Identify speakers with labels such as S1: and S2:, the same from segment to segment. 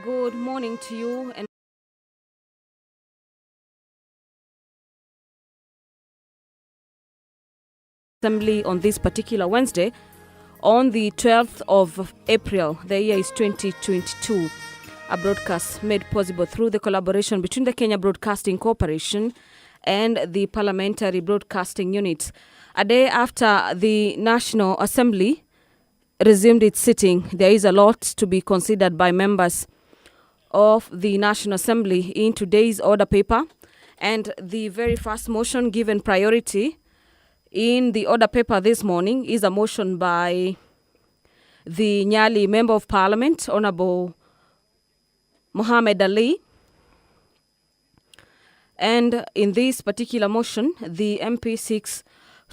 S1: Good morning to you and Assembly on this particular Wednesday on the 12th of April. The year is 2022. A broadcast made possible through the collaboration between the Kenya Broadcasting Corporation and the Parliamentary Broadcasting Unit. A day after the National Assembly resumed its sitting, there is a lot to be considered by members of the National Assembly in today's order paper. And the very first motion given priority in the order paper this morning is a motion by the Nyali Member of Parliament, Honorable Mohammed Ali. And in this particular motion, the MP seeks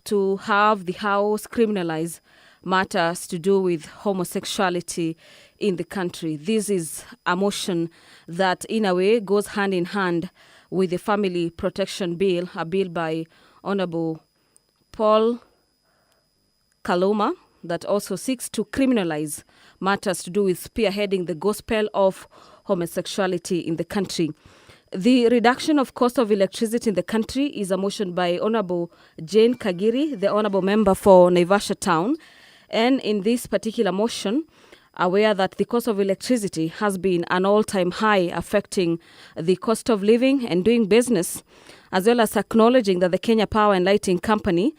S1: to have the House criminalize matters to do with homosexuality in the country. This is a motion that in a way goes hand in hand with the Family Protection Bill, a bill by Honorable Paul Kaloma that also seeks to criminalize matters to do with spearheading the gospel of homosexuality in the country. The reduction of cost of electricity in the country is a motion by Honorable Jane Kagiri, the Honorable Member for Naivasha Town. And in this particular motion, aware that the cost of electricity has been an all-time high, affecting the cost of living and doing business, as well as acknowledging that the Kenya Power and Lighting Company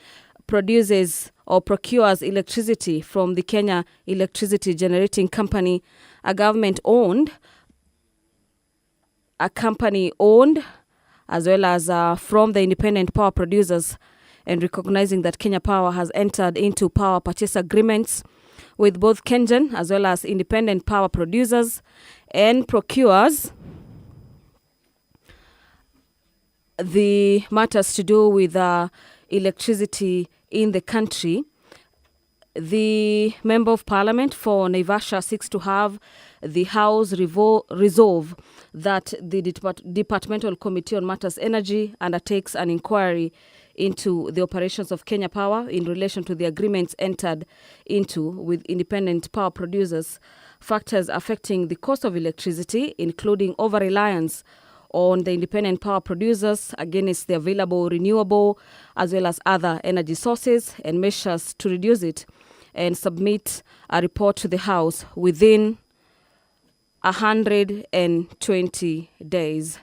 S1: produces or procures electricity from the Kenya Electricity Generating Company, a government-owned, as well as from the independent power producers, and recognizing that Kenya Power has entered into power purchase agreements with both Kenyan as well as independent power producers and procures the matters to do with electricity in the country. The Member of Parliament for Naivasha seeks to have the House resolve that the Departmental Committee on Matters Energy undertakes an inquiry into the operations of Kenya Power in relation to the agreements entered into with independent power producers, factors affecting the cost of electricity, including over-reliance on the independent power producers against the available renewable as well as other energy sources, and measures to reduce it, and submit a report to the House within 120 days.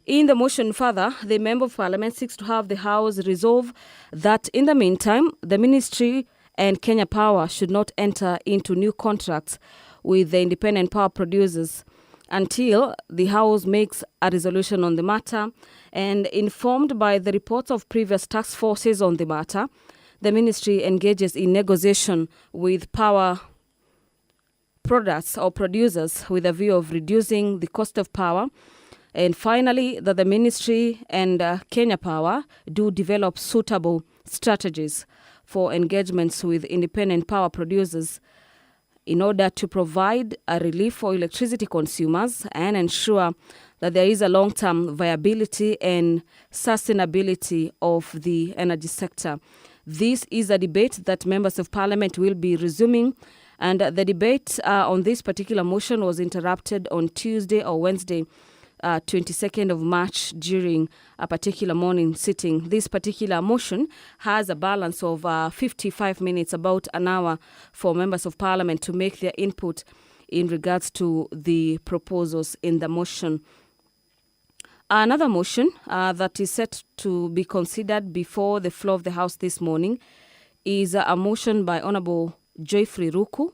S1: In the motion further, the Member of Parliament seeks to have the House resolve that in the meantime, the Ministry and Kenya Power should not enter into new contracts with the independent power producers until the House makes a resolution on the matter. And informed by the reports of previous task forces on the matter, the Ministry engages in negotiation with power products or producers with a view of reducing the cost of power. And finally, that the Ministry and Kenya Power do develop suitable strategies for engagements with independent power producers in order to provide a relief for electricity consumers and ensure that there is a long-term viability and sustainability of the energy sector. This is a debate that members of Parliament will be resuming, and the debate on this particular motion was interrupted on Tuesday or Wednesday, 22nd of March, during a particular morning sitting. This particular motion has a balance of 55 minutes, about an hour, for members of Parliament to make their input in regards to the proposals in the motion. Another motion that is set to be considered before the floor of the House this morning is a motion by Honorable Joyfrey Ruku.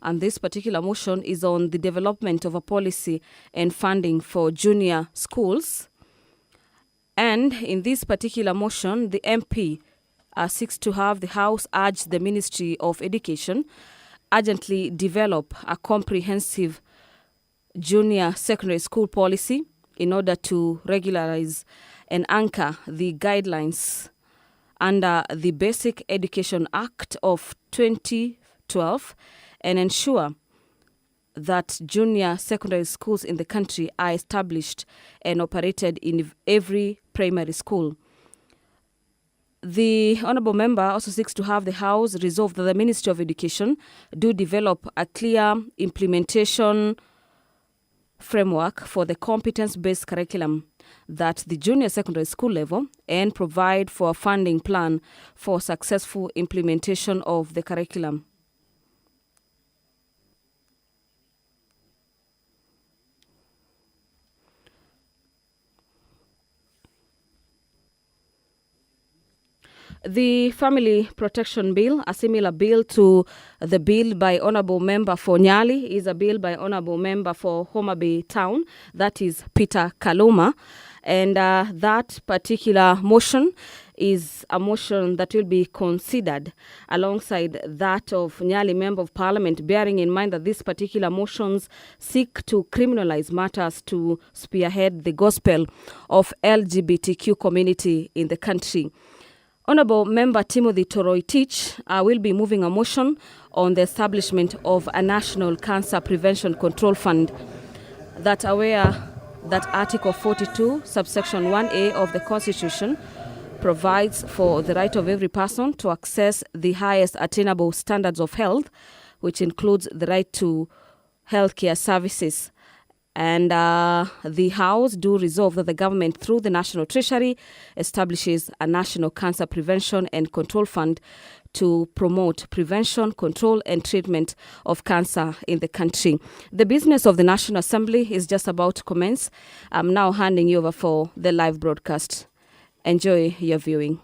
S1: And this particular motion is on the development of a policy and funding for junior schools. And in this particular motion, the MP seeks to have the House urge the Ministry of Education urgently develop a comprehensive junior secondary school policy in order to regularize and anchor the guidelines under the Basic Education Act of 2012 and ensure that junior secondary schools in the country are established and operated in every primary school. The Honourable Member also seeks to have the House resolve that the Ministry of Education do develop a clear implementation framework for the competence-based curriculum at the junior secondary school level and provide for a funding plan for successful implementation of the curriculum. The Family Protection Bill, a similar bill to the bill by Honourable Member for Nyali, is a bill by Honourable Member for Homa Bay Town, that is Peter Kaluma. And that particular motion is a motion that will be considered alongside that of Nyali Member of Parliament, bearing in mind that these particular motions seek to criminalize matters to spearhead the gospel of LGBTQ community in the country. Honourable Member Timothy Toroitich will be moving a motion on the establishment of a National Cancer Prevention Control Fund. That aware that Article 42, subsection 1A of the Constitution provides for the right of every person to access the highest attainable standards of health, which includes the right to healthcare services. And the House do resolve that the government, through the National Treasury, establishes a National Cancer Prevention and Control Fund to promote prevention, control, and treatment of cancer in the country. The business of the National Assembly is just about to commence. I'm now handing you over for the live broadcast. Enjoy your viewing.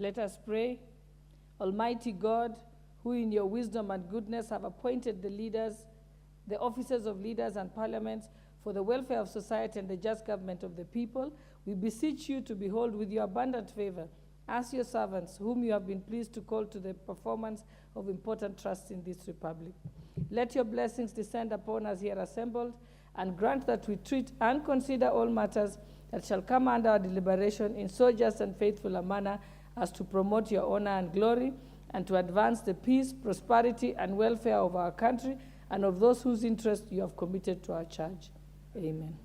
S2: Let us pray. Almighty God, who in your wisdom and goodness have appointed the leaders, the officers of leaders and parliaments for the welfare of society and the just government of the people, we beseech you to behold with your abundant favor as your servants, whom you have been pleased to call to the performance of important trusts in this republic. Let your blessings descend upon us here assembled, and grant that we treat and consider all matters that shall come under our deliberation in so just and faithful a manner as to promote your honor and glory, and to advance the peace, prosperity, and welfare of our country and of those whose interest you have committed to our charge. Amen.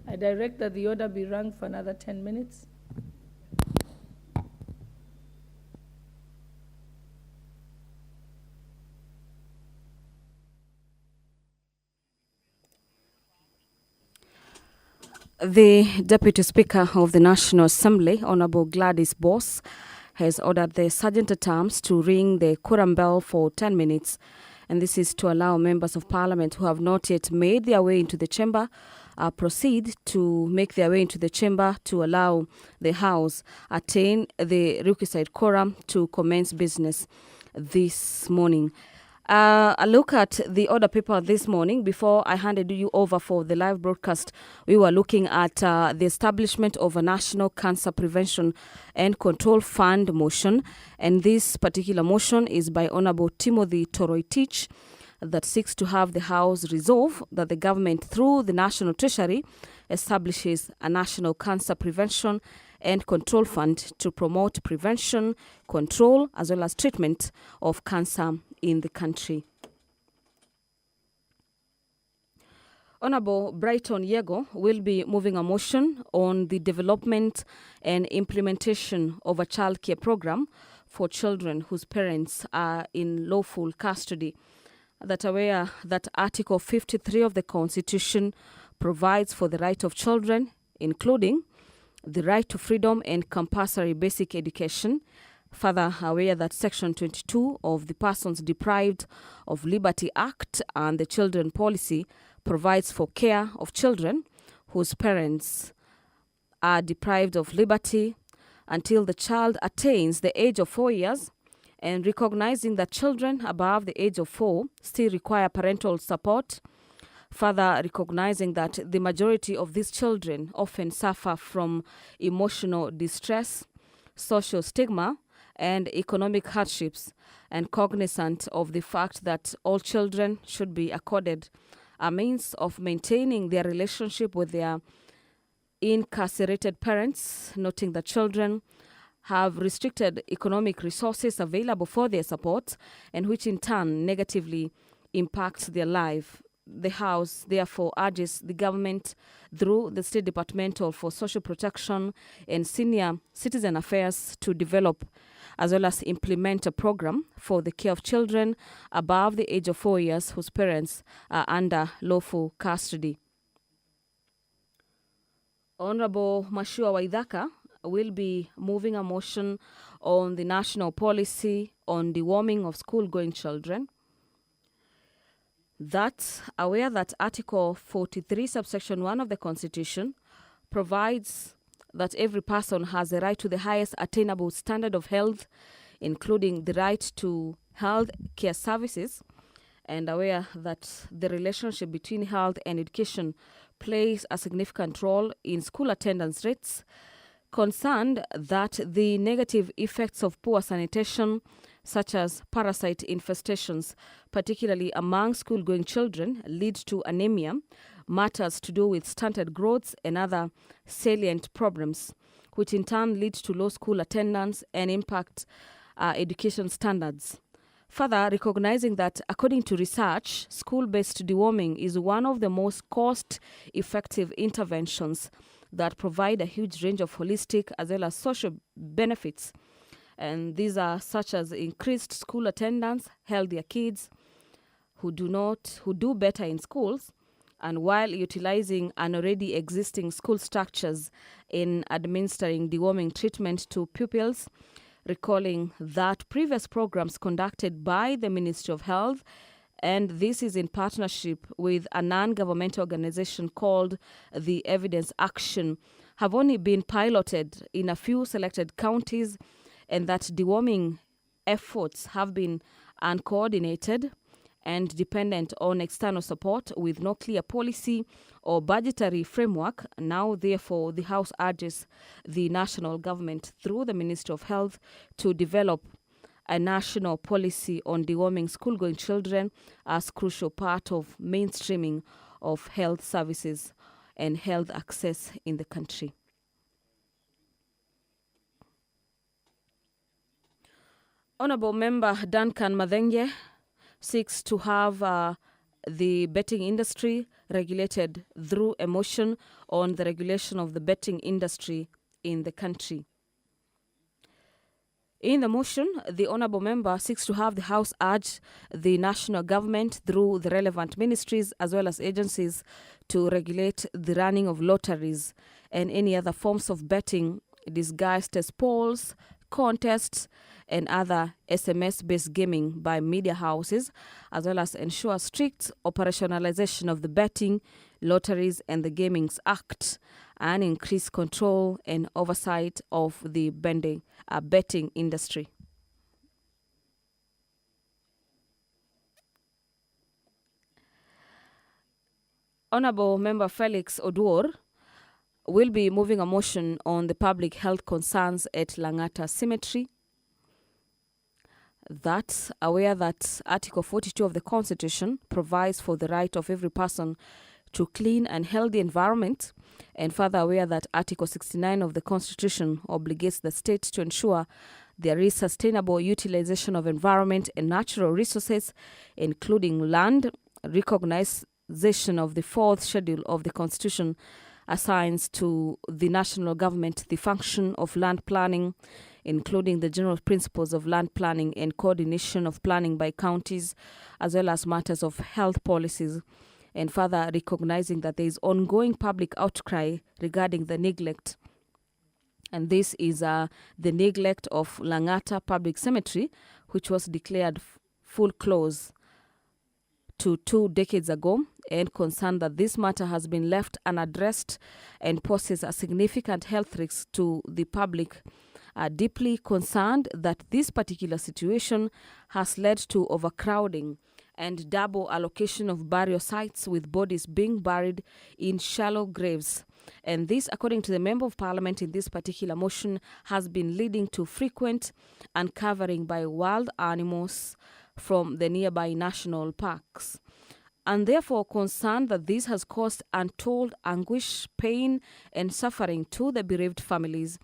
S2: I direct that the order be rung for another 10 minutes.
S1: The Deputy Speaker of the National Assembly, Honourable Gladys Boss, has ordered the Sergeant-at-Arms to ring the quorum bell for 10 minutes. And this is to allow members of Parliament who have not yet made their way into the chamber proceed to make their way into the chamber to allow the House attain the requisite quorum to commence business this morning. A look at the order paper this morning. Before I handed you over for the live broadcast, we were looking at the establishment of a National Cancer Prevention and Control Fund motion. And this particular motion is by Honourable Timothy Toroitich, that seeks to have the House resolve that the government, through the National Treasury, establishes a National Cancer Prevention and Control Fund to promote prevention, control, as well as treatment of cancer in the country. Honorable Brighton Yego will be moving a motion on the development and implementation of a childcare program for children whose parents are in lawful custody. That aware that Article 53 of the Constitution provides for the right of children, including the right to freedom and compulsory basic education. Further aware that Section 22 of the Persons Deprived of Liberty Act and the Children Policy provides for care of children whose parents are deprived of liberty until the child attains the age of 4 years, and recognizing that children above the age of 4 still require parental support. Further recognizing that the majority of these children often suffer from emotional distress, social stigma, and economic hardships, and cognizant of the fact that all children should be accorded a means of maintaining their relationship with their incarcerated parents, noting that children have restricted economic resources available for their support, and which in turn negatively impacts their life. The House therefore urges the government through the State Departmental for Social Protection and Senior Citizen Affairs to develop as well as implement a program for the care of children above the age of 4 years whose parents are under lawful custody. Honorable Mashua Waithaka will be moving a motion on the national policy on deworming of school-going children. That aware that Article 43, subsection 1 of the Constitution provides that every person has a right to the highest attainable standard of health, including the right to health care services, and aware that the relationship between health and education plays a significant role in school attendance rates, concerned that the negative effects of poor sanitation, such as parasite infestations, particularly among school-going children, lead to anemia, matters to do with stunted growth and other salient problems, which in turn lead to low school attendance and impact education standards. Further, recognizing that according to research, school-based deworming is one of the most cost-effective interventions that provide a huge range of holistic as well as social benefits. And these are such as increased school attendance, healthier kids who do better in schools, and while utilizing an already existing school structures in administering deworming treatment to pupils, recalling that previous programs conducted by the Ministry of Health, and this is in partnership with a non-governmental organization called the Evidence Action, have only been piloted in a few selected counties, and that deworming efforts have been uncoordinated and dependent on external support with no clear policy or budgetary framework. Now, therefore, the House urges the national government through the Ministry of Health to develop a national policy on deworming school-going children as crucial part of mainstreaming of health services and health access in the country. Honorable Member Duncan Mathenge seeks to have the betting industry regulated through a motion on the regulation of the betting industry in the country. In the motion, the Honourable Member seeks to have the House urge the national government through the relevant ministries as well as agencies to regulate the running of lotteries and any other forms of betting disguised as polls, contests, and other SMS-based gaming by media houses, as well as ensure strict operationalization of the Betting, Lotteries and the Gaming Act, and increase control and oversight of the betting industry. Honourable Member Felix Oduor will be moving a motion on the public health concerns at Langata Cemetery. That, aware that Article 42 of the Constitution provides for the right of every person to clean and healthy environment, and further aware that Article 69 of the Constitution obligates the state to ensure there is sustainable utilization of environment and natural resources, including land, recognize of the fourth schedule of the Constitution assigns to the national government the function of land planning, including the general principles of land planning and coordination of planning by counties, as well as matters of health policies, and further recognizing that there is ongoing public outcry regarding the neglect. And this is the neglect of Langata Public Cemetery, which was declared full close to 2 decades ago, and concerned that this matter has been left unaddressed and poses a significant health risk to the public. Are deeply concerned that this particular situation has led to overcrowding and double allocation of burial sites, with bodies being buried in shallow graves. And this, according to the Member of Parliament in this particular motion, has been leading to frequent uncovering by wild animals from the nearby national parks. And therefore concerned that this has caused untold anguish, pain, and suffering to the bereaved families,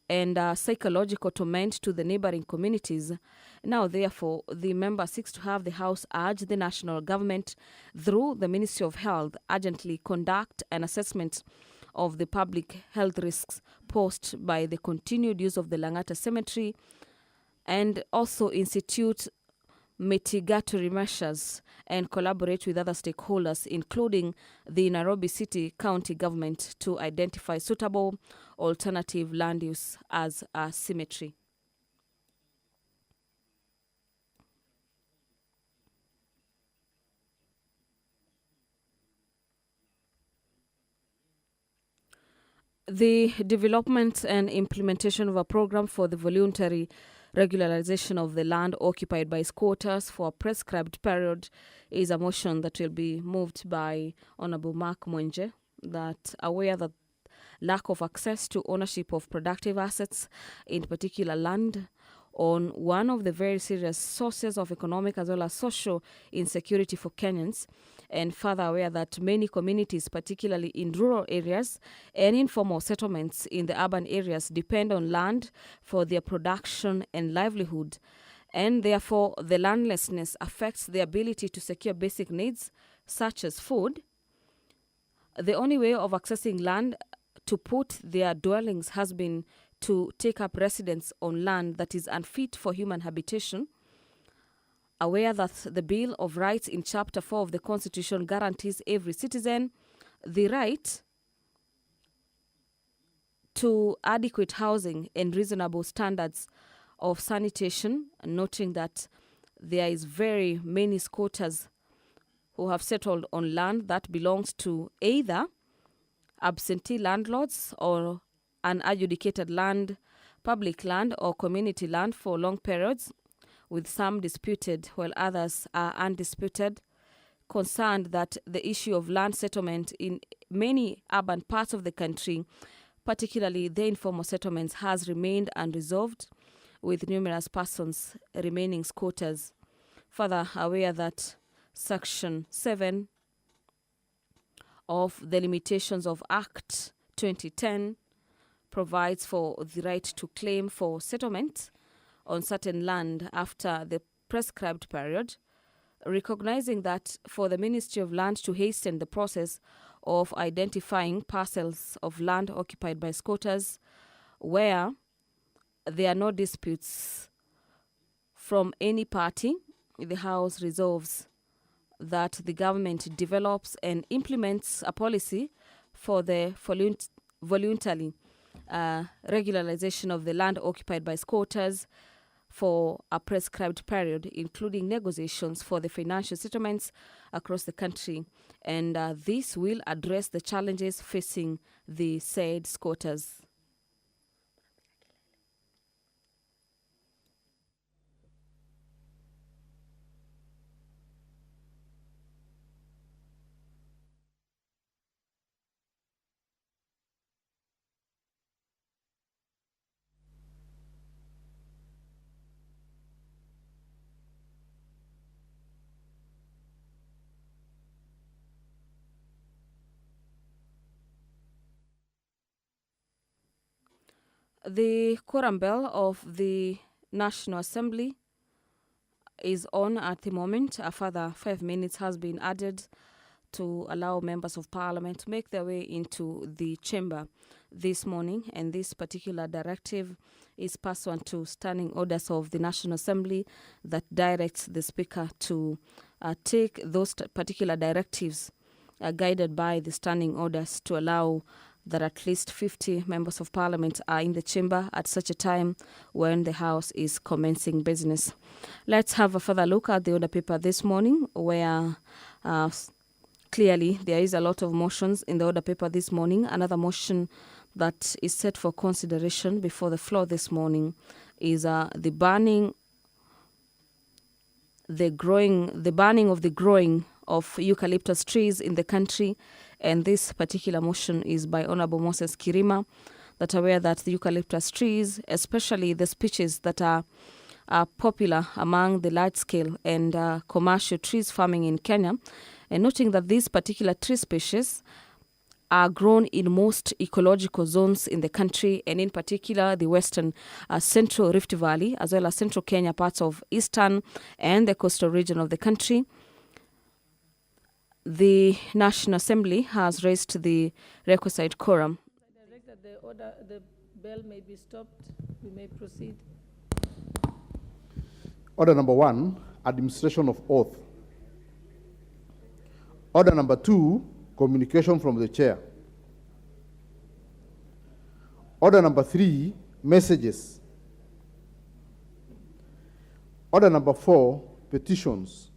S1: and psychological torment to the neighboring communities. Now, therefore, the member seeks to have the House urge the national government, through the Ministry of Health, urgently conduct an assessment of the public health risks posed by the continued use of the Langata Cemetery, and also institute mitigatory measures and collaborate with other stakeholders, including the Nairobi City County Government, to identify suitable alternative land use as a cemetery. The development and implementation of a program for the voluntary regularization of the land occupied by squatters for a prescribed period is a motion that will be moved by Honorable Mark Mwenje, that aware that lack of access to ownership of productive assets, in particular land, on one of the very serious sources of economic as well as social insecurity for Kenyans, and further aware that many communities, particularly in rural areas and informal settlements in the urban areas, depend on land for their production and livelihood, and therefore the landlessness affects the ability to secure basic needs such as food. The only way of accessing land to put their dwellings has been to take up residence on land that is unfit for human habitation. Aware that the Bill of Rights in Chapter 4 of the Constitution guarantees every citizen the right to adequate housing and reasonable standards of sanitation, noting that there is very many squatters who have settled on land that belongs to either absentee landlords or unadjudicated land, public land or community land for long periods, with some disputed while others are undisputed. Concerned that the issue of land settlement in many urban parts of the country, particularly the informal settlements, has remained unresolved, with numerous persons remaining squatters. Further aware that Section 7 of the Limitations of Act 2010 provides for the right to claim for settlement on certain land after the prescribed period, recognizing that for the Ministry of Land to hasten the process of identifying parcels of land occupied by squatters where there are no disputes from any party, the House resolves that the government develops and implements a policy for the voluntary regularization of the land occupied by squatters for a prescribed period, including negotiations for the financial settlements across the country. And this will address the challenges facing the said squatters. The quorum bell of the National Assembly is on at the moment. A further 5 minutes has been added to allow members of parliament to make their way into the chamber this morning, and this particular directive is pursuant to standing orders of the National Assembly that directs the Speaker to take those particular directives guided by the standing orders to allow that at least 50 members of parliament are in the chamber at such a time when the House is commencing business. Let's have a further look at the order paper this morning, where clearly there is a lot of motions in the order paper this morning. Another motion that is set for consideration before the floor this morning is the banning of the growing of eucalyptus trees in the country. And this particular motion is by Honorable Moses Kirima, that aware that the eucalyptus trees, especially the species that are popular among the large-scale and commercial trees farming in Kenya, and noting that these particular tree species are grown in most ecological zones in the country, and in particular the western central Rift Valley, as well as central Kenya, parts of eastern and the coastal region of the country. The National Assembly has raised the requisite quorum.
S2: I direct that the bell may be stopped. We may proceed.
S3: Order number 1, administration of oath. Order number 2, communication from the chair. Order number 3, messages. Order number 4, petitions.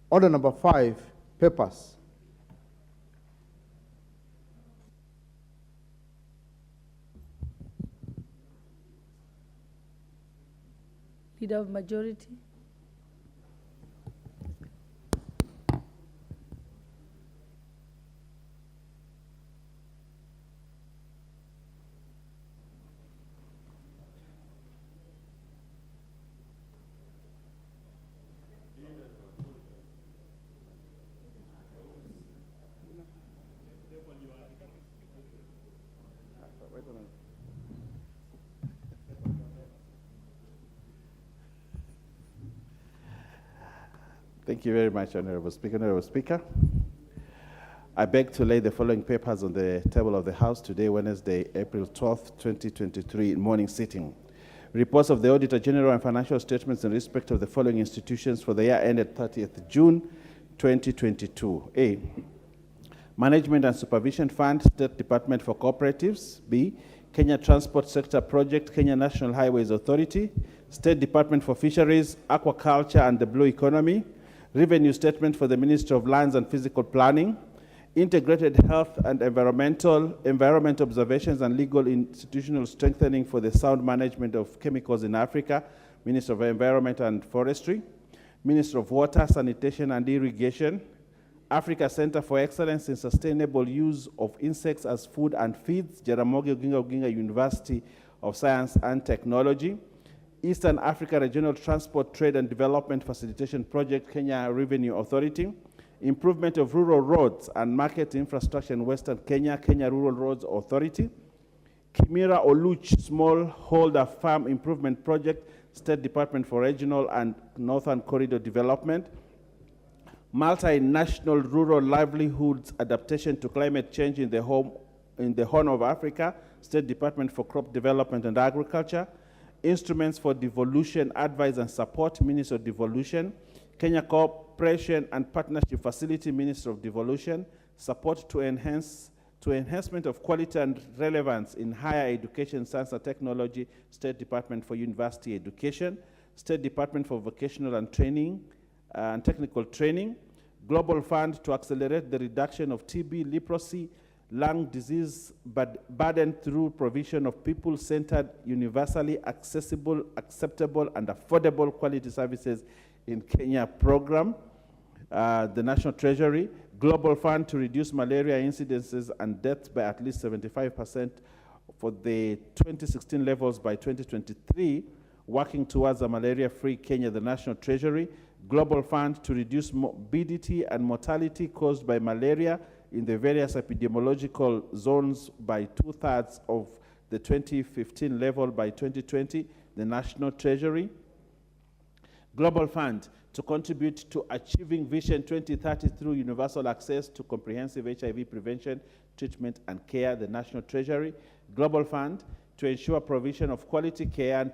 S3: Order number 5, papers.
S2: Leader of majority.
S4: Thank you very much, Honorable Speaker. Honorable Speaker, I beg to lay the following papers on the table of the House today, Wednesday, April 12th, 2023, morning sitting. Reports of the Auditor General and financial statements in respect of the following institutions for the year ended 30th June, 2022. A. Management and Supervision Fund, State Department for Cooperatives. B. Kenya Transport Sector Project, Kenya National Highways Authority. State Department for Fisheries, Aquaculture and the Blue Economy. Revenue Statement for the Ministry of Lands and Physical Planning. Integrated Health and Environment Observations and Legal Institutional Strengthening for the Sound Management of Chemicals in Africa, Minister of Environment and Forestry. Minister of Water, Sanitation and Irrigation. Africa Center for Excellence in Sustainable Use of Insects as Food and Feeds, Jaramogi Oginga Oginga University of Science and Technology. Eastern Africa Regional Transport Trade and Development Facilitation Project, Kenya Revenue Authority. Improvement of rural roads and market infrastructure in Western Kenya, Kenya Rural Roads Authority. Kimira Oluch Smallholder Farm Improvement Project, State Department for Regional and Northern Corridor Development. Multinational Rural Livelihoods Adaptation to Climate Change in the Horn of Africa, State Department for Crop Development and Agriculture. Instruments for Devolution, Advice and Support, Minister of Devolution. Kenya Cooperation and Partnership Facility, Minister of Devolution. Support to enhancement of quality and relevance in higher education, science and technology, State Department for University Education. State Department for Vocational and Training and Technical Training. Global Fund to accelerate the reduction of TB, leprosy, lung disease burden through provision of people-centered, universally accessible, acceptable, and affordable quality services in Kenya program. The National Treasury. Global Fund to reduce malaria incidences and deaths by at least 75% for the 2016 levels by 2023, working towards a malaria-free Kenya, the National Treasury. Global Fund to reduce morbidity and mortality caused by malaria in the various epidemiological zones by 2/3 of the 2015 level by 2020, the National Treasury. Global Fund to contribute to achieving Vision 2030 through universal access to comprehensive HIV prevention, treatment, and care, the National Treasury. Global Fund, to ensure provision of quality care and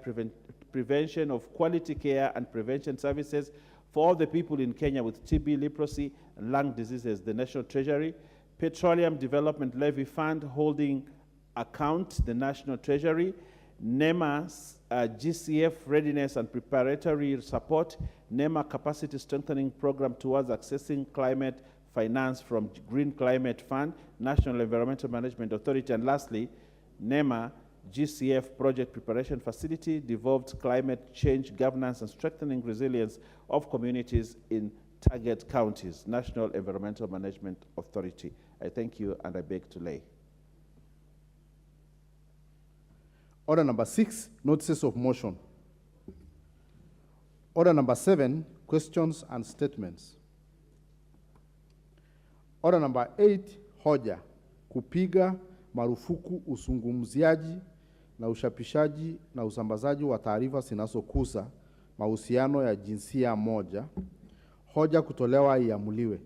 S4: prevention of quality care and prevention services for all the people in Kenya with TB, leprosy, and lung diseases, the National Treasury. Petroleum Development Levy Fund, holding account, the National Treasury. NEMA's GCF readiness and preparatory support, NEMA capacity strengthening program towards accessing climate finance from Green Climate Fund, National Environmental Management Authority, and lastly, NEMA GCF project preparation facility, devolved climate change governance and strengthening resilience of communities in target counties, National Environmental Management Authority. I thank you and I beg to lay.
S3: Order number 6, notices of motion. Order number 7, questions and statements. Order number 8, hoja, kupiga marufuku usungumziaji na ushapishaji na usambazaji wa taarifa zinazokuza mahusiano ya jinsia moja. Hoja kutolewa iamuliwe.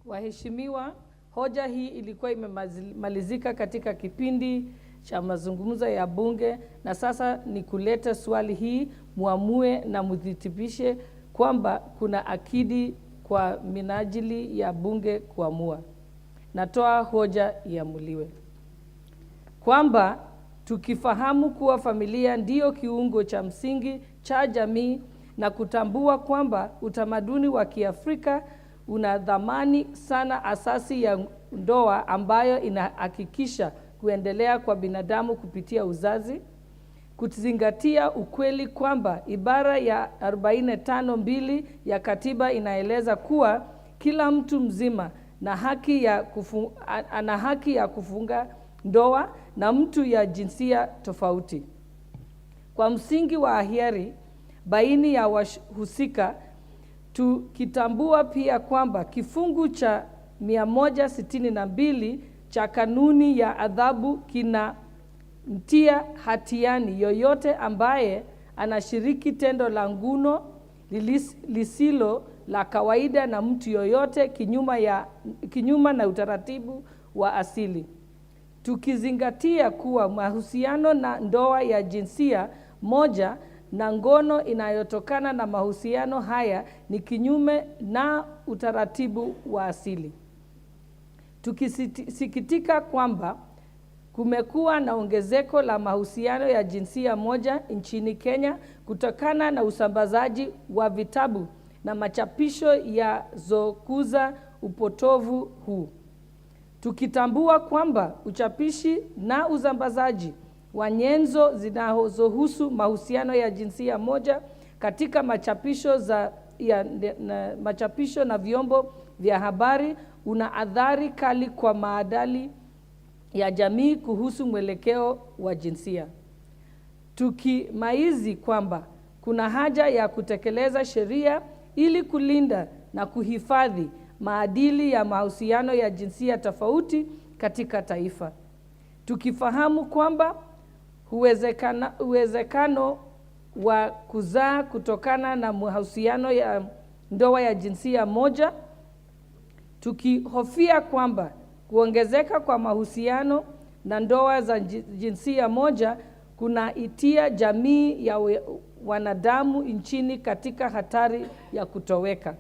S2: Waheshimiwa, hoja hii ilikuwa imemalizika katika kipindi cha mazungumzo ya bunge, na sasa ni kuleta swali hii muamue na mudhibitishie kwamba kuna akidi kwa minajili ya bunge kuamua. Natoa hoja iamuliwe. Kwamba tukifahamu kuwa familia ndio kiungo cha msingi cha jamii na kutambua kwamba utamaduni wa Kiafrika una dhamani sana asasi ya ndoa ambayo inahakikisha kuendelea kwa binadamu kupitia uzazi, kuzingatia ukweli kwamba ibara ya 45(2) ya katiba inaeleza kuwa kila mtu mzima ana haki ya kufunga ndoa na mtu ya jinsia tofauti. Kwa msingi wa hiari baini ya wahusika, tukitambua pia kwamba kifungu cha 162 cha kanuni ya adhabu kinamtia hatiani yoyote ambaye anashiriki tendo la ngono lisilo la kawaida na mtu yoyote kinyume na utaratibu wa asili. Tukizingatia kuwa mahusiano na ndoa ya jinsia moja na ngono inayotokana na mahusiano haya ni kinyume na utaratibu wa asili. Tukisikitika kwamba kumekuwa na ongezeko la mahusiano ya jinsia moja nchini Kenya kutokana na usambazaji wa vitabu na machapisho ya zokuza upotovu huu. Tukitambua kwamba uchapishi na usambazaji wa nyenzo zinazohusu mahusiano ya jinsia moja katika machapisho na vyombo vya habari una athari kali kwa maadili ya jamii kuhusu mwelekeo wa jinsia. Tukimaizi kwamba kuna haja ya kutekeleza sheria ili kulinda na kuhifadhi maadili ya mahusiano ya jinsia tofauti katika taifa. Tukifahamu kwamba uwezekano wa kuzaa kutokana na mahusiano ya ndoa ya jinsia moja, tukihofia kwamba kuongezeka kwa mahusiano na ndoa za jinsia moja kunaitia jamii ya wanadamu nchini katika hatari ya kutoweka.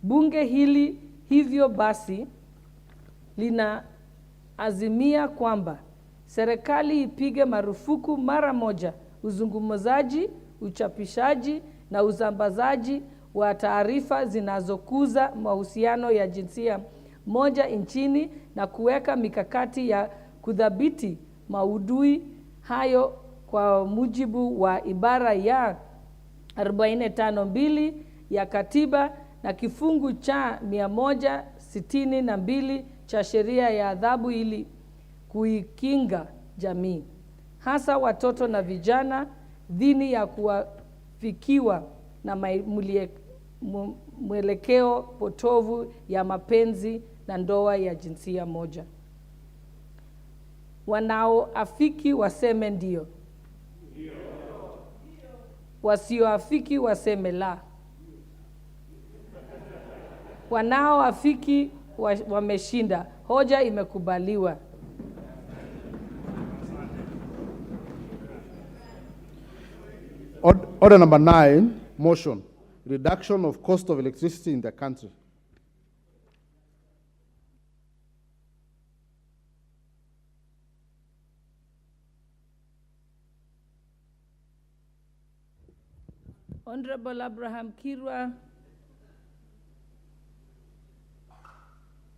S2: Bunge hili hivyo basi linaazimia kwamba serikali ipige marufuku mara moja uzungumzaji, uchapishaji na usambazaji wa taarifa zinazokuza mahusiano ya jinsia moja nchini na kuweka mikakati ya kudhibiti maudhui hayo kwa mujibu wa ibara ya 45(2) ya katiba na kifungu cha 162 cha sheria ya adhabu ili kuikinga jamii, hasa watoto na vijana dhidi ya kuafikiwa na mwelekeo potovu ya mapenzi na ndoa ya jinsia moja. Wanaoafiki waseme ndio. Wasioafiki waseme la. Wanaoafiki wameshinda. Hoja imekubaliwa.
S3: Order number 9, motion, reduction of cost of electricity in the country.
S2: Honorable Abraham Kirwa,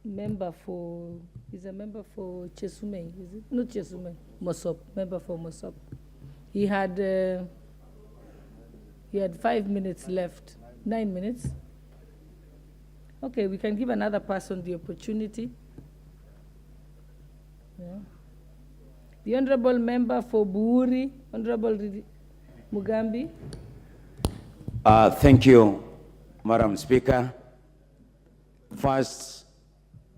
S2: he's a member for Chesume, is it? Not Chesume, Mosop, member for Mosop. He had 5 minutes left, 9 minutes. Okay, we can give another person the opportunity. Yeah. The Honorable Member for Buuri, Honorable Mugambi.
S5: Thank you, Madam Speaker. First,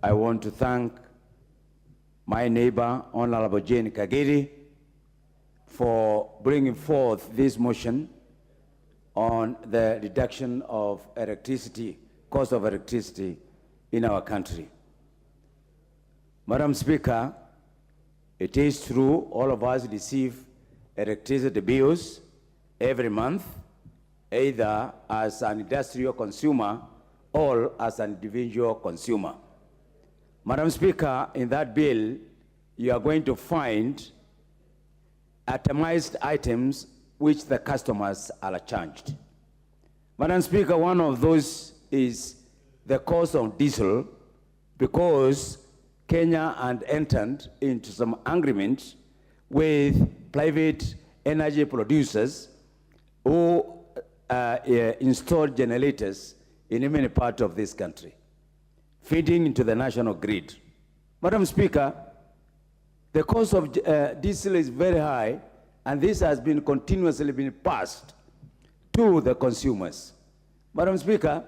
S5: I want to thank my neighbor, Honorable Jane Kagiri, for bringing forth this motion on the reduction of electricity, cost of electricity in our country. Madam Speaker, it is true all of us receive electricity bills every month, either as an industrial consumer or as an individual consumer. Madam Speaker, in that bill, you are going to find itemized items which the customers are charged. Madam Speaker, one of those is the cost of diesel, because Kenya had entered into some agreement with private energy producers who installed generators in many parts of this country, feeding into the national grid. Madam Speaker, the cost of diesel is very high, and this has been continuously been passed to the consumers. Madam Speaker,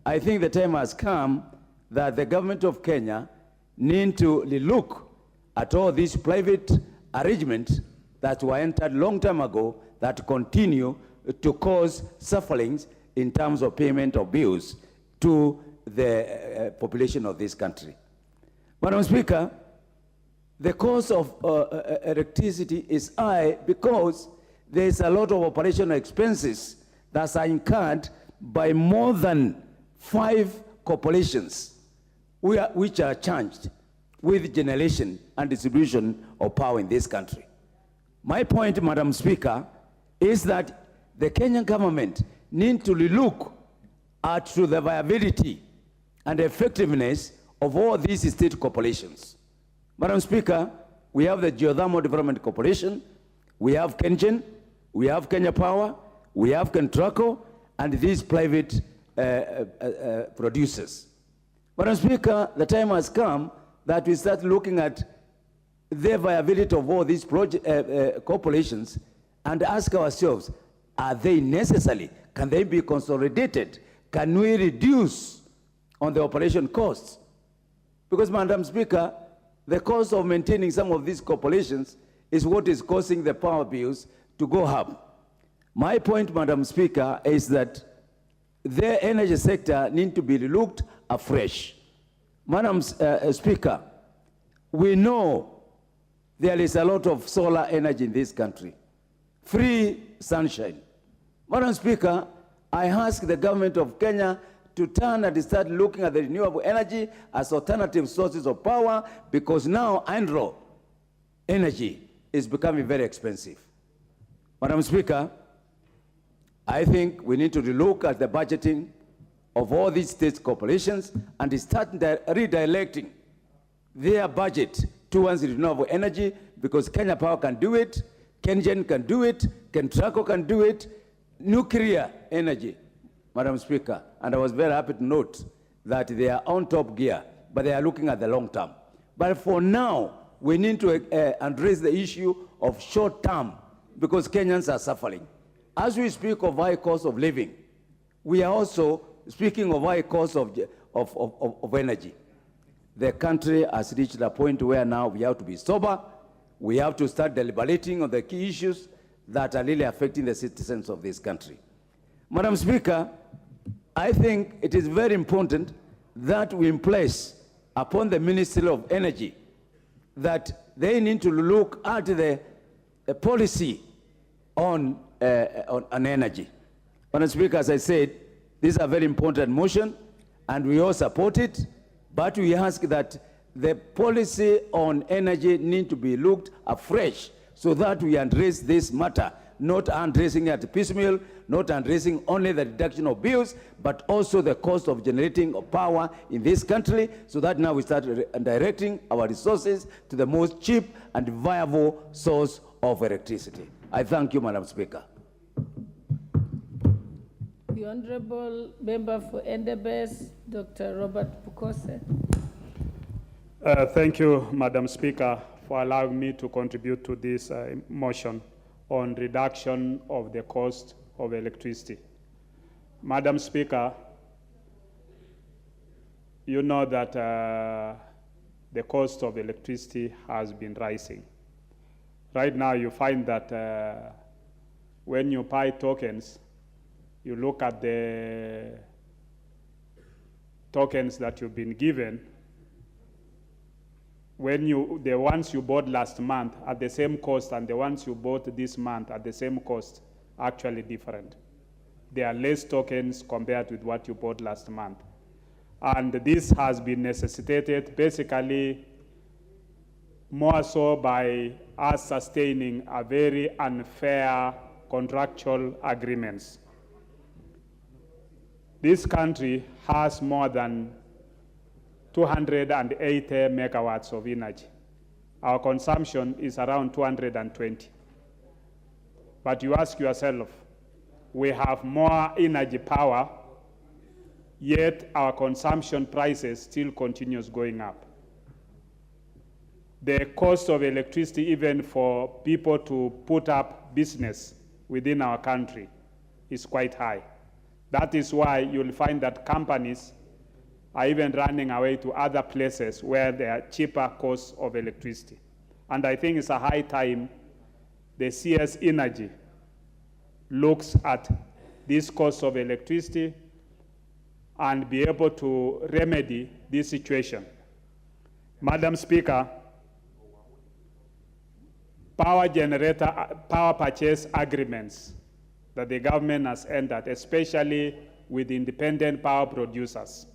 S5: I think the time has come that the government of Kenya need to look at all these private arrangements that were entered long time ago that continue to cause sufferings in terms of payment of bills to the population of this country. Madam Speaker, the cost of electricity is high because there's a lot of operational expenses that are incurred by more than 5 corporations which are charged with generation and distribution of power in this country. My point, Madam Speaker, is that the Kenyan government need to look at the viability and effectiveness of all these state corporations. Madam Speaker, we have the Geothermal Development Corporation, we have KenGen, we have Kenya Power, we have Kentraco, and these private producers. Madam Speaker, the time has come that we start looking at the viability of all these corporations and ask ourselves, are they necessary? Can they be consolidated? Can we reduce on the operation costs? Because, Madam Speaker, the cost of maintaining some of these corporations is what is causing the power bills to go up. My point, Madam Speaker, is that the energy sector needs to be looked afresh. Madam Speaker, we know there is a lot of solar energy in this country. Free sunshine. Madam Speaker, I ask the government of Kenya to turn and start looking at the renewable energy as alternative sources of power, because now hydro energy is becoming very expensive. Madam Speaker, I think we need to relook at the budgeting of all these state corporations and start redirecting their budget towards renewable energy, because Kenya Power can do it, KenGen can do it, Kentraco can do it, nuclear energy, Madam Speaker, and I was very happy to note that they are on top gear, but they are looking at the long term. But for now, we need to address the issue of short term, because Kenyans are suffering. As we speak of high cost of living, we are also speaking of high cost of energy, the country has reached a point where now we have to be sober. We have to start deliberating on the key issues that are really affecting the citizens of this country. Madam Speaker, I think it is very important that we place upon the Ministry of Energy that they need to look at the policy on energy. Madam Speaker, as I said, this is a very important motion, and we all support it, but we ask that the policy on energy need to be looked afresh so that we address this matter, not addressing it piecemeal, not addressing only the reduction of bills, but also the cost of generating of power in this country, so that now we start directing our resources to the most cheap and viable source of electricity. I thank you, Madam Speaker.
S2: The Honorable Member for Endebess, Dr. Robert Bukose.
S6: Thank you, Madam Speaker, for allowing me to contribute to this motion on reduction of the cost of electricity. Madam Speaker, you know that the cost of electricity has been rising. Right now, you find that when you buy tokens, you look at the tokens that you've been given, the ones you bought last month at the same cost and the ones you bought this month at the same cost are actually different. There are less tokens compared with what you bought last month. And this has been necessitated basically more so by us sustaining a very unfair contractual agreements. This country has more than 280 megawatts of energy. Our consumption is around 220. But you ask yourself, we have more energy power, yet our consumption prices still continues going up. The cost of electricity, even for people to put up business within our country, is quite high. That is why you'll find that companies are even running away to other places where there are cheaper costs of electricity. And I think it's a high time the CS Energy looks at this cost of electricity and be able to remedy this situation. Madam Speaker, power purchase agreements that the government has entered, especially with independent power producers,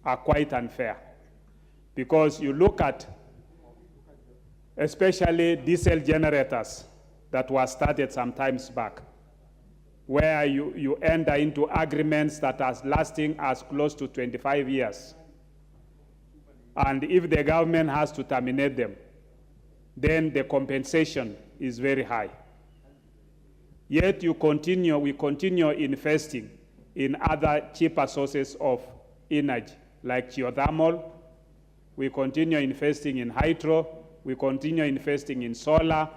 S6: are quite unfair. Because you look at especially diesel generators that were started some times back, where you enter into agreements that are lasting as close to 25 years. And if the government has to terminate them, then the compensation is very high. Yet we continue investing in other cheaper sources of energy, like geothermal. We continue investing in hydro. We continue investing in solar.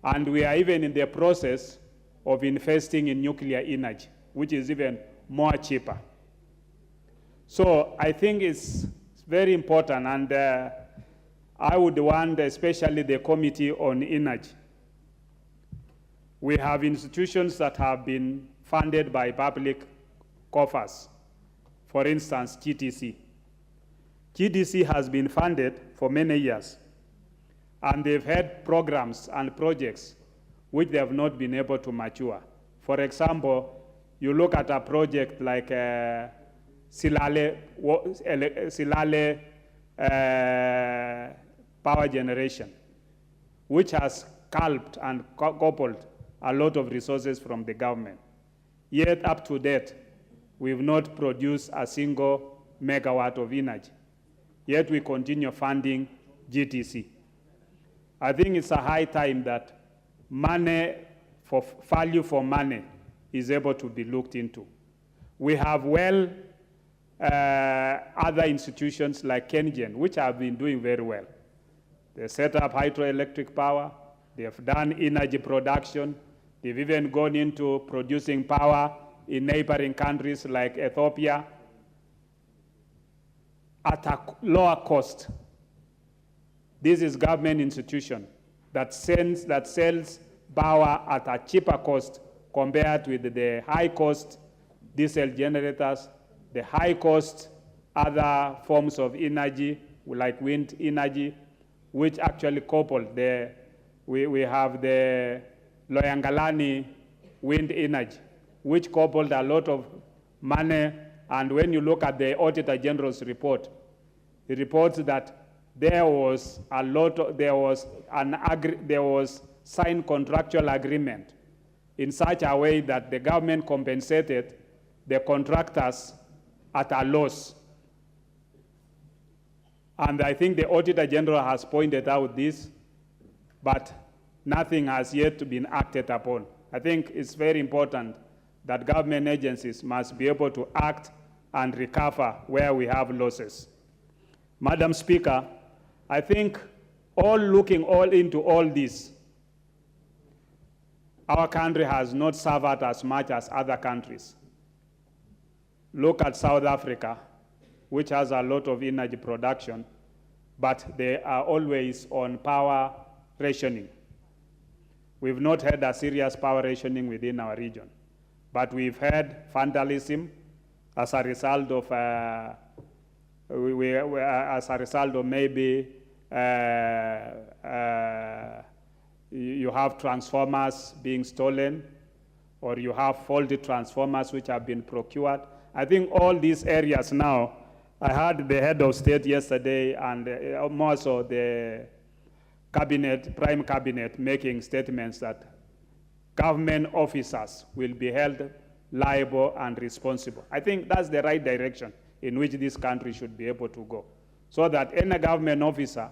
S6: And we are even in the process of investing in nuclear energy, which is even more cheaper. So I think it's very important, and I would want especially the Committee on Energy. We have institutions that have been funded by public coffers. For instance, GTC. GTC has been funded for many years, and they've had programs and projects which they have not been able to mature. For example, you look at a project like Silale power generation, which has scalped and coupled a lot of resources from the government. Yet up to date, we've not produced a single megawatt of energy. Yet we continue funding GTC. I think it's a high time that value for money is able to be looked into. We have other institutions like KenGen, which have been doing very well. They set up hydroelectric power, they have done energy production, they've even gone into producing power in neighboring countries like Ethiopia at a lower cost. This is government institution that sells power at a cheaper cost compared with the high cost diesel generators, the high cost other forms of energy like wind energy, which actually coupled we have the Loyangalani wind energy, which coupled a lot of money. And when you look at the Auditor General's report, it reports that there was signed contractual agreement in such a way that the government compensated the contractors at a loss. And I think the Auditor General has pointed out this, but nothing has yet been acted upon. I think it's very important that government agencies must be able to act and recover where we have losses. Madam Speaker, I think looking into all this, our country has not suffered as much as other countries. Look at South Africa, which has a lot of energy production, but they are always on power rationing. We've not had a serious power rationing within our region, but we've had vandalism as a result of maybe you have transformers being stolen, or you have faulty transformers which have been procured. I think all these areas now, I heard the head of state yesterday and more so the cabinet, prime cabinet, making statements that government officers will be held liable and responsible. I think that's the right direction in which this country should be able to go, so that any government officer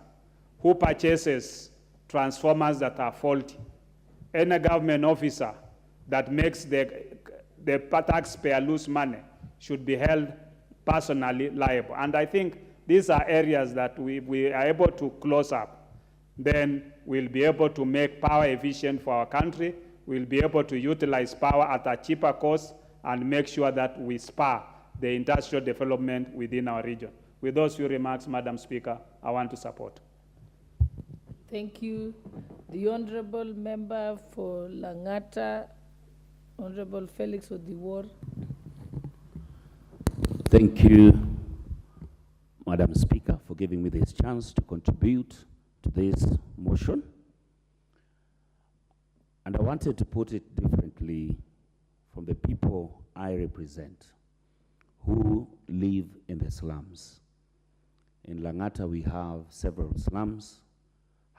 S6: who purchases transformers that are faulty, any government officer that makes the taxpayer lose money should be held personally liable. And I think these are areas that we are able to close up. Then we'll be able to make power efficient for our country. We'll be able to utilize power at a cheaper cost and make sure that we spur the industrial development within our region. With those few remarks, Madam Speaker, I want to support.
S2: Thank you. The Honorable Member for Langata, Honorable Felix Odiwuor.
S7: Thank you, Madam Speaker, for giving me this chance to contribute to this motion. And I wanted to put it differently from the people I represent who live in the slums. In Langata, we have several slums,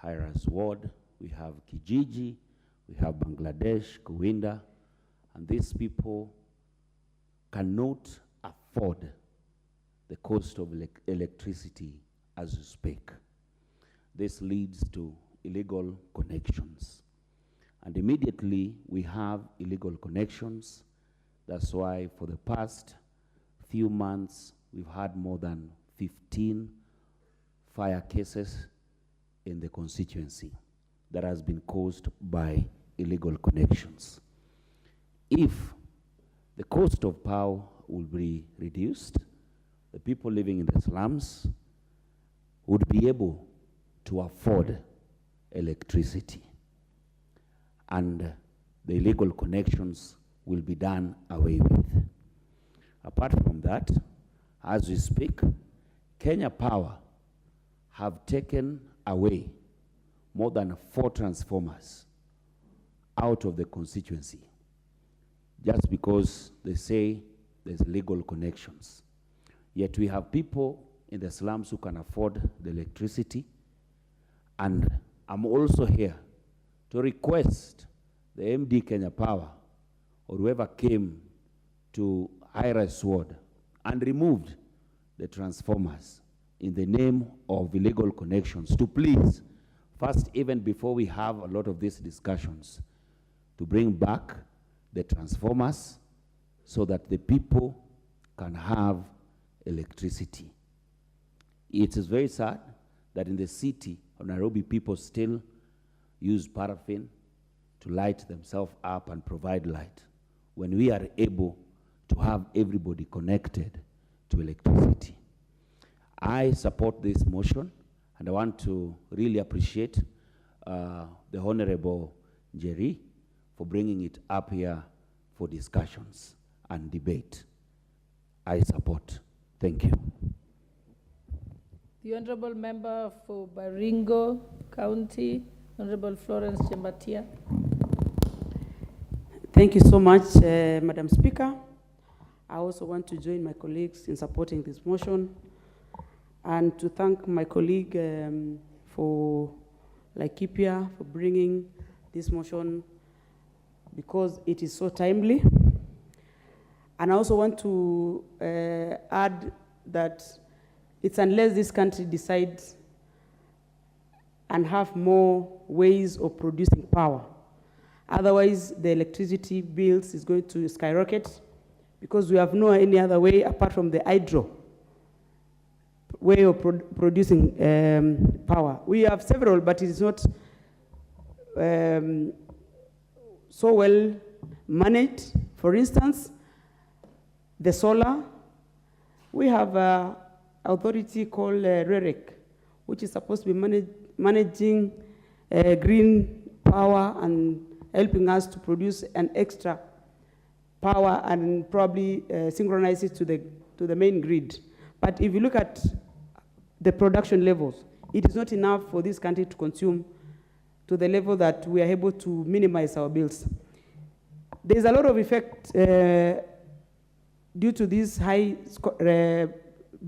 S7: Hairas Ward, we have Kijiji, we have Bangladesh, Kuwinda, and these people cannot afford the cost of electricity as you speak. This leads to illegal connections. And immediately we have illegal connections. That's why for the past few months, we've had more than 15 fire cases in the constituency that has been caused by illegal connections. If the cost of power will be reduced, the people living in the slums would be able to afford electricity, and the illegal connections will be done away with. Apart from that, as we speak, Kenya Power have taken away more than 4 transformers out of the constituency just because they say there's illegal connections. Yet we have people in the slums who can afford the electricity, and I'm also here to request the MD Kenya Power or whoever came to Hairas Ward and removed the transformers in the name of illegal connections to please, first, even before we have a lot of these discussions, to bring back the transformers so that the people can have electricity. It is very sad that in the city of Nairobi, people still use paraffin to light themselves up and provide light, when we are able to have everybody connected to electricity. I support this motion, and I want to really appreciate the Honorable Jerry for bringing it up here for discussions and debate. I support. Thank you.
S2: The Honorable Member for Baringo County, Honorable Florence Chembatia.
S8: Thank you so much, Madam Speaker. I also want to join my colleagues in supporting this motion and to thank my colleague for Laikipia for bringing this motion because it is so timely. And I also want to add that it's unless this country decides and have more ways of producing power. Otherwise, the electricity bills is going to skyrocket because we have no any other way apart from the hydro way of producing power. We have several, but it is not so well managed. For instance, the solar, we have an authority called REREC, which is supposed to be managing green power and helping us to produce an extra power and probably synchronize it to the main grid. But if you look at the production levels, it is not enough for this country to consume to the level that we are able to minimize our bills. There's a lot of effect due to these high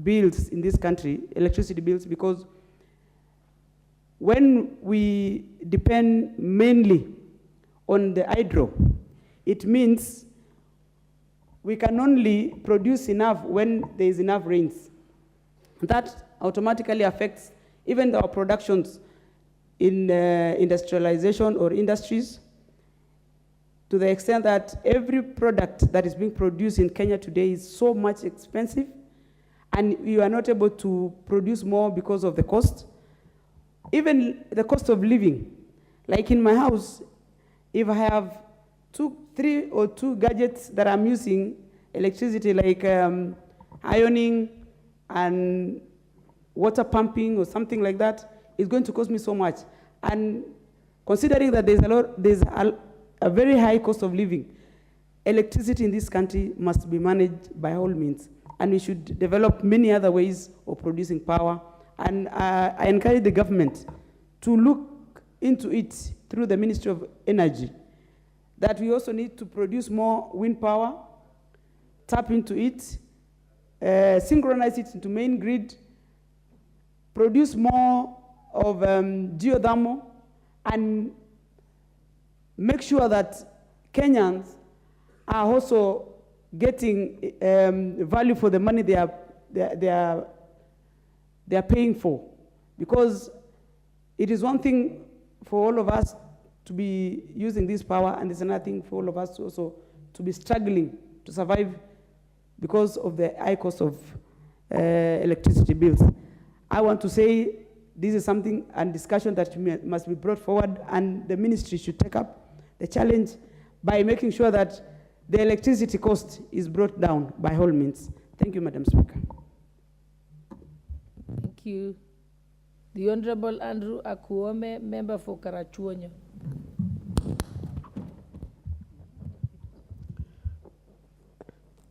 S8: bills in this country, electricity bills, because when we depend mainly on the hydro, it means we can only produce enough when there is enough rains. That automatically affects even our productions in industrialization or industries, to the extent that every product that is being produced in Kenya today is so much expensive, and you are not able to produce more because of the cost. Even the cost of living. Like in my house, if I have 3 or 2 gadgets that I'm using electricity, like ironing and water pumping or something like that, it's going to cost me so much. And considering that there's a very high cost of living, electricity in this country must be managed by all means. And we should develop many other ways of producing power. And I encourage the government to look into it through the Ministry of Energy, that we also need to produce more wind power, tap into it, synchronize it into main grid, produce more of geothermal, and make sure that Kenyans are also getting value for the money they are paying for. Because it is one thing for all of us to be using this power, and it's another thing for all of us also to be struggling to survive because of the high cost of electricity bills. I want to say this is something and discussion that must be brought forward, and the ministry should take up the challenge by making sure that the electricity cost is brought down by all means. Thank you, Madam Speaker.
S2: Thank you. The Honorable Andrew Akuome, Member for Karachuonyo.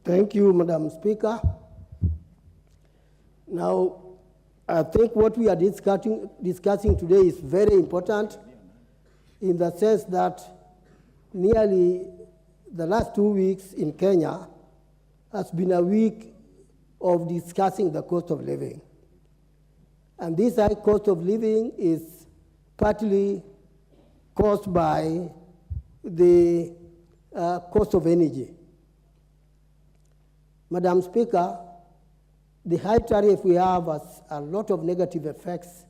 S9: Thank you, Madam Speaker. Now, I think what we are discussing today is very important in the sense that nearly the last 2 weeks in Kenya has been a week of discussing the cost of living. And this high cost of living is partly caused by the cost of energy. Madam Speaker, the high tariff we have has a lot of negative effects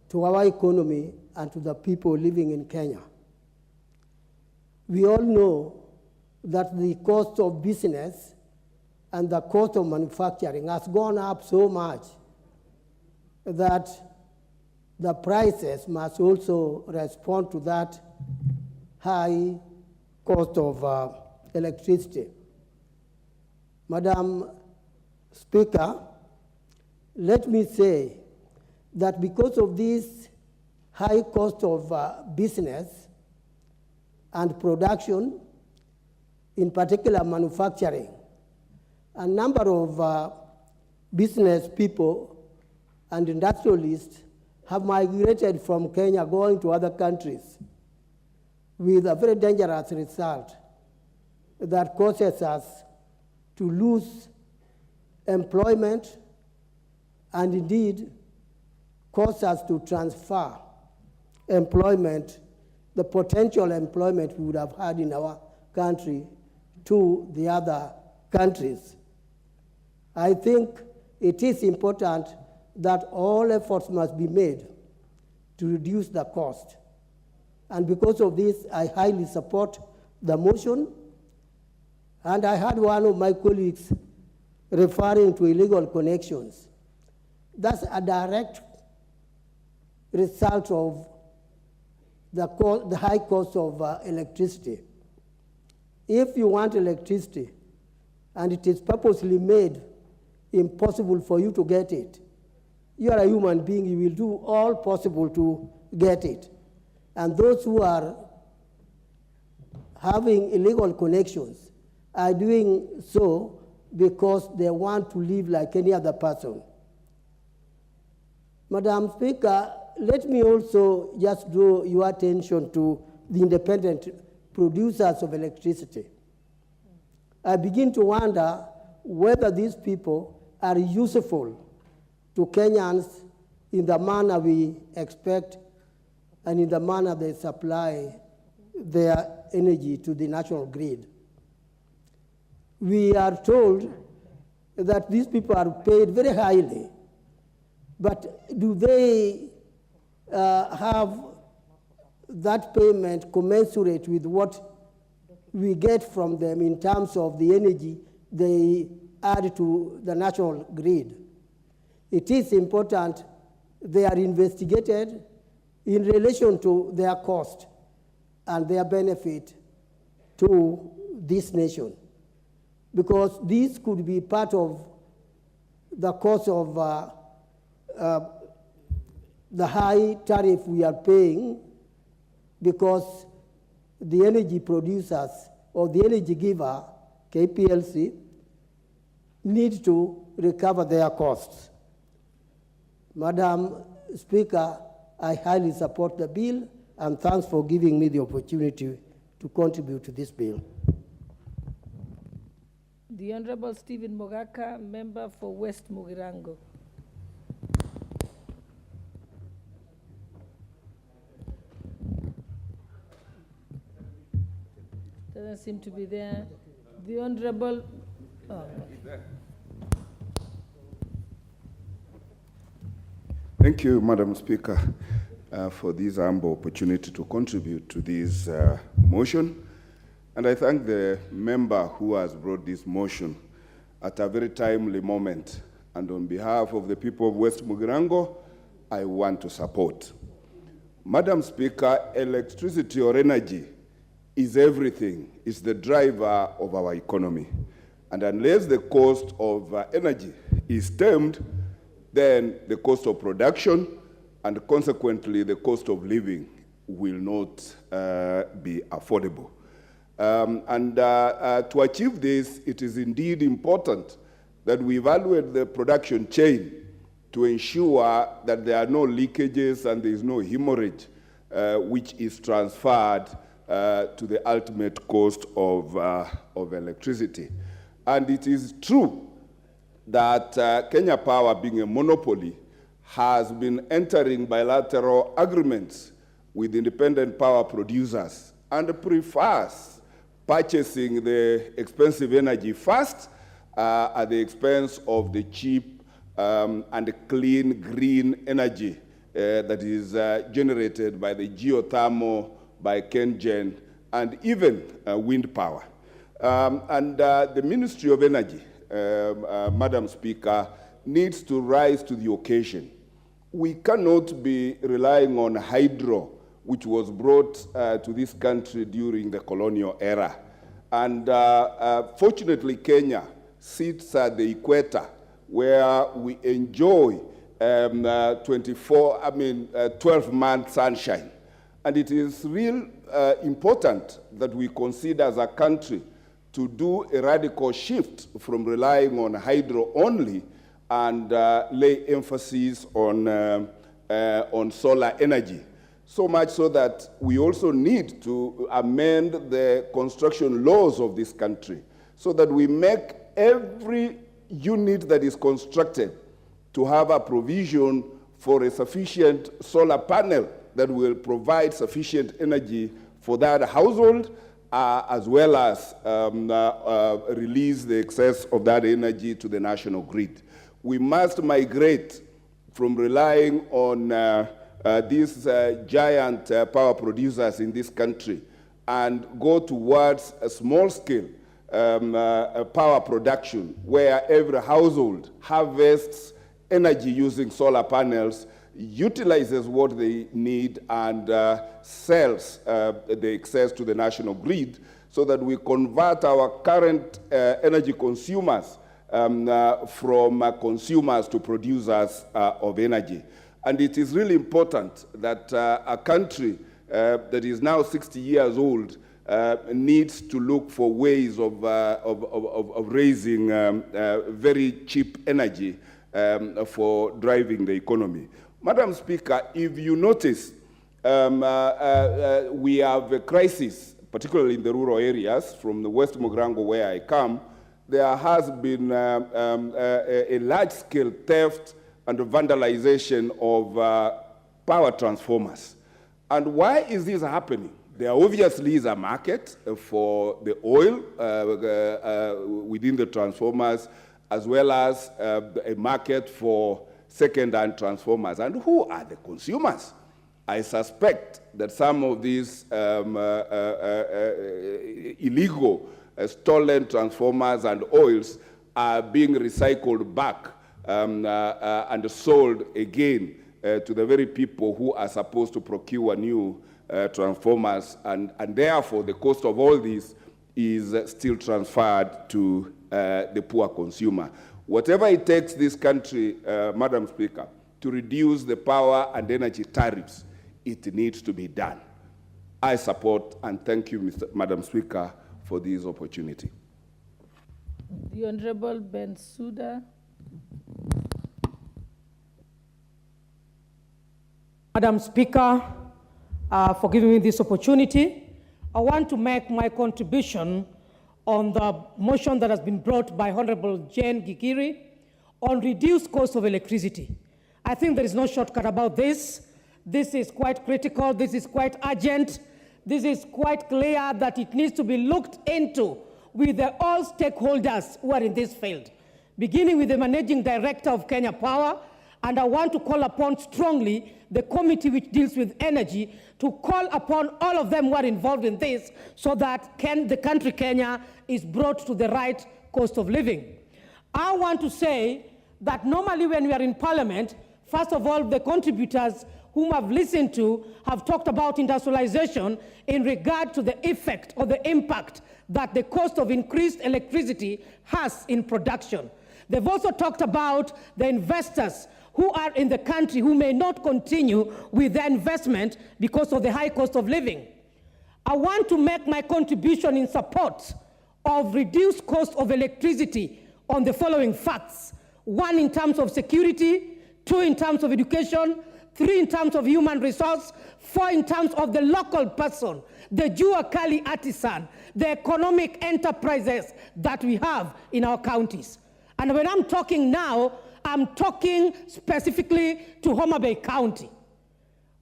S9: to our economy and to the people living in Kenya. We all know that the cost of business and the cost of manufacturing has gone up so much that the prices must also respond to that high cost of electricity. Madam Speaker, let me say that because of this high cost of business and production, in particular manufacturing, a number of business people and industrialists have migrated from Kenya going to other countries with a very dangerous result that causes us to lose employment and indeed cause us to transfer employment, the potential employment we would have had in our country, to the other countries. I think it is important that all efforts must be made to reduce the cost. And because of this, I highly support the motion. And I had one of my colleagues referring to illegal connections. That's a direct result of the high cost of electricity. If you want electricity and it is purposely made impossible for you to get it, you are a human being, you will do all possible to get it. And those who are having illegal connections are doing so because they want to live like any other person. Madam Speaker, let me also just draw your attention to the independent producers of electricity. I begin to wonder whether these people are useful to Kenyans in the manner we expect and in the manner they supply their energy to the national grid. We are told that these people are paid very highly, but do they have that payment commensurate with what we get from them in terms of the energy they add to the national grid? It is important they are investigated in relation to their cost and their benefit to this nation, because this could be part of the cost of the high tariff we are paying, because the energy producers or the energy giver, KPLC, need to recover their costs. Madam Speaker, I highly support the bill, and thanks for giving me the opportunity to contribute to this bill.
S2: The Honorable Stephen Mogaka, member for West Mugirango. Doesn't seem to be there. The Honorable,
S10: Thank you, Madam Speaker, for this humble opportunity to contribute to this motion. And I thank the member who has brought this motion at a very timely moment. And on behalf of the people of West Mugirango, I want to support. Madam Speaker, electricity or energy is everything. It's the driver of our economy. And unless the cost of energy is stemmed, then the cost of production and consequently the cost of living will not be affordable. To achieve this, it is indeed important that we evaluate the production chain to ensure that there are no leakages and there is no hemorrhage which is transferred to the ultimate cost of electricity. And it is true that Kenya Power, being a monopoly, has been entering bilateral agreements with independent power producers and prefers purchasing the expensive energy first at the expense of the cheap and clean green energy that is generated by the geothermal, by KenGen, and even wind power. The Ministry of Energy, Madam Speaker, needs to rise to the occasion. We cannot be relying on hydro, which was brought to this country during the colonial era. And fortunately, Kenya sits at the equator, where we enjoy 12-month sunshine. And it is real important that we consider as a country to do a radical shift from relying on hydro only and lay emphasis on solar energy. So much so that we also need to amend the construction laws of this country so that we make every unit that is constructed to have a provision for a sufficient solar panel that will provide sufficient energy for that household, as well as release the excess of that energy to the national grid. We must migrate from relying on these giant power producers in this country and go towards a small-scale power production where every household harvests energy using solar panels, utilizes what they need, and sells the excess to the national grid so that we convert our current energy consumers from consumers to producers of energy. And it is really important that a country that is now 60 years old needs to look for ways of raising very cheap energy for driving the economy. Madam Speaker, if you notice, we have a crisis, particularly in the rural areas. From the West Mogrango, where I come, there has been a large-scale theft and vandalization of power transformers. And why is this happening? There obviously is a market for the oil within the transformers, as well as a market for second-hand transformers. And who are the consumers? I suspect that some of these illegal stolen transformers and oils are being recycled back and sold again to the very people who are supposed to procure new transformers, and therefore the cost of all this is still transferred to the poor consumer. Whatever it takes this country, Madam Speaker, to reduce the power and energy tariffs, it needs to be done. I support and thank you, Madam Speaker, for this opportunity.
S2: The Honorable Bensouda.
S11: Madam Speaker, for giving me this opportunity, I want to make my contribution on the motion that has been brought by Honorable Jane Gigiri on reduced cost of electricity. I think there is no shortcut about this. This is quite critical. This is quite urgent. This is quite clear that it needs to be looked into with all stakeholders who are in this field, beginning with the Managing Director of Kenya Power. And I want to call upon strongly the committee which deals with energy to call upon all of them who are involved in this so that the country Kenya is brought to the right cost of living. I want to say that normally when we are in Parliament, first of all, the contributors whom I've listened to have talked about industrialization in regard to the effect or the impact that the cost of increased electricity has in production. They've also talked about the investors who are in the country who may not continue with their investment because of the high cost of living. I want to make my contribution in support of reduced cost of electricity on the following facts. 1, in terms of security, 2, in terms of education, 3, in terms of human resource, 4, in terms of the local person, the Jua Kali artisan, the economic enterprises that we have in our counties. And when I'm talking now, I'm talking specifically to Homa Bay County.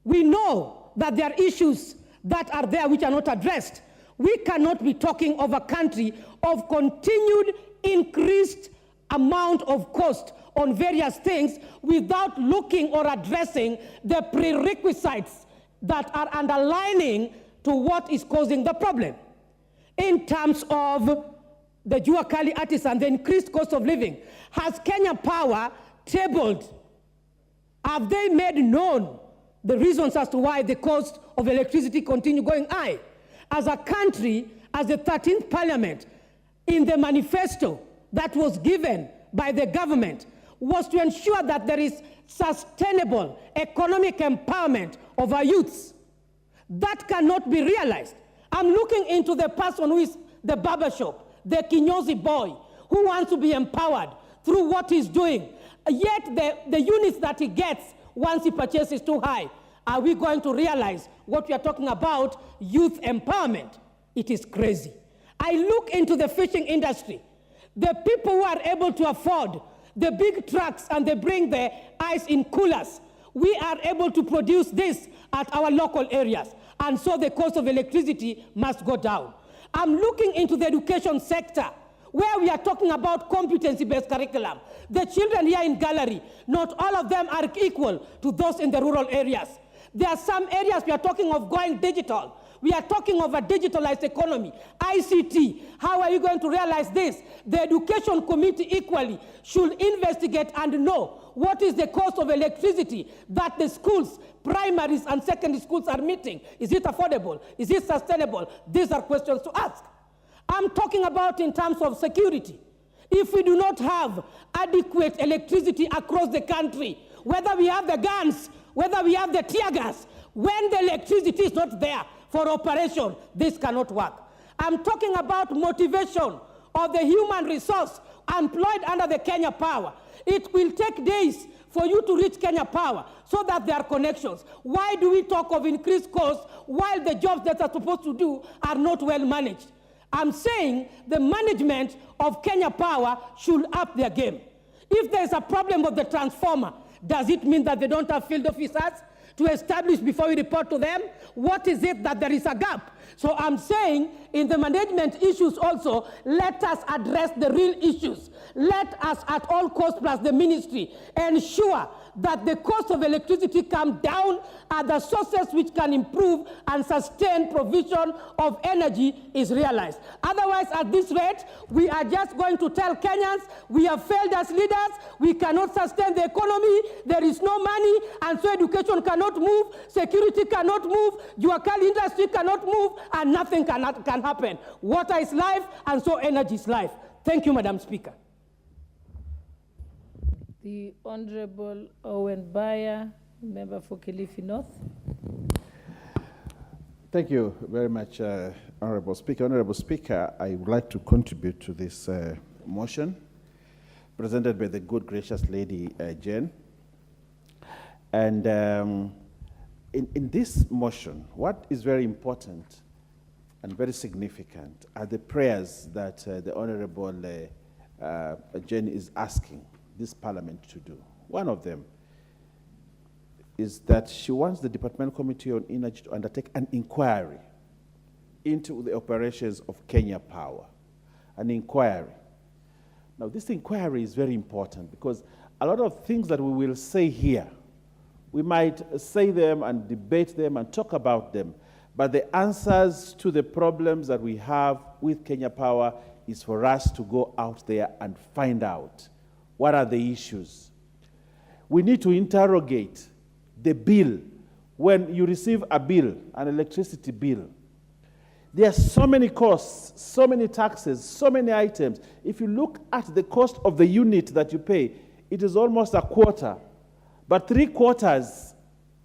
S11: We know that there are issues that are there which are not addressed. We cannot be talking of a country of continued increased amount of cost on various things without looking or addressing the prerequisites that are underlining to what is causing the problem. In terms of the Jua Kali artisan, the increased cost of living, has Kenya Power tabled? Have they made known the reasons as to why the cost of electricity continue going high? As a country, as the 13th Parliament, in the manifesto that was given by the government was to ensure that there is sustainable economic empowerment of our youths. That cannot be realized. I'm looking into the person who is the barber shop, the Kinyozi boy, who wants to be empowered through what he's doing. Yet the units that he gets once he purchases too high. Are we going to realize what we are talking about, youth empowerment? It is crazy. I look into the fishing industry. The people who are able to afford the big trucks and they bring the ice in coolers, we are able to produce this at our local areas. And so the cost of electricity must go down. I'm looking into the education sector, where we are talking about competency-based curriculum. The children here in gallery, not all of them are equal to those in the rural areas. There are some areas we are talking of going digital. We are talking of a digitalized economy, ICT. How are you going to realize this? The education committee equally should investigate and know what is the cost of electricity that the schools, primaries and secondary schools are meeting. Is it affordable? Is it sustainable? These are questions to ask. I'm talking about in terms of security. If we do not have adequate electricity across the country, whether we have the guns, whether we have the tear gas, when the electricity is not there for operation, this cannot work. I'm talking about motivation of the human resource employed under the Kenya Power. It will take days for you to reach Kenya Power so that there are connections. Why do we talk of increased costs while the jobs that are supposed to do are not well managed? I'm saying the management of Kenya Power should up their game. If there's a problem with the transformer, does it mean that they don't have field officers to establish before we report to them? What is it that there is a gap? So I'm saying in the management issues also, let us address the real issues. Let us at all costs, plus the ministry, ensure that the cost of electricity come down and the sources which can improve and sustain provision of energy is realized. Otherwise, at this rate, we are just going to tell Kenyans we have failed as leaders, we cannot sustain the economy, there is no money, and so education cannot move, security cannot move, Juakali industry cannot move, and nothing can happen. Water is life, and so energy is life. Thank you, Madam Speaker.
S2: The Honorable Owen Baya, member for Kilifi North.
S4: Thank you very much, Honorable Speaker. Honorable Speaker, I would like to contribute to this motion presented by the good, gracious lady, Jen. And in this motion, what is very important and very significant are the prayers that the Honorable Jen is asking this Parliament to do. One of them is that she wants the Departmental Committee on Energy to undertake an inquiry into the operations of Kenya Power. An inquiry. Now, this inquiry is very important because a lot of things that we will say here, we might say them and debate them and talk about them, but the answers to the problems that we have with Kenya Power is for us to go out there and find out what are the issues. We need to interrogate the bill. When you receive a bill, an electricity bill, there are so many costs, so many taxes, so many items. If you look at the cost of the unit that you pay, it is almost a quarter. But 3/4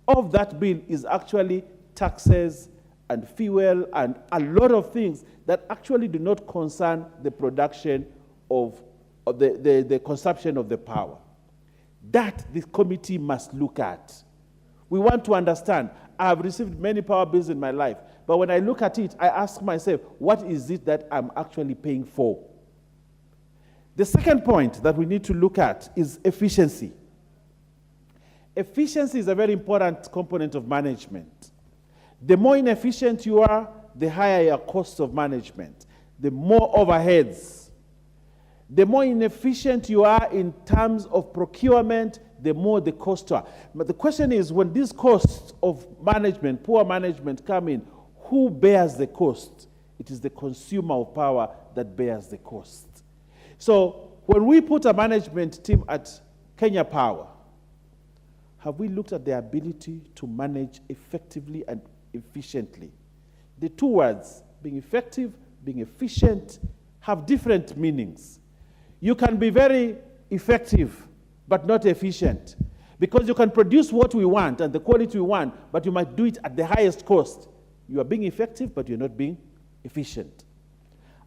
S4: of that bill is actually taxes and fuel and a lot of things that actually do not concern the production of the consumption of the power. That this committee must look at. We want to understand. I have received many power bills in my life, but when I look at it, I ask myself, what is it that I'm actually paying for? The second point that we need to look at is efficiency. Efficiency is a very important component of management. The more inefficient you are, the higher your cost of management, the more overheads. The more inefficient you are in terms of procurement, the more the costs are. But the question is, when these costs of management, poor management come in, who bears the cost? It is the consumer of power that bears the cost. So when we put a management team at Kenya Power, have we looked at their ability to manage effectively and efficiently? The two words, being effective, being efficient, have different meanings. You can be very effective, but not efficient. Because you can produce what we want and the quality we want, but you might do it at the highest cost. You are being effective, but you're not being efficient.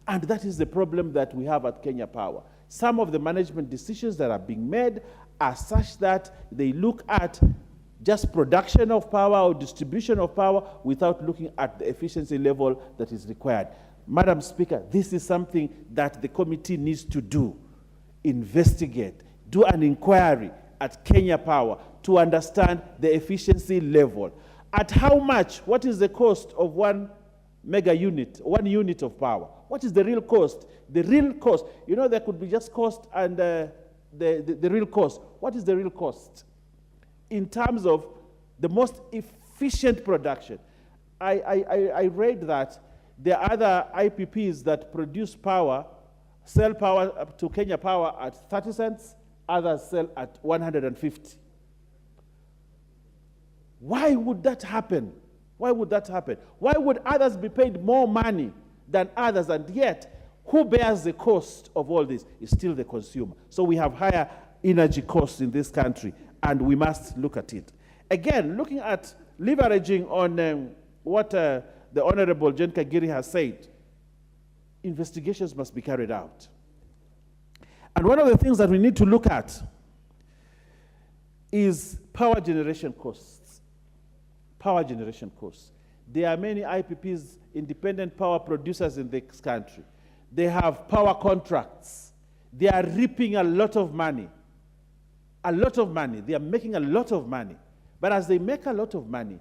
S4: And that is the problem that we have at Kenya Power. Some of the management decisions that are being made are such that they look at just production of power or distribution of power without looking at the efficiency level that is required. Madam Speaker, this is something that the committee needs to do. Investigate, do an inquiry at Kenya Power to understand the efficiency level. At how much, what is the cost of one mega unit, 1 unit of power? What is the real cost? The real cost, you know, there could be just cost and the real cost. What is the real cost? In terms of the most efficient production. I read that there are other IPPs that produce power, sell power up to Kenya Power at 30 cents, others sell at 150. Why would that happen? Why would that happen? Why would others be paid more money than others, and yet who bears the cost of all this is still the consumer? So we have higher energy costs in this country, and we must look at it. Again, looking at leveraging on what the Honorable Jen Kagiri has said, investigations must be carried out. And one of the things that we need to look at is power generation costs. Power generation costs. There are many IPPs, independent power producers in this country. They have power contracts. They are reaping a lot of money. A lot of money. They are making a lot of money. But as they make a lot of money,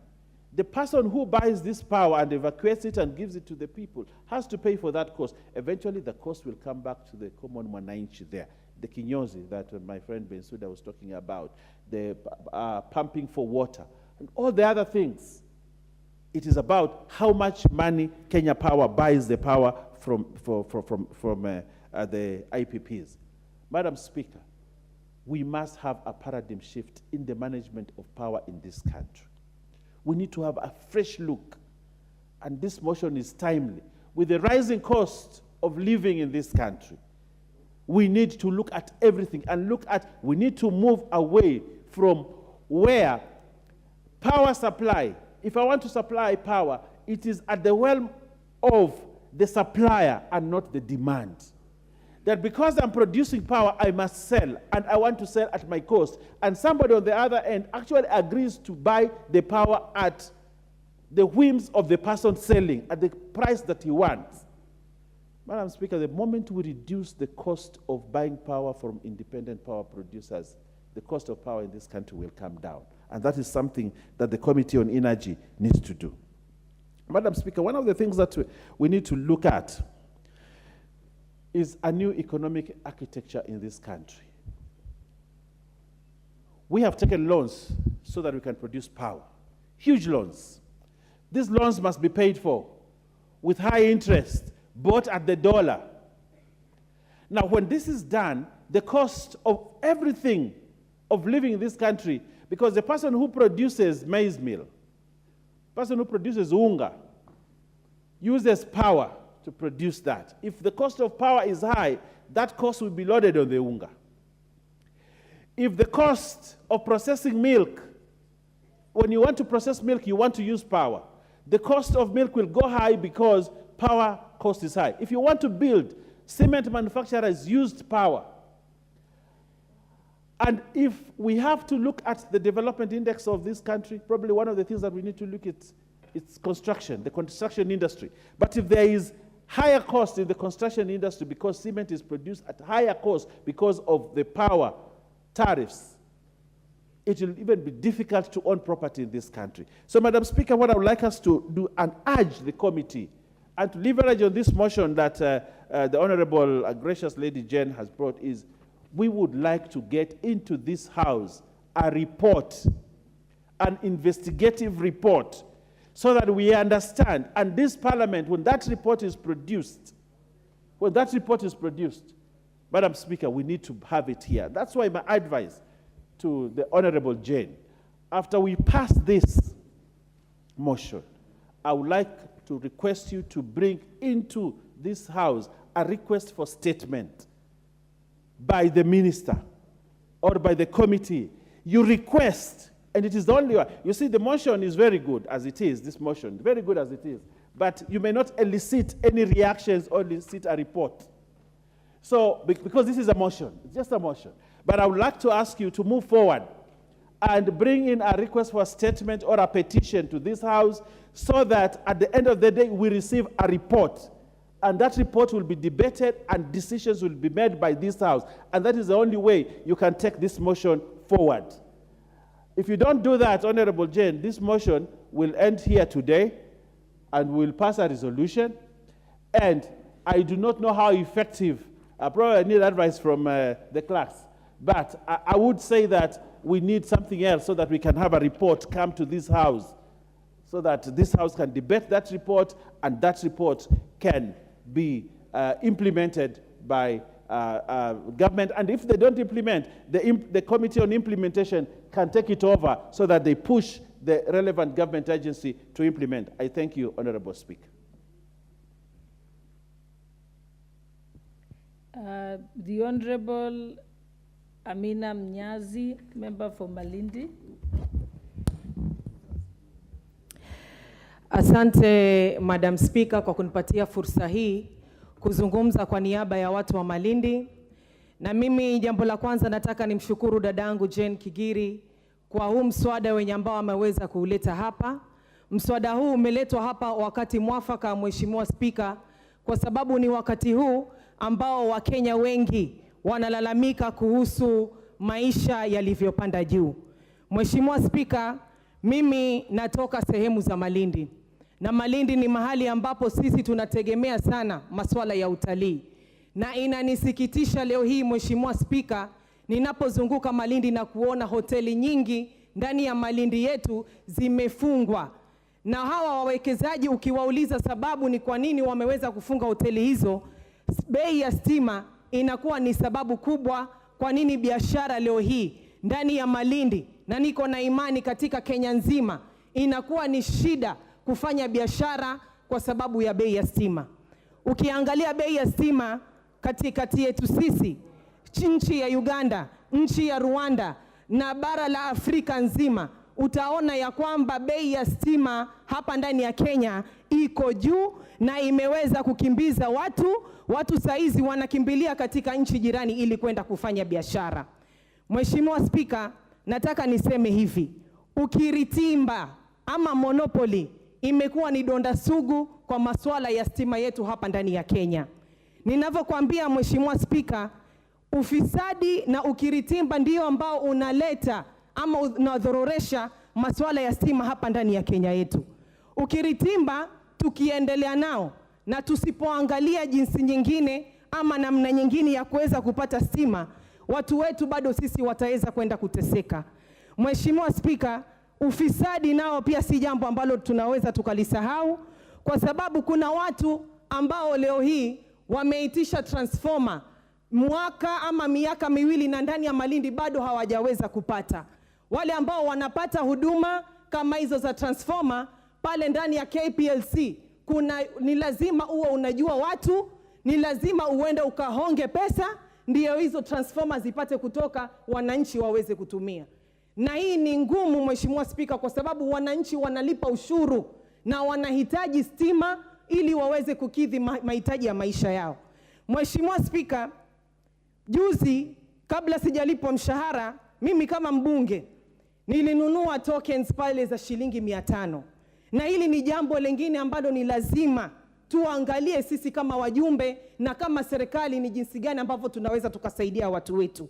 S4: the person who buys this power and evacuates it and gives it to the people has to pay for that cost. Eventually, the cost will come back to the common mwananchi there. The kinyozi that my friend Bensuda was talking about, the pumping for water, and all the other things. It is about how much money Kenya Power buys the power from the IPPs. Madam Speaker, we must have a paradigm shift in the management of power in this country. We need to have a fresh look, and this motion is timely. With the rising cost of living in this country, we need to look at everything and we need to move away from where power supply, if I want to supply power, it is at the realm of the supplier and not the demand. That because I'm producing power, I must sell, and I want to sell at my cost. And somebody on the other end actually agrees to buy the power at the whims of the person selling, at the price that he wants. Madam Speaker, the moment we reduce the cost of buying power from independent power producers, the cost of power in this country will come down. And that is something that the Committee on Energy needs to do. Madam Speaker, one of the things that we need to look at is a new economic architecture in this country. We have taken loans so that we can produce power. Huge loans. These loans must be paid for with high interest, bought at the dollar. Now, when this is done, the cost of everything of living in this country, because the person who produces maize meal, person who produces unga, uses power to produce that. If the cost of power is high, that cost will be loaded on the unga. If the cost of processing milk, when you want to process milk, you want to use power. The cost of milk will go high because power cost is high. If you want to build, cement manufacturers used power. And if we have to look at the development index of this country, probably one of the things that we need to look at is construction, the construction industry. But if there is higher cost in the construction industry because cement is produced at higher cost because of the power tariffs, it will even be difficult to own property in this country. So, Madam Speaker, what I would like us to do and urge the committee and to leverage on this motion that the Honorable gracious Lady Jen has brought is we would like to get into this House a report, an investigative report, so that we understand, and this Parliament, when that report is produced, Madam Speaker, we need to have it here. That's why my advice to the Honorable Jane, after we pass this motion, I would like to request you to bring into this House a request for statement
S12: by the minister or by the committee. You request, and it is the only one. You see, the motion is very good as it is, this motion, very good as it is. But you may not elicit any reactions or elicit a report. So, because this is a motion, it's just a motion. But I would like to ask you to move forward and bring in a request for a statement or a petition to this House so that at the end of the day we receive a report. And that report will be debated and decisions will be made by this House. And that is the only way you can take this motion forward. If you don't do that, Honorable Jane, this motion will end here today and we'll pass a resolution. And I do not know how effective, I probably need advice from the clerks, but I would say that we need something else so that we can have a report come to this House, so that this House can debate that report and that report can be implemented by government. And if they don't implement, the Committee on Implementation can take it over so that they push the relevant government agency to implement. I thank you, Honorable Speaker.
S2: The Honorable Amina Mnyazi, member for Malindi.
S11: Asante Madam Speaker kwa kunipatia fursa hii kuzungumza kwa niaba ya watu wa Malindi. Na mimi jambo la kwanza nataka nimshukuru dadangu Jane Kigiri kwa huu mswada wenye ambao ameweza kuuleta hapa. Mswada huu umeletwa hapa wakati mwafaka, Mheshimiwa Speaker, kwa sababu ni wakati huu ambao Wakenya wengi wanalalamika kuhusu maisha yalivyopanda juu. Mheshimiwa Speaker, mimi natoka sehemu za Malindi. Na Malindi ni mahali ambapo sisi tunategemea sana masuala ya utalii. Na inanisikitisha leo hii Mheshimiwa Speaker, ninapozunguka Malindi na kuona hoteli nyingi ndani ya Malindi yetu zimefungwa. Na hawa wawekezaji ukiwauliza sababu ni kwa nini wameweza kufunga hoteli hizo, bei ya stima inakuwa ni sababu kubwa kwa nini biashara leo hii ndani ya Malindi, na niko na imani katika Kenya nzima, inakuwa ni shida kufanya biashara kwa sababu ya bei ya stima. Ukiangalia bei ya stima katikati yetu sisi, nchi ya Uganda, nchi ya Rwanda na bara la Afrika nzima, utaona ya kwamba bei ya stima hapa ndani ya Kenya iko juu na imeweza kukimbiza watu saizi wanakimbilia katika nchi jirani ili kwenda kufanya biashara. Mheshimiwa Speaker, nataka niseme hivi, ukiritimba ama monopoly imekuwa ni donda sugu kwa masuala ya stima yetu hapa ndani ya Kenya. Ninavyokuambia Mheshimiwa Speaker, ufisadi na ukiritimba ndio ambao unaleta ama unadhororesha masuala ya stima hapa ndani ya Kenya yetu. Ukiritimba tukiendelea nao na tusipoangalia jinsi nyingine ama namna nyingine ya kuweza kupata stima, watu wetu bado sisi wataweza kwenda kuteseka. Mheshimiwa Speaker, ufisadi nao pia si jambo ambalo tunaweza tukalisahau, kwa sababu kuna watu ambao leo hii wameitisha transformer mwaka ama miaka miwili na ndani ya Malindi bado hawajaweza kupata. Wale ambao wanapata huduma kama hizo za transformer pale ndani ya KPLC, ni lazima uwe unajua watu, ni lazima uende ukahonge pesa ndio hizo transformer zipate kutoka, wananchi waweze kutumia. Na hii ni ngumu Mheshimiwa Speaker, kwa sababu wananchi wanalipa ushuru na wanahitaji stima ili waweze kukidhi mahitaji ya maisha yao. Mheshimiwa Speaker, juzi kabla sijalipwa mshahara, mimi kama mbunge nilinunua tokens pale za shilingi 500. Na hili ni jambo lingine ambalo ni lazima tuangalie sisi kama wajumbe na kama serikali ni jinsi gani ambavyo tunaweza tukasaidia watu wetu.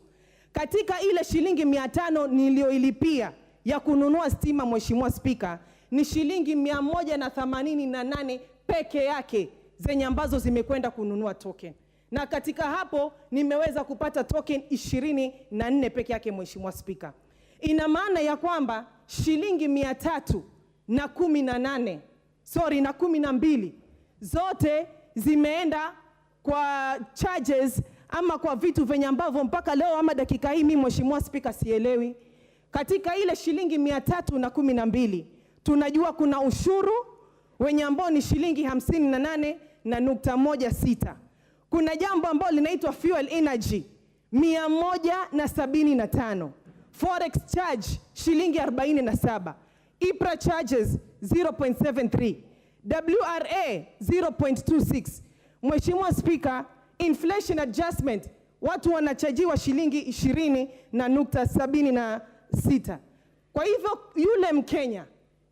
S11: Katika ile shilingi 500 nilioilipia ya kununua stima Mheshimiwa Speaker, ni shilingi 188 peke yake zenye ambazo zimekwenda kununua token. Na katika hapo nimeweza kupata token 24 peke yake Mheshimiwa Speaker. Ina maana ya kwamba shilingi 312 zote zimeenda kwa charges ama kwa vitu venye ambavyo mpaka leo ama dakika hii mimi Mheshimiwa Speaker sielewi. Katika ile shilingi 312 tunajua kuna ushuru wenye ambao ni shilingi 58.16. Kuna jambo ambalo linaitwa fuel energy 175. Forex charge shilingi 47. IPRA charges 0.73. WRA 0.26. Mheshimiwa Spika, inflation adjustment watu wanachajiwa shilingi 20.76. Kwa hivyo yule Mkenya,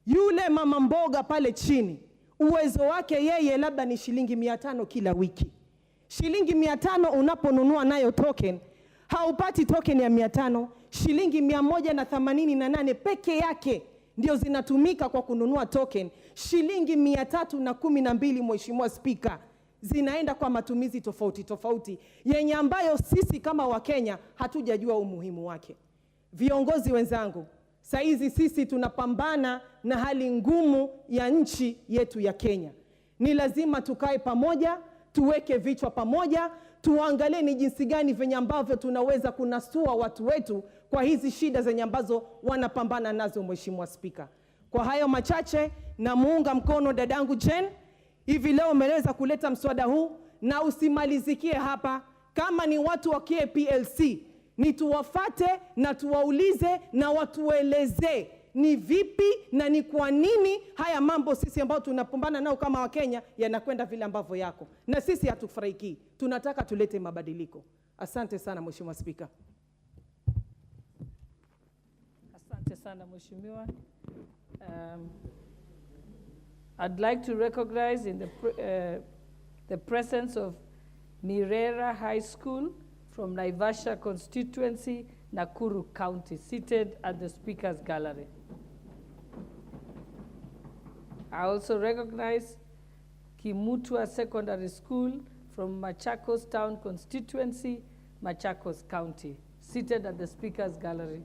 S11: yule mama mboga pale chini, uwezo wake yeye labda ni shilingi 500 kila wiki. Shilingi 500 unaponunua nayo token, haupati token ya 500, shilingi 188 peke yake ndio zinatumika kwa kununua token. Shilingi 312, Mheshimiwa Spika, zinaenda kwa matumizi tofauti tofauti yenye ambayo sisi kama Wakenya hatujajua umuhimu wake. Viongozi wenzangu, saizi sisi tunapambana na hali ngumu ya nchi yetu ya Kenya. Ni lazima tukae pamoja, tuweke vichwa pamoja, tuangalie ni jinsi gani venye ambavyo tunaweza kunasua watu wetu kwa hizi shida zenye ambazo wanapambana nazo, Mheshimiwa Spika. Kwa hayo machache, na muunga mkono dadangu Jen. Hivi leo umeweza kuleta mswada huu, na usimalizikie hapa. Kama ni watu wa KPLC, ni tuwafate na tuwaulize na watueleze ni vipi na ni kwa nini haya mambo sisi ambao tunapambana nao kama Wakenya yanakwenda vile ambavyo yako. Na sisi hatufurahiki. Tunataka tulete mabadiliko. Asante sana Mheshimiwa Spika.
S2: Asante sana Mheshimiwa. I'd like to recognize in the presence of Mirera High School from Naivasha constituency, Nakuru County, seated at the Speaker's Gallery. I also recognize Kimutua Secondary School from Machakos Town constituency, Machakos County, seated at the Speaker's Gallery.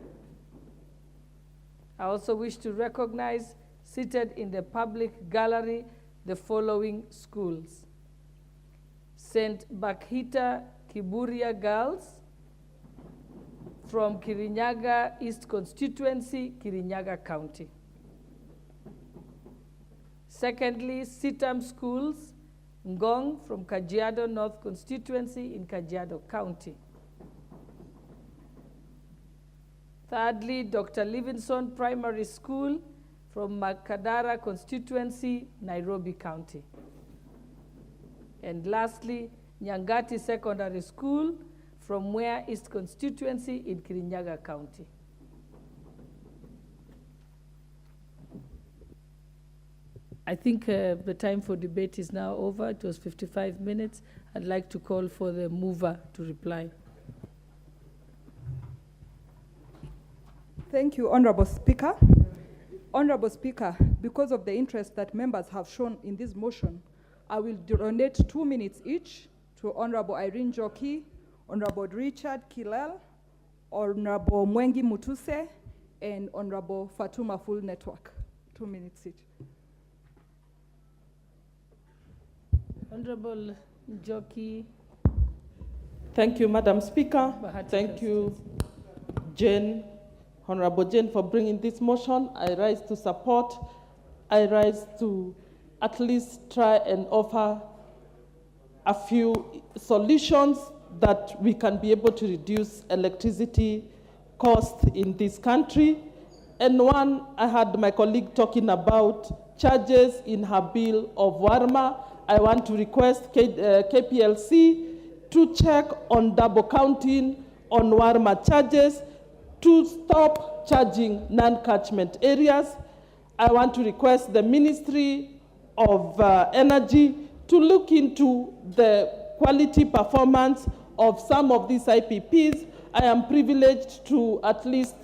S2: I also wish to recognize, seated in the public gallery, the following schools: St. Bakhita Kiburia Girls from Kirinyaga East Constituency, Kirinyaga County. Secondly, Sitam Schools, Ngong from Kajiado North Constituency in Kajiado County. Thirdly, Dr. Livingston Primary School from Makadara Constituency, Nairobi County. And lastly, Nyangati Secondary School from Mwea East Constituency in Kirinyaga County. I think the time for debate is now over. It was 55 minutes. I'd like to call for the mover to reply.
S13: Thank you, Honorable Speaker. Honorable Speaker, because of the interest that members have shown in this motion, I will donate 2 minutes each to Honorable Irene Joki, Honorable Richard Kilel, Honorable Mwengi Mutuse, and Honorable Fatuma Full Network. 2 minutes each.
S2: Honorable Joki.
S14: Thank you, Madam Speaker. Thank you, Jane, Honorable Jane, for bringing this motion. I rise to support. I rise to at least try and offer a few solutions that we can be able to reduce electricity costs in this country. And one, I had my colleague talking about charges in her bill of Warma. I want to request KPLC to check on double counting on Warma charges to stop charging non-catchment areas. I want to request the Ministry of Energy to look into the quality performance of some of these IPPs. I am privileged to at least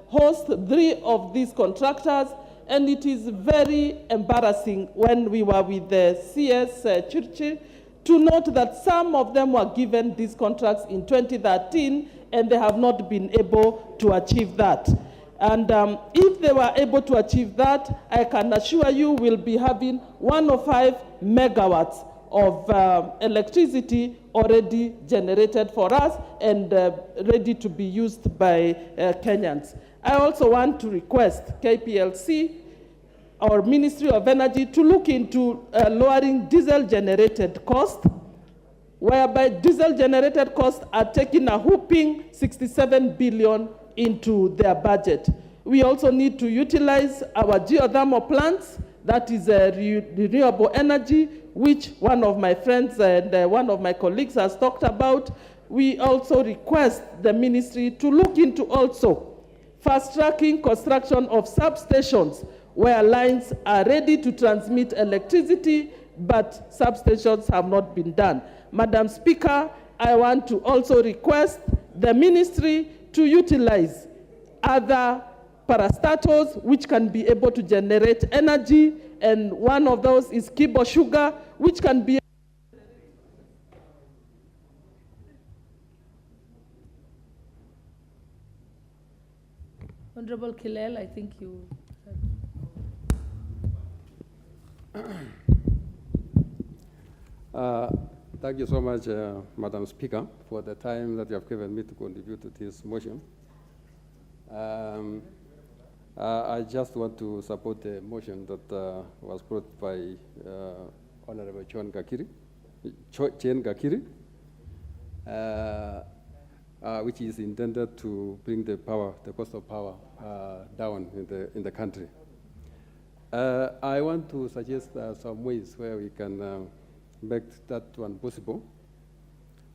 S14: host 3 of these contractors, and it is very embarrassing when we were with the CS Churchill to note that some of them were given these contracts in 2013 and they have not been able to achieve that. And if they were able to achieve that, I can assure you we'll be having 105 megawatts of electricity already generated for us and ready to be used by Kenyans. I also want to request KPLC, our Ministry of Energy, to look into lowering diesel-generated cost. whereby diesel-generated costs are taking a whopping 67 billion into their budget. We also need to utilize our geothermal plants, that is renewable energy, which one of my friends and one of my colleagues has talked about. We also request the ministry to look into also fast-tracking construction of substations where lines are ready to transmit electricity, but substations have not been done. Madam Speaker, I want to also request the ministry to utilize other parastatals which can be able to generate energy, and one of those is Kibo Sugar, which can be
S2: Honorable Kilel, I think you
S15: Thank you so much, Madam Speaker, for the time that you have given me to contribute to this motion. I just want to support the motion that was brought by Honorable Chen Gakiri, which is intended to bring the cost of power down in the country. I want to suggest some ways where we can make that one possible.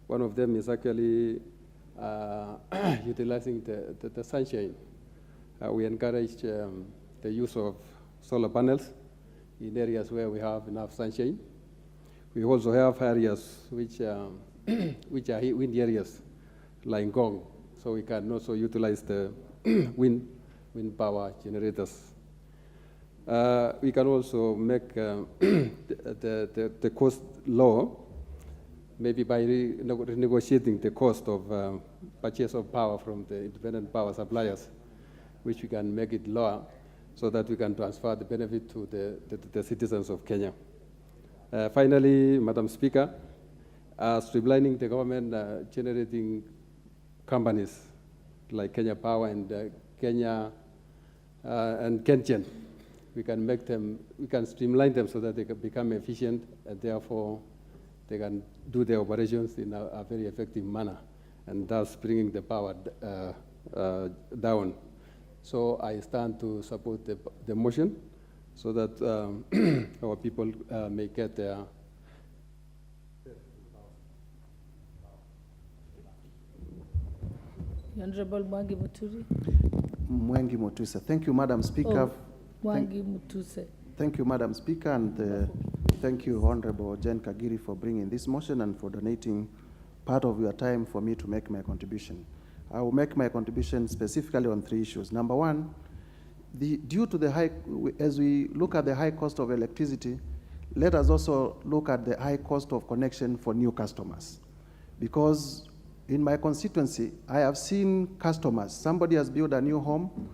S15: One of them is actually utilizing the sunshine. We encourage the use of solar panels in areas where we have enough sunshine. We also have areas which are wind areas, like Gong, so we can also utilize the wind power generators. We can also make the cost lower, maybe by renegotiating the cost of purchase of power from the independent power suppliers, which we can make it lower so that we can transfer the benefit to the citizens of Kenya. Finally, Madam Speaker, streamlining the government generating companies like Kenya Power and Kenya and Kenchen. We can streamline them so that they can become efficient, and therefore they can do their operations in a very effective manner, and thus bringing the power down. So I stand to support the motion so that our people may get their
S2: Honorable Mwangi Muturi.
S16: Mwangi Mutuse. Thank you, Madam Speaker.
S2: Oh, Mwangi Mutuse.
S16: Thank you, Madam Speaker, and thank you, Honorable Jen Kagiri, for bringing this motion and for donating part of your time for me to make my contribution. I will make my contribution specifically on 3 issues. Number one, due to the high, as we look at the high cost of electricity, let us also look at the high cost of connection for new customers. Because in my constituency, I have seen customers, somebody has built a new home,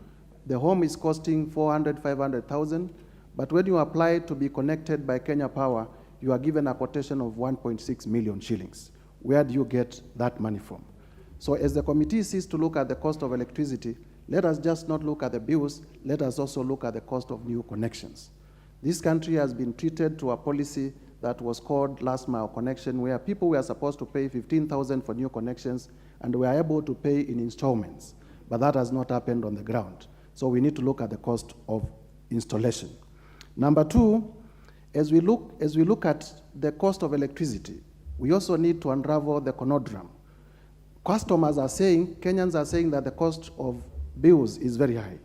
S16: the home is costing 400, 500,000, but when you apply to be connected by Kenya Power, you are given a quotation of 1.6 million shillings. Where do you get that money from? So as the committee seeks to look at the cost of electricity, let us just not look at the bills, let us also look at the cost of new connections. This country has been treated to a policy that was called last mile connection, where people were supposed to pay 15,000 for new connections, and were able to pay in installments. But that has not happened on the ground. So we need to look at the cost of installation. Number two, as we look at the cost of electricity, we also need to unravel the conundrum. Customers are saying, Kenyans are saying that the cost of bills is very high.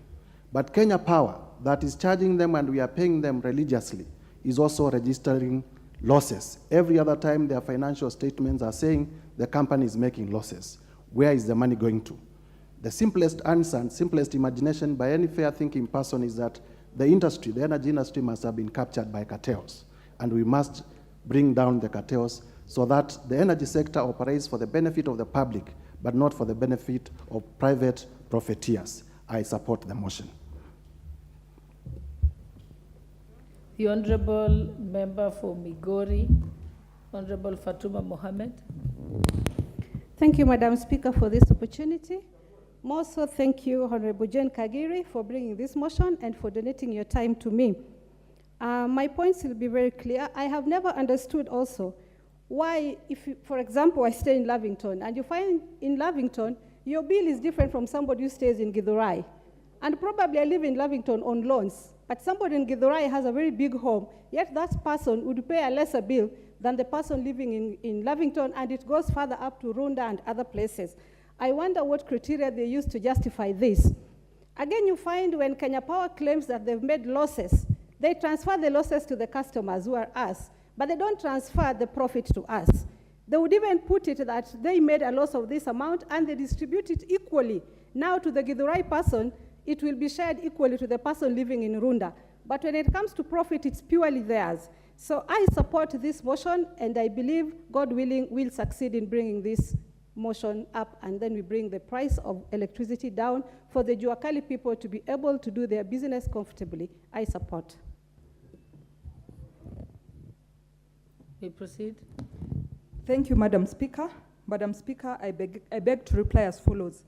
S16: But Kenya Power, that is charging them and we are paying them religiously, is also registering losses. Every other time their financial statements are saying the company is making losses. Where is the money going to? The simplest answer and simplest imagination by any fair-thinking person is that the industry, the energy industry, must have been captured by cartels. And we must bring down the cartels so that the energy sector operates for the benefit of the public, but not for the benefit of private profiteers. I support the motion.
S2: The Honorable Member for Migori, Honorable Fatuma Mohammed.
S17: Thank you, Madam Speaker, for this opportunity. More so, thank you, Honorable Jen Kagiri, for bringing this motion and for donating your time to me. My points will be very clear. I have never understood also why, if, for example, I stay in Lavington, and you find in Lavington, your bill is different from somebody who stays in Githurai. And probably I live in Lavington on loans, but somebody in Githurai has a very big home, yet that person would pay a lesser bill than the person living in Lavington, and it goes further up to Runda and other places. I wonder what criteria they use to justify this. Again, you find when Kenya Power claims that they've made losses, they transfer the losses to the customers, who are us, but they don't transfer the profit to us. They would even put it that they made a loss of this amount and they distribute it equally. Now to the Githurai person, it will be shared equally to the person living in Runda. But when it comes to profit, it's purely theirs. So I support this motion, and I believe, God willing, we'll succeed in bringing this motion up, and then we bring the price of electricity down for the Juakali people to be able to do their business comfortably. I support.
S2: We proceed.
S13: Thank you, Madam Speaker. Madam Speaker, I beg to reply as follows.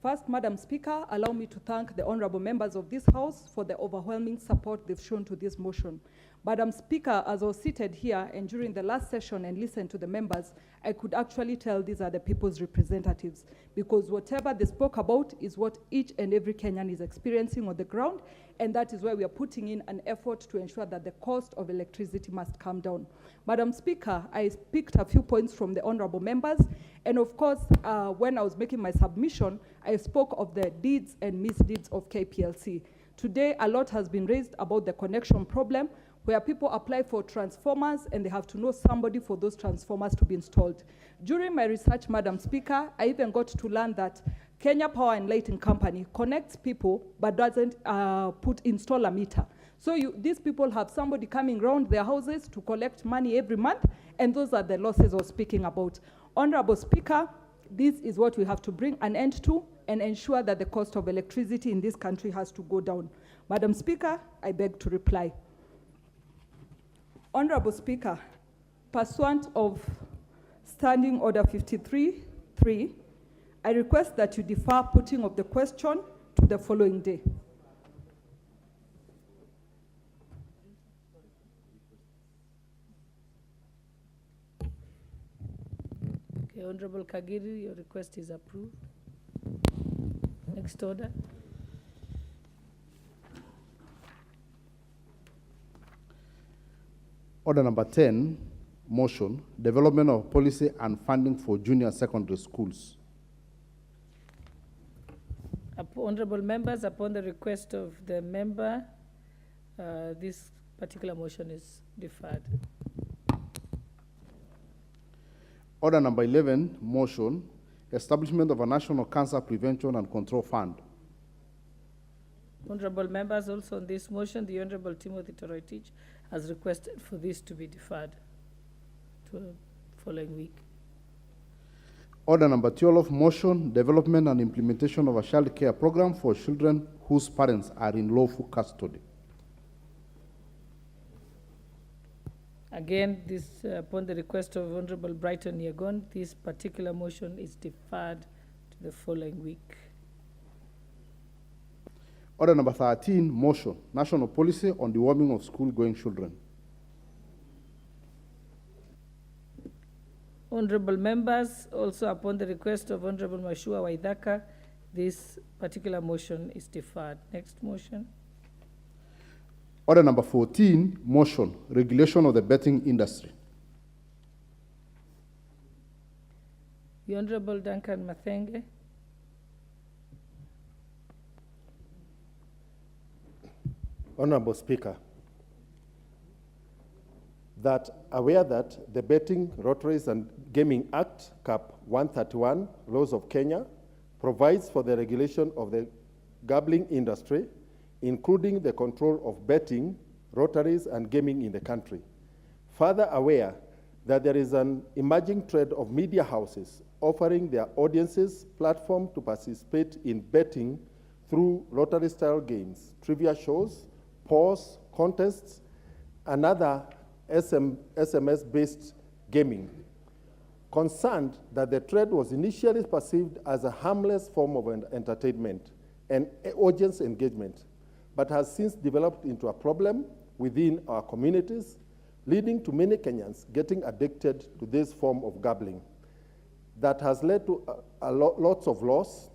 S13: First, Madam Speaker, allow me to thank the honorable members of this House for the overwhelming support they've shown to this motion. Madam Speaker, as I was seated here and during the last session and listened to the members, I could actually tell these are the people's representatives, because whatever they spoke about is what each and every Kenyan is experiencing on the ground, and that is why we are putting in an effort to ensure that the cost of electricity must come down. Madam Speaker, I picked a few points from the honorable members, and of course, when I was making my submission, I spoke of the deeds and misdeeds of KPLC. Today, a lot has been raised about the connection problem, where people apply for transformers and they have to know somebody for those transformers to be installed. During my research, Madam Speaker, I even got to learn that Kenya Power and Lighting Company connects people but doesn't install a meter. So these people have somebody coming around their houses to collect money every month, and those are the losses I was speaking about. Honorable Speaker, this is what we have to bring an end to and ensure that the cost of electricity in this country has to go down. Madam Speaker, I beg to reply. Honorable Speaker, pursuant of Standing Order 53.3, I request that you defer putting of the question to the following day.
S2: Okay, Honorable Kagiri, your request is approved. Next order.
S3: Order number 10, motion, development of policy and funding for junior secondary schools.
S2: Honorable members, upon the request of the member, this particular motion is deferred.
S3: Order number 11, motion, establishment of a National Cancer Prevention and Control Fund.
S2: Honorable members, also on this motion, the Honorable Timothy Toroitich has requested for this to be deferred to the following week.
S3: Order number 12, motion, development and implementation of a child care program for children whose parents are in lawful custody.
S2: Again, this upon the request of Honorable Brighton Yegon, this particular motion is deferred to the following week.
S3: Order number 13, motion, national policy on the warming of school-going children.
S2: Honorable members, also upon the request of Honorable Mashua Waithaka, this particular motion is deferred. Next motion.
S3: Order number 14, motion, regulation of the betting industry.
S2: The Honorable Duncan Mathenge.
S18: Honorable Speaker, that aware that the Betting, Lotteries and Gaming Act, Cap 131, Laws of Kenya, provides for the regulation of the gambling industry, including the control of betting, lotteries and gaming in the country. Further aware that there is an emerging trend of media houses offering their audiences platform to participate in betting through lottery-style games, trivia shows, polls, contests, and other SMS-based gaming. Concerned that the trend was initially perceived as a harmless form of entertainment and audience engagement, but has since developed into a problem within our communities, leading to many Kenyans getting addicted to this form of gambling. That has led to lots of loss.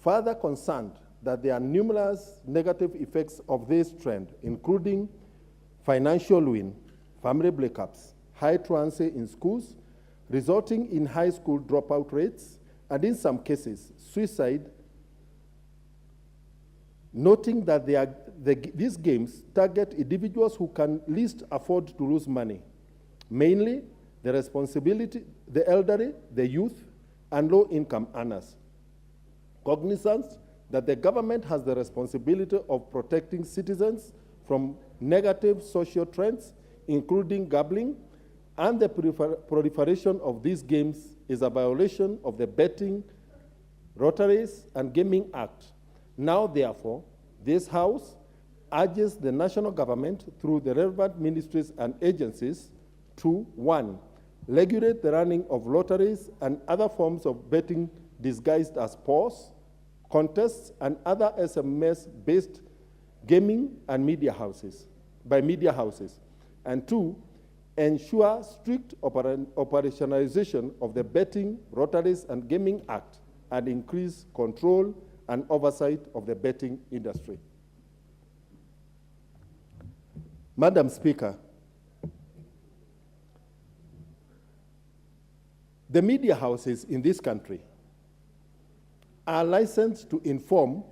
S18: Further concerned that there are numerous negative effects of this trend, including financial ruin, family breakups, high truancy in schools, resulting in high school dropout rates, and in some cases, suicide, noting that these games target individuals who can least afford to lose money, mainly the elderly, the youth, and low-income earners. Cognizance that the government has the responsibility of protecting citizens from negative social trends, including gambling, and the proliferation of these games is a violation of the Betting, Lotteries, and Gaming Act. Now, therefore, this House urges the national government through the relevant ministries and agencies to, 1, regulate the running of lotteries and other forms of betting disguised as sports, contests, and other SMS-based gaming and media houses, and 2, ensure strict operationalization of the Betting, Lotteries, and Gaming Act and increase control and oversight of the betting industry. Madam Speaker, the media houses in this country are licensed to inform,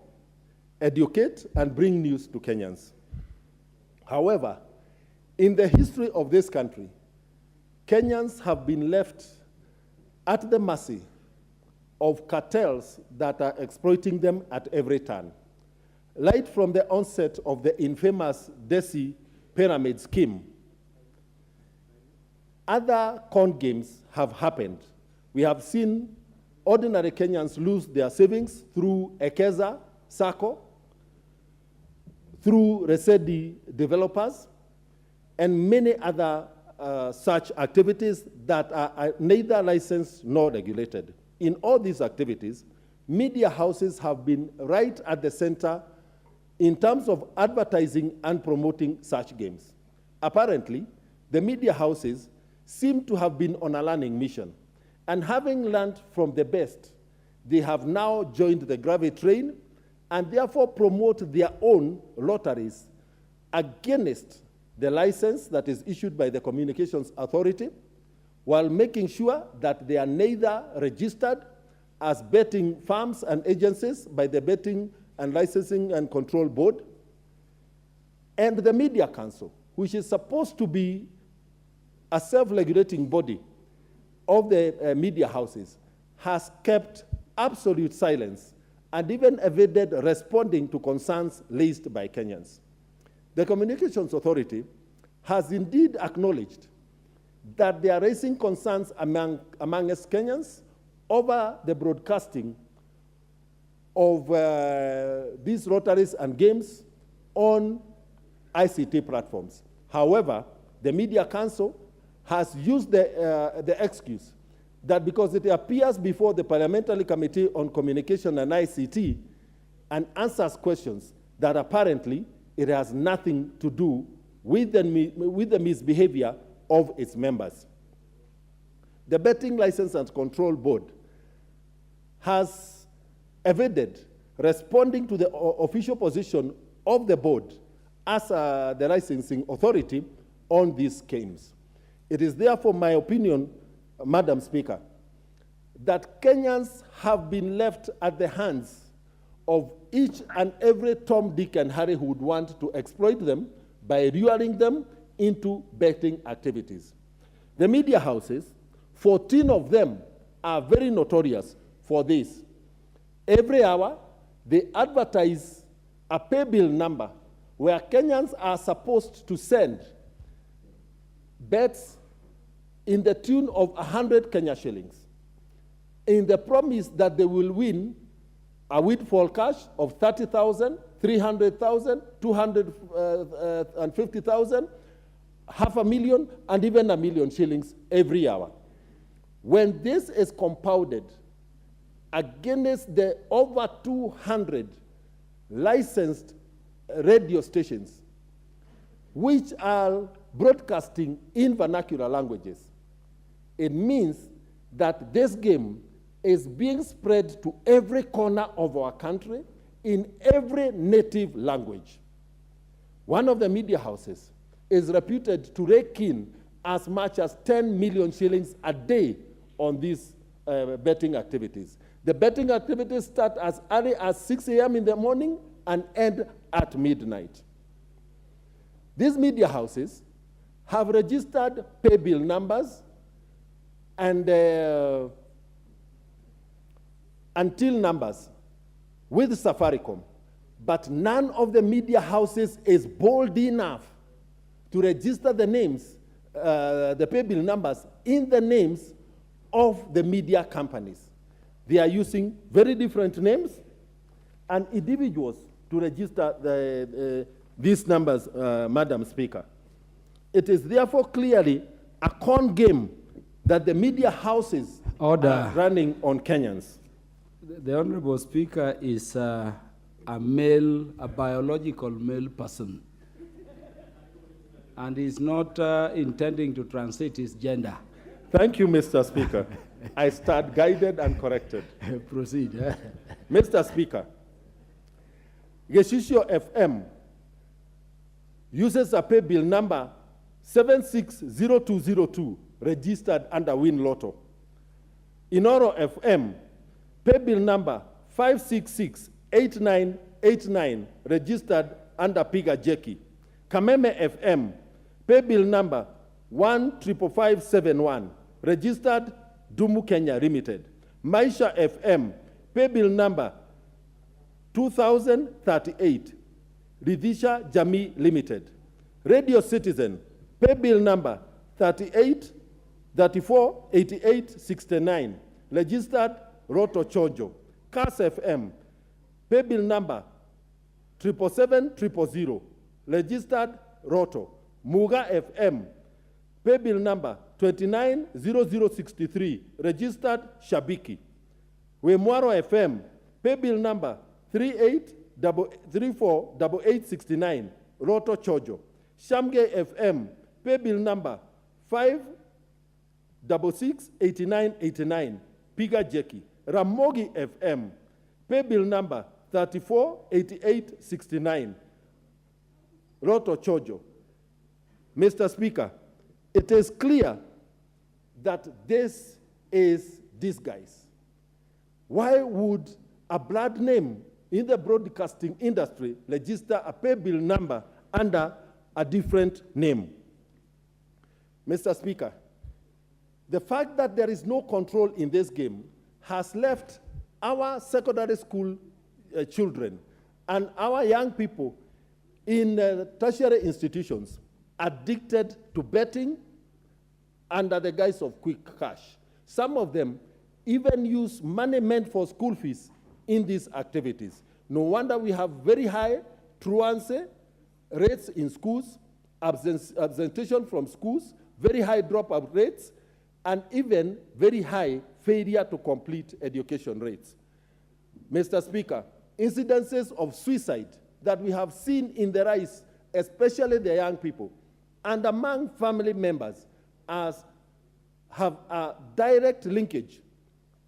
S18: educate, and bring news to Kenyans. However, in the history of this country, Kenyans have been left at the mercy of cartels that are exploiting them at every turn. Right from the onset of the infamous Desi pyramid scheme, other con games have happened. We have seen ordinary Kenyans lose their savings through Ekeza, Sacco, through Resedi developers, and many other such activities that are neither licensed nor regulated. In all these activities, media houses have been right at the center in terms of advertising and promoting such games. Apparently, the media houses seem to have been on a learning mission, and having learned from the best, they have now joined the gravity train and therefore promote their own lotteries against the license that is issued by the Communications Authority, while making sure that they are neither registered as betting firms and agencies by the Betting and Licensing and Control Board, and the Media Council, which is supposed to be a self-regulating body of the media houses, has kept absolute silence and even evaded responding to concerns raised by Kenyans. The Communications Authority has indeed acknowledged that they are raising concerns amongst Kenyans over the broadcasting of these lotteries and games on ICT platforms. However, the Media Council has used the excuse that because it appears before the Parliamentary Committee on Communication and ICT and answers questions, that apparently it has nothing to do with the misbehavior of its members. The Betting License and Control Board has evaded responding to the official position of the board as the licensing authority on these schemes. It is therefore my opinion, Madam Speaker, that Kenyans have been left at the hands of each and every Tom, Dick, and Harry who would want to exploit them by luring them into betting activities. The media houses, 14 of them, are very notorious for this. Every hour, they advertise a pay bill number where Kenyans are supposed to send bets in the tune of 100 Kenya shillings, in the promise that they will win a windfall cash of 30,000, 300,000, 250,000, 500,000, and even 1 million shillings every hour. When this is compounded against the over 200 licensed radio stations, which are broadcasting in vernacular languages. It means that this game is being spread to every corner of our country in every native language. One of the media houses is reputed to rake in as much as 10 million shillings a day on these betting activities. The betting activities start as early as 6 a.m. in the morning and end at midnight. These media houses have registered pay bill numbers and until numbers with Safaricom, but none of the media houses is bold enough to register the names, the pay bill numbers in the names of the media companies. They are using very different names and individuals to register these numbers, Madam Speaker. It is therefore clearly a con game that the media houses are running on Kenyans.
S19: The Honorable Speaker is a male, a biological male person, and is not intending to translate his gender.
S18: Thank you, Mr. Speaker. I stand guided and corrected.
S19: Proceed.
S18: Mr. Speaker, Geshisho FM uses a pay bill number 760202 registered under Win Lotto. Inoro FM, pay bill number 5668989 registered under Piga Jeki. Kameme FM, pay bill number 15571 registered Dumu Kenya Limited. Maisha FM, pay bill number 2038 Ridhisha Jamii Limited. Radio Citizen, pay bill number 38348869 registered Roto Chojo. CAS FM, pay bill number 77700 registered Roto. Muga FM, pay bill number 290063 registered Shabiki. Wemwaro FM, pay bill number 38348869 Roto Chojo. Shamge FM, pay bill number 5668989 Piga Jeki. Ramogi FM, pay bill number 348869 Roto Chojo. Mr. Speaker, it is clear that this is disguise. Why would a blood name in the broadcasting industry register a pay bill number under a different name? Mr. Speaker, the fact that there is no control in this game has left our secondary school children and our young people in tertiary institutions addicted to betting under the guise of quick cash. Some of them even use money meant for school fees in these activities. No wonder we have very high truance rates in schools, absenteeism from schools, very high dropout rates, and even very high failure to complete education rates. Mr. Speaker, incidences of suicide that we have seen in the rise, especially the young people, and among family members, have a direct linkage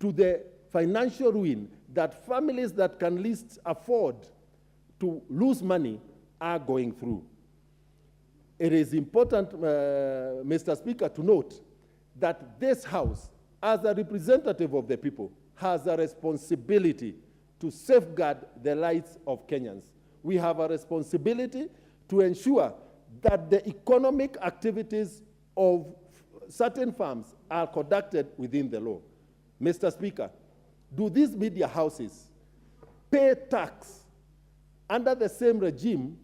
S18: to the financial ruin that families that can least afford to lose money are going through. It is important, Mr. Speaker, to note that this House, as a representative of the people, has a responsibility to safeguard the lives of Kenyans. We have a responsibility to ensure that the economic activities of certain farms are conducted within the law. Mr. Speaker, do these media houses pay tax under the same regime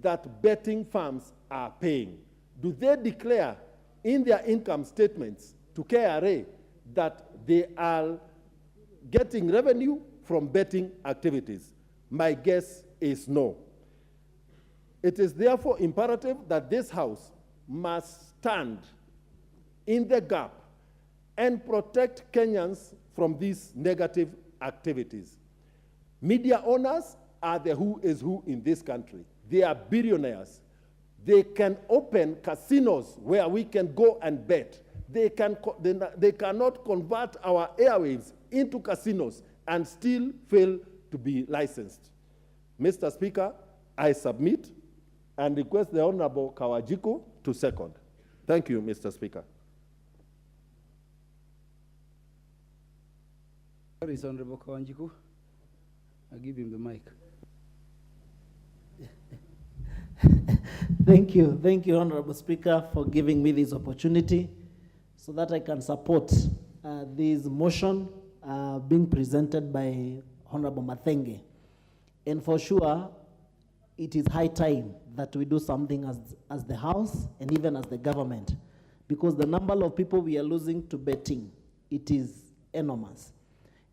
S18: that betting firms are paying? Do they declare in their income statements to KRA that they are getting revenue from betting activities? My guess is no. It is therefore imperative that this House must stand in the gap and protect Kenyans from these negative activities. Media owners are the who is who in this country. They are billionaires. They can open casinos where we can go and bet. They cannot convert our airwaves into casinos and still fail to be licensed. Mr. Speaker, I submit and request the Honorable Kawajiko to second. Thank you, Mr. Speaker.
S19: Where is Honorable Kawajiko? I'll give him the mic.
S20: Thank you, Honorable Speaker, for giving me this opportunity so that I can support this motion being presented by Honorable Mathenge. And for sure, it is high time that we do something as the House and even as the government, because the number of people we are losing to betting, it is enormous.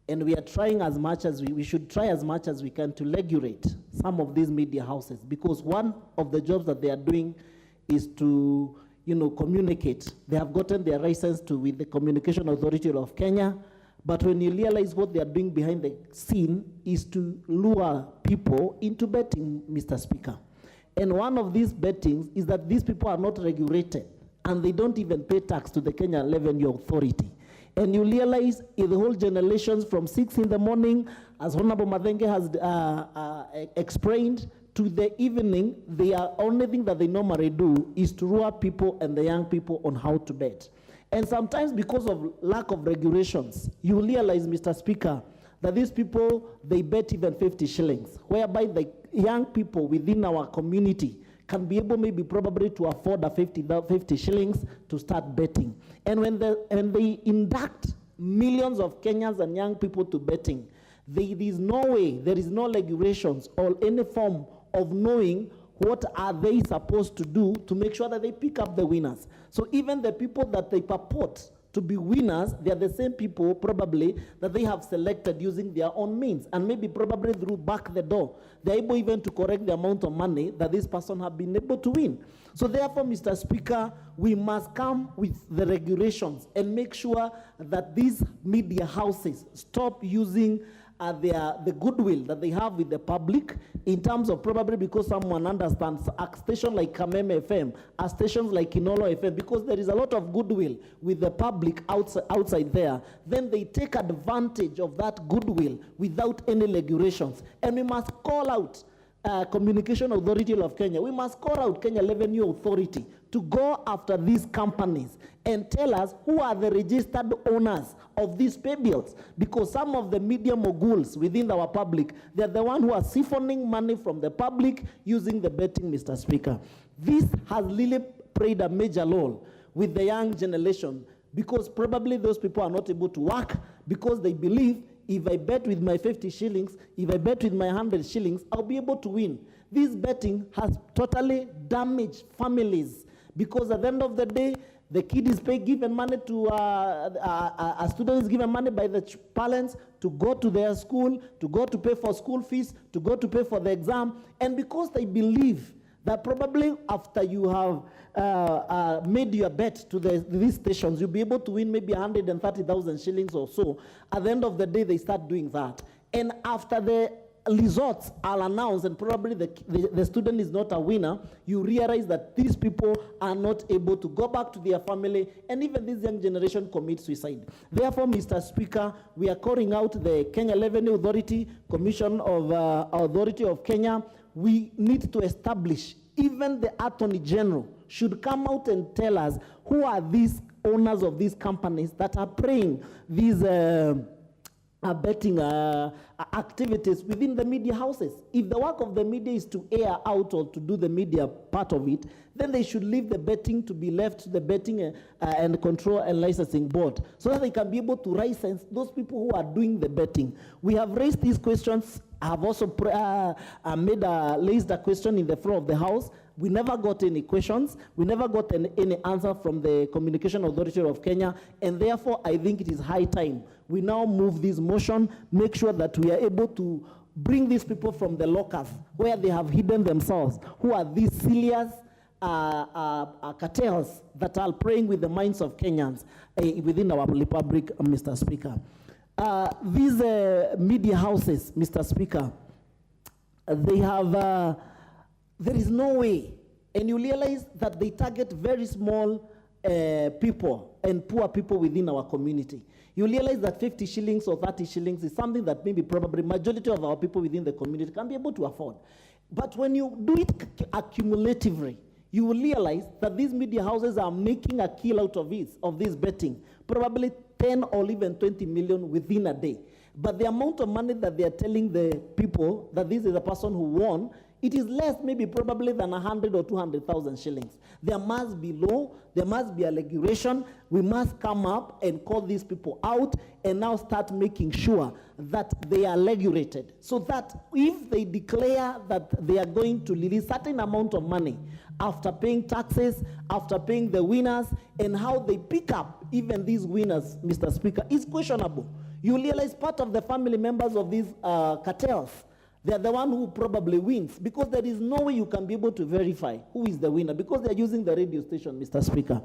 S20: And we are trying as much as we should try as much as we can to regulate some of these media houses, because one of the jobs that they are doing is to, communicate. They have gotten their license with the Communication Authority of Kenya, but when you realize what they are doing behind the scene is to lure people into betting, Mr. Speaker. And one of these bettings is that these people are not regulated, and they don't even pay tax to the Kenya Revenue Authority. And you realize in the whole generations from 6 in the morning, as Honorable Mathenge has explained, to the evening, the only thing that they normally do is to lure people and the young people on how to bet. And sometimes because of lack of regulations, you realize, Mr. Speaker, that these people, they bet even 50 shillings, whereby the young people within our community can be able maybe probably to afford a 50 shillings to start betting. And when they induct millions of Kenyans and young people to betting, there is no way, there is no regulations or any form of knowing what are they supposed to do to make sure that they pick up the winners. So even the people that they purport to be winners, they are the same people probably that they have selected using their own means, and maybe probably through back the door, they're able even to correct the amount of money that this person have been able to win. So therefore, Mr. Speaker, we must come with the regulations and make sure that these media houses stop using the goodwill that they have with the public, in terms of probably because someone understands a station like Kameme FM, a stations like Kinolo FM, because there is a lot of goodwill with the public outside there, then they take advantage of that goodwill without any regulations. And we must call out Communication Authority of Kenya. We must call out Kenya Revenue Authority to go after these companies and tell us who are the registered owners of these pay bills, because some of the media moguls within our public, they're the ones who are siphoning money from the public using the betting, Mr. Speaker. This has really played a major role with the young generation, because probably those people are not able to work because they believe if I bet with my 50 shillings, if I bet with my 100 shillings, I'll be able to win. This betting has totally damaged families, because at the end of the day, the kid is given money to, a student is given money by the parents to go to their school, to go to pay for school fees, to go to pay for the exam. And because they believe that probably after you have made your bet to these stations, you'll be able to win maybe 130,000 shillings or so. At the end of the day, they start doing that. And after the results are announced and probably the student is not a winner, you realize that these people are not able to go back to their family, and even this young generation commit suicide. Therefore, Mr. Speaker, we are calling out the Kenya Revenue Authority, Commission of Authority of Kenya. We need to establish, even the Attorney General should come out and tell us who are these owners of these companies that are playing these betting activities within the media houses. If the work of the media is to air out or to do the media part of it, then they should leave the betting to be left to the betting and control and licensing board, so that they can be able to license those people who are doing the betting. We have raised these questions. I have also raised a question in the floor of the House. We never got any questions. We never got any answer from the Communication Authority of Kenya, and therefore I think it is high time we now move this motion, make sure that we are able to bring these people from the lockers where they have hidden themselves, who are these serious cartels that are playing with the minds of Kenyans within our republic, Mr. Speaker. These media houses, Mr. Speaker, they have, there is no way And you realize that they target very small people and poor people within our community. You realize that 50 shillings or 30 shillings is something that maybe probably majority of our people within the community can be able to afford. But when you do it accumulatively, you will realize that these media houses are making a kill out of this betting, probably 10 or even 20 million within a day. But the amount of money that they are telling the people that this is the person who won, it is less maybe probably than 100 or 200,000 shillings. There must be law, there must be a regulation. We must come up and call these people out and now start making sure that they are regulated, so that if they declare that they are going to release certain amount of money after paying taxes, after paying the winners, and how they pick up even these winners, Mr. Speaker, is questionable. You realize part of the family members of these cartels, they are the one who probably wins, because there is no way you can be able to verify who is the winner, because they are using the radio station, Mr. Speaker.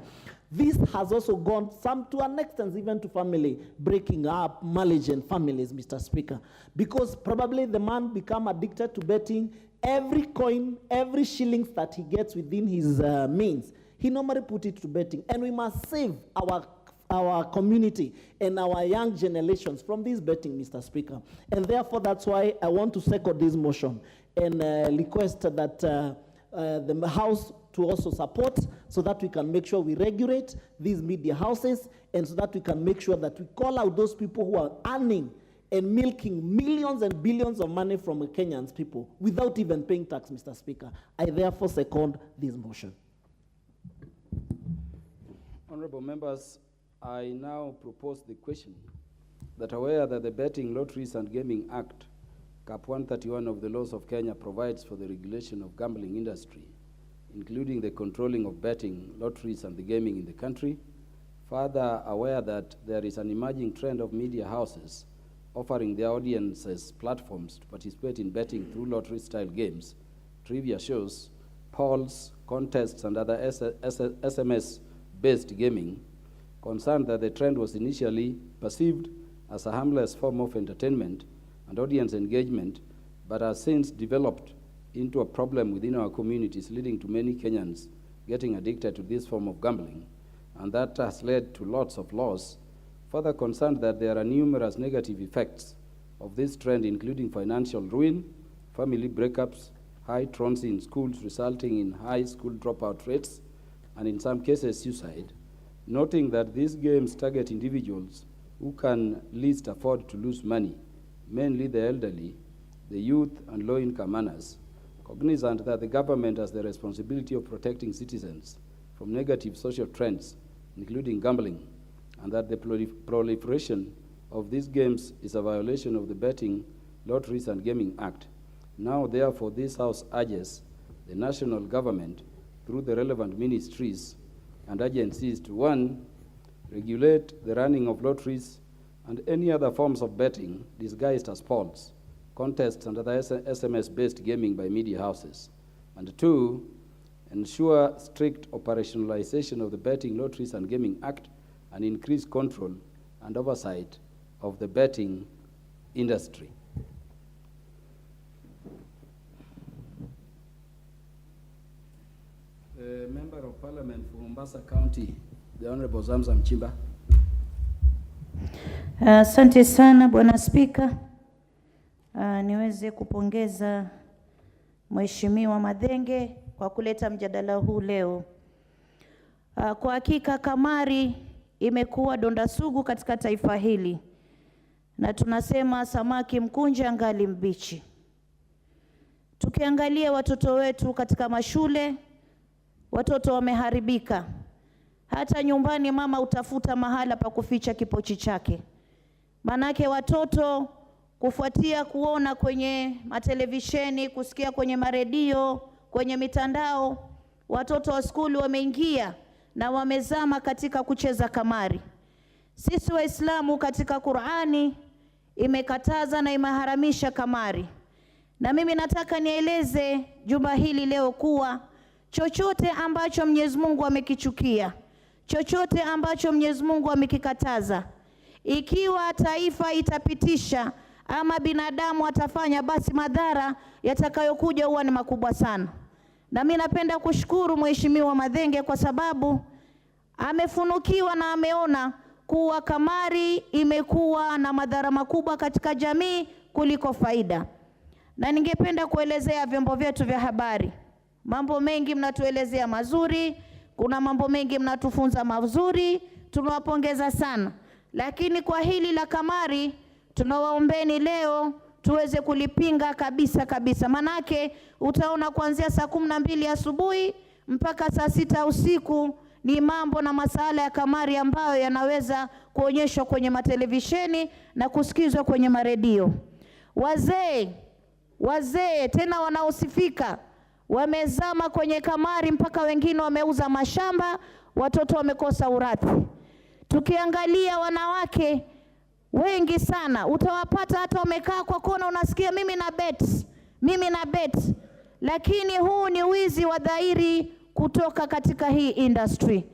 S20: This has also gone some to an extent even to family breaking up, marriage and families, Mr. Speaker, because probably the man become addicted to betting. Every coin, every shillings that he gets within his means, he normally put it to betting. And we must save our community and our young generations from this betting, Mr. Speaker. And therefore, that's why I want to second this motion and request that the House to also support, so that we can make sure we regulate these media houses, and so that we can make sure that we call out those people who are earning and milking millions and billions of money from Kenyans people without even paying tax, Mr. Speaker. I therefore second this motion.
S19: Honorable members, I now propose the question that aware that the Betting, Lotteries and Gaming Act, Cap 131 of the laws of Kenya provides for the regulation of gambling industry, including the controlling of betting, lotteries and the gaming in the country. Further, aware that there is an emerging trend of media houses offering their audiences platforms to participate in betting through lottery-style games, trivia shows, polls, contests, and other SMS-based gaming, concerned that the trend was initially perceived as a harmless form of entertainment and audience engagement, but has since developed into a problem within our communities, leading to many Kenyans getting addicted to this form of gambling, and that has led to lots of loss. Further concerned that there are numerous negative effects of this trend, including financial ruin, family breakups, high truancy in schools resulting in high school dropout rates, and in some cases suicide, noting that these games target individuals who can least afford to lose money, mainly the elderly, the youth, and low-income earners, cognizant that the government has the responsibility of protecting citizens from negative social trends, including gambling, and that the proliferation of these games is a violation of the Betting, Lotteries and Gaming Act. Now, therefore, this House urges the national government, through the relevant ministries and agencies, to 1, regulate the running of lotteries and any other forms of betting disguised as polls, contests, and other SMS-based gaming by media houses, and 2, ensure strict operationalization of the Betting, Lotteries and Gaming Act and increase control and oversight of the betting industry. The Member of Parliament for Mombasa County, the Honorable Zamzam Chimba.
S21: Asante sana Bwana Spika. Niweze kupongeza Mheshimiwa Mathenge kwa kuleta mjadala huu leo. Kwa hakika kamari imekuwa donda sugu katika taifa hili, na tunasema samaki mkunje angali mbichi. Tukiangalia watoto wetu katika mashule, watoto wameharibika. Hata nyumbani mama utafuta mahala pa kuficha kipochi chake. Manake watoto kufuatia kuona kwenye matelevisheni, kusikia kwenye maredio, kwenye mitandao, watoto wa skuli wameingia na wamezama katika kucheza kamari. Sisi Waislamu katika Qur'ani imekataza na imeharamisha kamari. Na mimi nataka nieleze juma hili leo kuwa chochote ambacho Mwenyezi Mungu amekichukia, chochote ambacho Mwenyezi Mungu amekikataza, ikiwa taifa itapitisha ama binadamu atafanya, basi madhara yatakayokuja huwa ni makubwa sana. Na mimi napenda kushukuru Mheshimiwa Mathenge kwa sababu amefunukiwa na ameona kuwa kamari imekuwa na madhara makubwa katika jamii kuliko faida. Na ningependa kuelezea vyombo vyetu vya habari. Mambo mengi mnatuelezea mazuri, kuna mambo mengi mnatufunza mazuri, tunawapongeza sana. Lakini kwa hili la kamari, tunawaombeni leo tuweze kulipinga kabisa kabisa. Manake utaona kuanzia saa 12 asubuhi mpaka saa 6 usiku ni mambo na masala ya kamari ambayo yanaweza kuonyeshwa kwenye matelevisheni na kusikizwa kwenye maredio. Wazee tena wanaosifika wamezama kwenye kamari mpaka wengine wameuza mashamba, watoto wamekosa urithi. Tukiangalia wanawake wengi sana utawapata hata wamekaa kwa kona, unasikia mimi na bet. Lakini huu ni wizi wa dhahiri kutoka katika hii industry.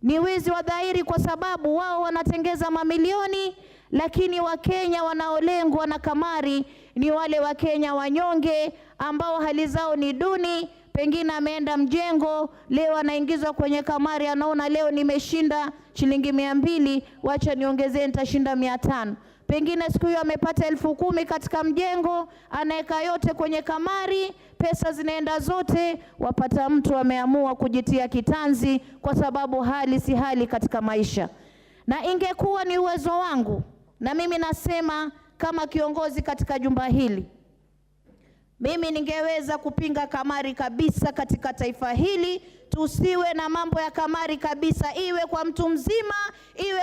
S21: Ni wizi wa dhahiri kwa sababu wao wanatengeza mamilioni, lakini Wakenya wanaolengwa na kamari ni wale Wakenya wanyonge ambao hali zao ni duni. Pengine ameenda mjengo, leo anaingizwa kwenye kamari, anaona leo nimeshinda shilingi 200, wacha niongezee nitashinda 500. Pengine siku hiyo amepata 10,000 katika mjengo, anaeka yote kwenye kamari, pesa zinaenda zote, wapata mtu ameamua kujitia kitanzi kwa sababu hali si hali katika maisha. Na ingekuwa ni uwezo wangu, na mimi nasema kama kiongozi katika jumba hili, mimi ningeweza kupinga kamari kabisa katika taifa hili. Tusiwe na mambo ya kamari kabisa, iwe kwa mtu mzima, iwe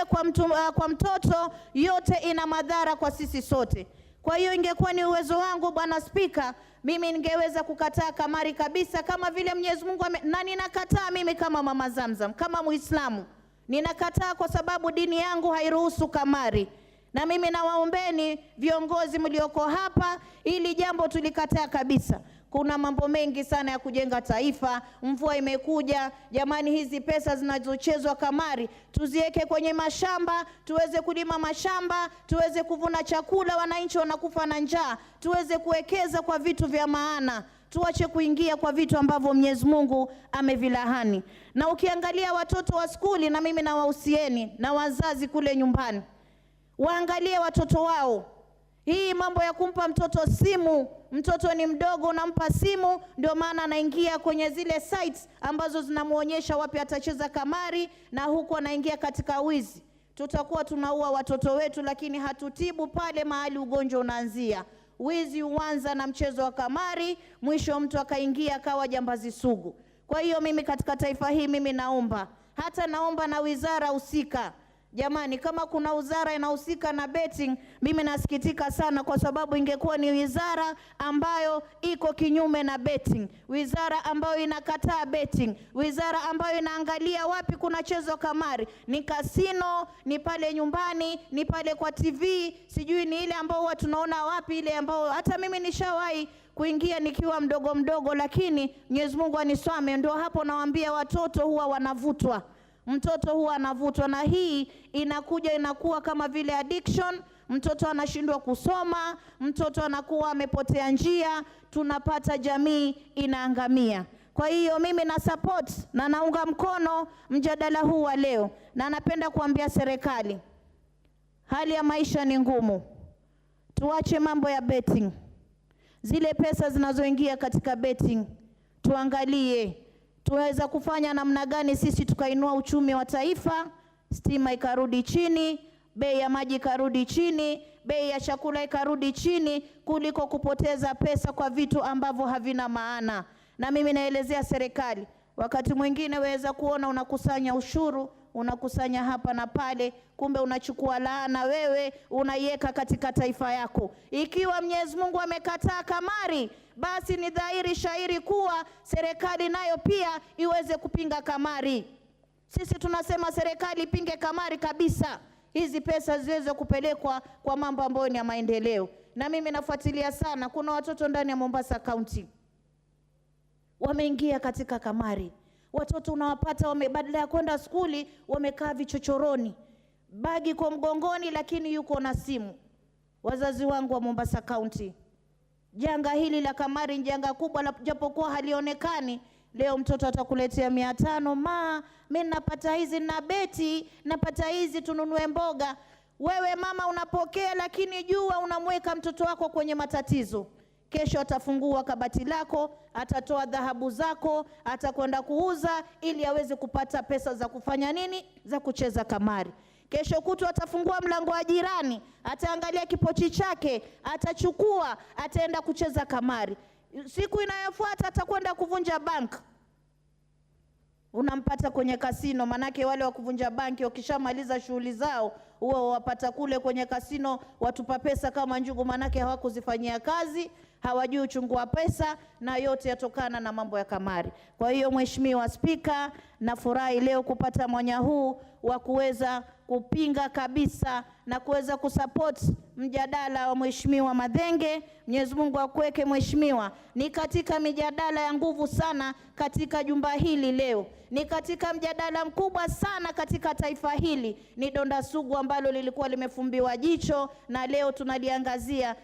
S21: kwa mtoto, yote ina madhara kwa sisi sote. Kwa hiyo ingekuwa ni uwezo wangu, Bwana Spika, mimi ningeweza kukataa kamari kabisa kama vile Mwenyezi Mungu na ninakataa mimi kama Mama Zamzam, kama Muislamu. Ninakataa kwa sababu dini yangu hairuhusu kamari. Na mimi nawaombeni viongozi mlioko hapa, ili jambo tulikataa kabisa. Kuna mambo mengi sana ya kujenga taifa. Mvua imekuja, jamani, hizi pesa zinazochezwa kamari tuziweke kwenye mashamba, tuweze kulima mashamba, tuweze kuvuna chakula, wananchi wanakufa na njaa, tuweze kuwekeza kwa vitu vya maana. Tuache kuingia kwa vitu ambavyo Mwenyezi Mungu amevilahani. Na ukiangalia watoto wa skuli, na mimi nawahusieni na wazazi kule nyumbani, waangalie watoto wao. Hii mambo ya kumpa mtoto simu, mtoto ni mdogo unampa simu, ndio maana anaingia kwenye zile sites ambazo zinamuonyesha wapi atacheza kamari, na huko anaingia katika wizi. Tutakuwa tunaua watoto wetu, lakini hatutibu pale mahali ugonjwa unaanzia. Wizi huanza na mchezo wa kamari, mwisho mtu akaingia akawa jambazi sugu. Kwa hiyo mimi katika taifa hii, mimi naomba na wizara husika. Jamani, kama kuna wizara inahusika na betting, mimi nasikitika sana, kwa sababu ingekuwa ni wizara ambayo iko kinyume na betting, wizara ambayo inakataa betting, wizara ambayo inaangalia wapi kuna chezo kamari, ni kasino, ni pale nyumbani, ni pale kwa TV, sijui ni ile ambao huwa tunaona wapi, ile ambao hata mimi nishawahi kuingia nikiwa mdogo, lakini Mwenyezi Mungu aniswame. Ndio hapo nawaambia watoto huwa wanavutwa. Mtoto huwa anavutwa, na hii inakuwa kama vile addiction. Mtoto anashindwa kusoma, mtoto anakuwa amepotea njia, tunapata jamii inaangamia. Kwa hiyo mimi na support na naunga mkono mjadala huu wa leo, na napenda kuambia serikali, hali ya maisha ni ngumu. Tuache mambo ya betting. Zile pesa zinazoingia katika betting, tuangalie tuweza kufanya namna gani sisi tukainua uchumi wa taifa, stima ikarudi chini, bei ya maji ikarudi chini, bei ya chakula ikarudi chini, kuliko kupoteza pesa kwa vitu ambavyo havina maana. Na mimi naelezea serikali, wakati mwingine waweza kuona unakusanya ushuru, unakusanya hapa na pale, kumbe unachukua laana wewe unaiweka katika taifa yako. Ikiwa Mwenyezi Mungu amekataa kamari, basi ni dhahiri shairi kuwa serikali nayo pia iweze kupinga kamari. Sisi tunasema serikali ipinge kamari kabisa, hizi pesa ziweze kupelekwa kwa mambo ambayo ni ya maendeleo. Na mimi nafuatilia sana, kuna watoto ndani ya Mombasa County wameingia katika kamari. Watoto unawapata badala ya kwenda skuli wamekaa vichochoroni, bagi kwa mgongoni, lakini yuko na simu. Wazazi wangu wa Mombasa County, janga hili la kamari ni janga kubwa, japokuwa halionekani, Leo mtoto atakuletea 500, ma, mimi napata hizi na beti, napata hizi tununue mboga. Wewe mama unapokea, lakini jua unamweka mtoto wako kwenye matatizo. Kesho atafungua kabati lako, atatoa dhahabu zako, atakwenda kuuza ili aweze kupata pesa za kufanya nini? Za kucheza kamari. Kesho kutu atafungua mlango wa jirani, ataangalia kipochi chake, atachukua, ataenda kucheza kamari. Siku inayofuata atakwenda kuvunja bank. Unampata kwenye kasino, manake wale wa kuvunja banki wakishamaliza shughuli zao, huwa wapata kule kwenye kasino watupa pesa kama njugu, manake hawakuzifanyia kazi, hawajui uchungu wa pesa, na yote yatokana na mambo ya kamari. Kwa hiyo Mheshimiwa Spika, nafurahi leo kupata mwanya huu wa kuweza kupinga kabisa na kuweza kusupport mjadala wa Mheshimiwa Mathenge. Mwenyezi Mungu akuweke Mheshimiwa. Ni katika mijadala ya nguvu sana katika jumba hili leo. Ni katika mjadala mkubwa sana katika taifa hili. Ni donda sugu ambalo lilikuwa limefumbiwa jicho na leo tunaliangazia,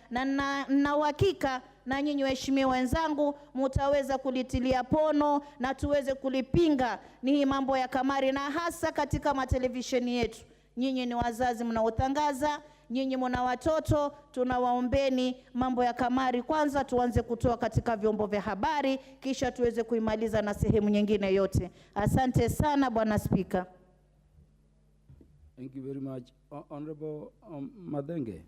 S21: na uhakika na nyinyi waheshimiwa wenzangu mutaweza kulitilia pono na tuweze kulipinga ni mambo ya kamari, na hasa katika matelevisheni yetu. Nyinyi ni wazazi mnaotangaza, nyinyi mna watoto, tunawaombeni mambo ya kamari kwanza tuanze kutoa katika vyombo vya habari, kisha tuweze kuimaliza na sehemu nyingine yote. Asante sana Bwana Spika.
S19: Thank you very much. Honorable Mathenge,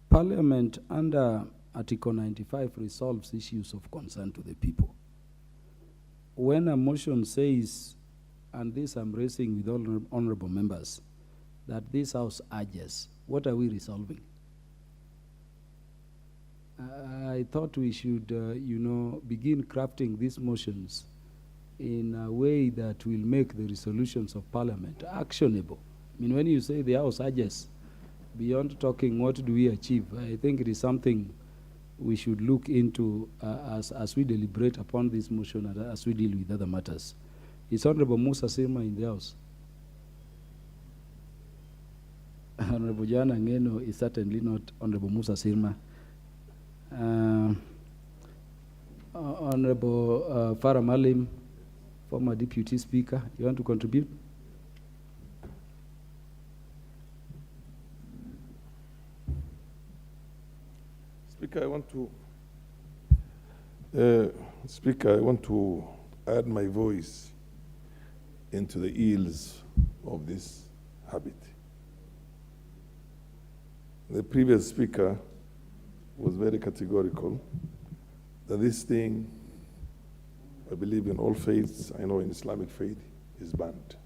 S19: Parliament under Article 95 resolves issues of concern to the people. When a motion says, and this I'm raising with all honorable members, that this House urges, what are we resolving? I thought we should, begin crafting these motions in a way that will make the resolutions of Parliament actionable. I mean, when you say the House urges, beyond talking what do we achieve, I think it is something we should look into as we deliberate upon this motion and as we deal with other matters. Is Honorable Musa Sirma in the House? Honorable Jana Ngeno is certainly not Honorable Musa Sirma. Honorable Farah Malim, former Deputy Speaker, you want to contribute?
S1: Speaker, I want to add my voice into the ills of this habit. The previous speaker was very categorical that this thing, I believe in all faiths, I know in Islamic faith, is banned.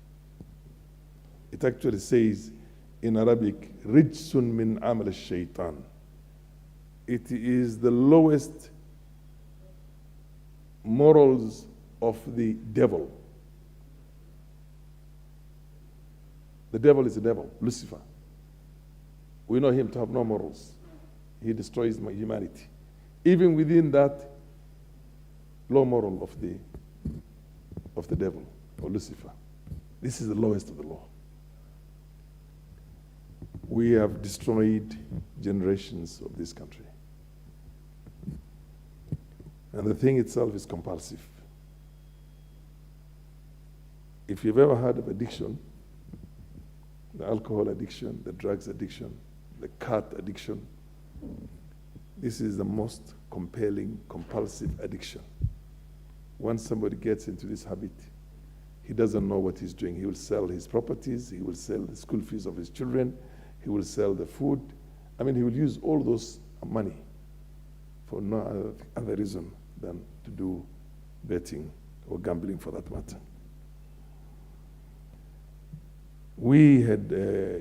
S1: It actually says in Arabic, rijsun min amal al-shaytan. It is the lowest morals of the devil. The devil is the devil, Lucifer. We know him to have no morals. He destroys humanity. Even within that low moral of the devil, or Lucifer, this is the lowest of the law. We have destroyed generations of this country. And the thing itself is compulsive. If you've ever heard of addiction, the alcohol addiction, the drugs addiction, the cat addiction, this is the most compelling, compulsive addiction. Once somebody gets into this habit, he doesn't know what he's doing. He will sell his properties, he will sell the school fees of his children, he will sell the food. I mean, he will use all those money for no other reason than to do betting or gambling for that matter. We had,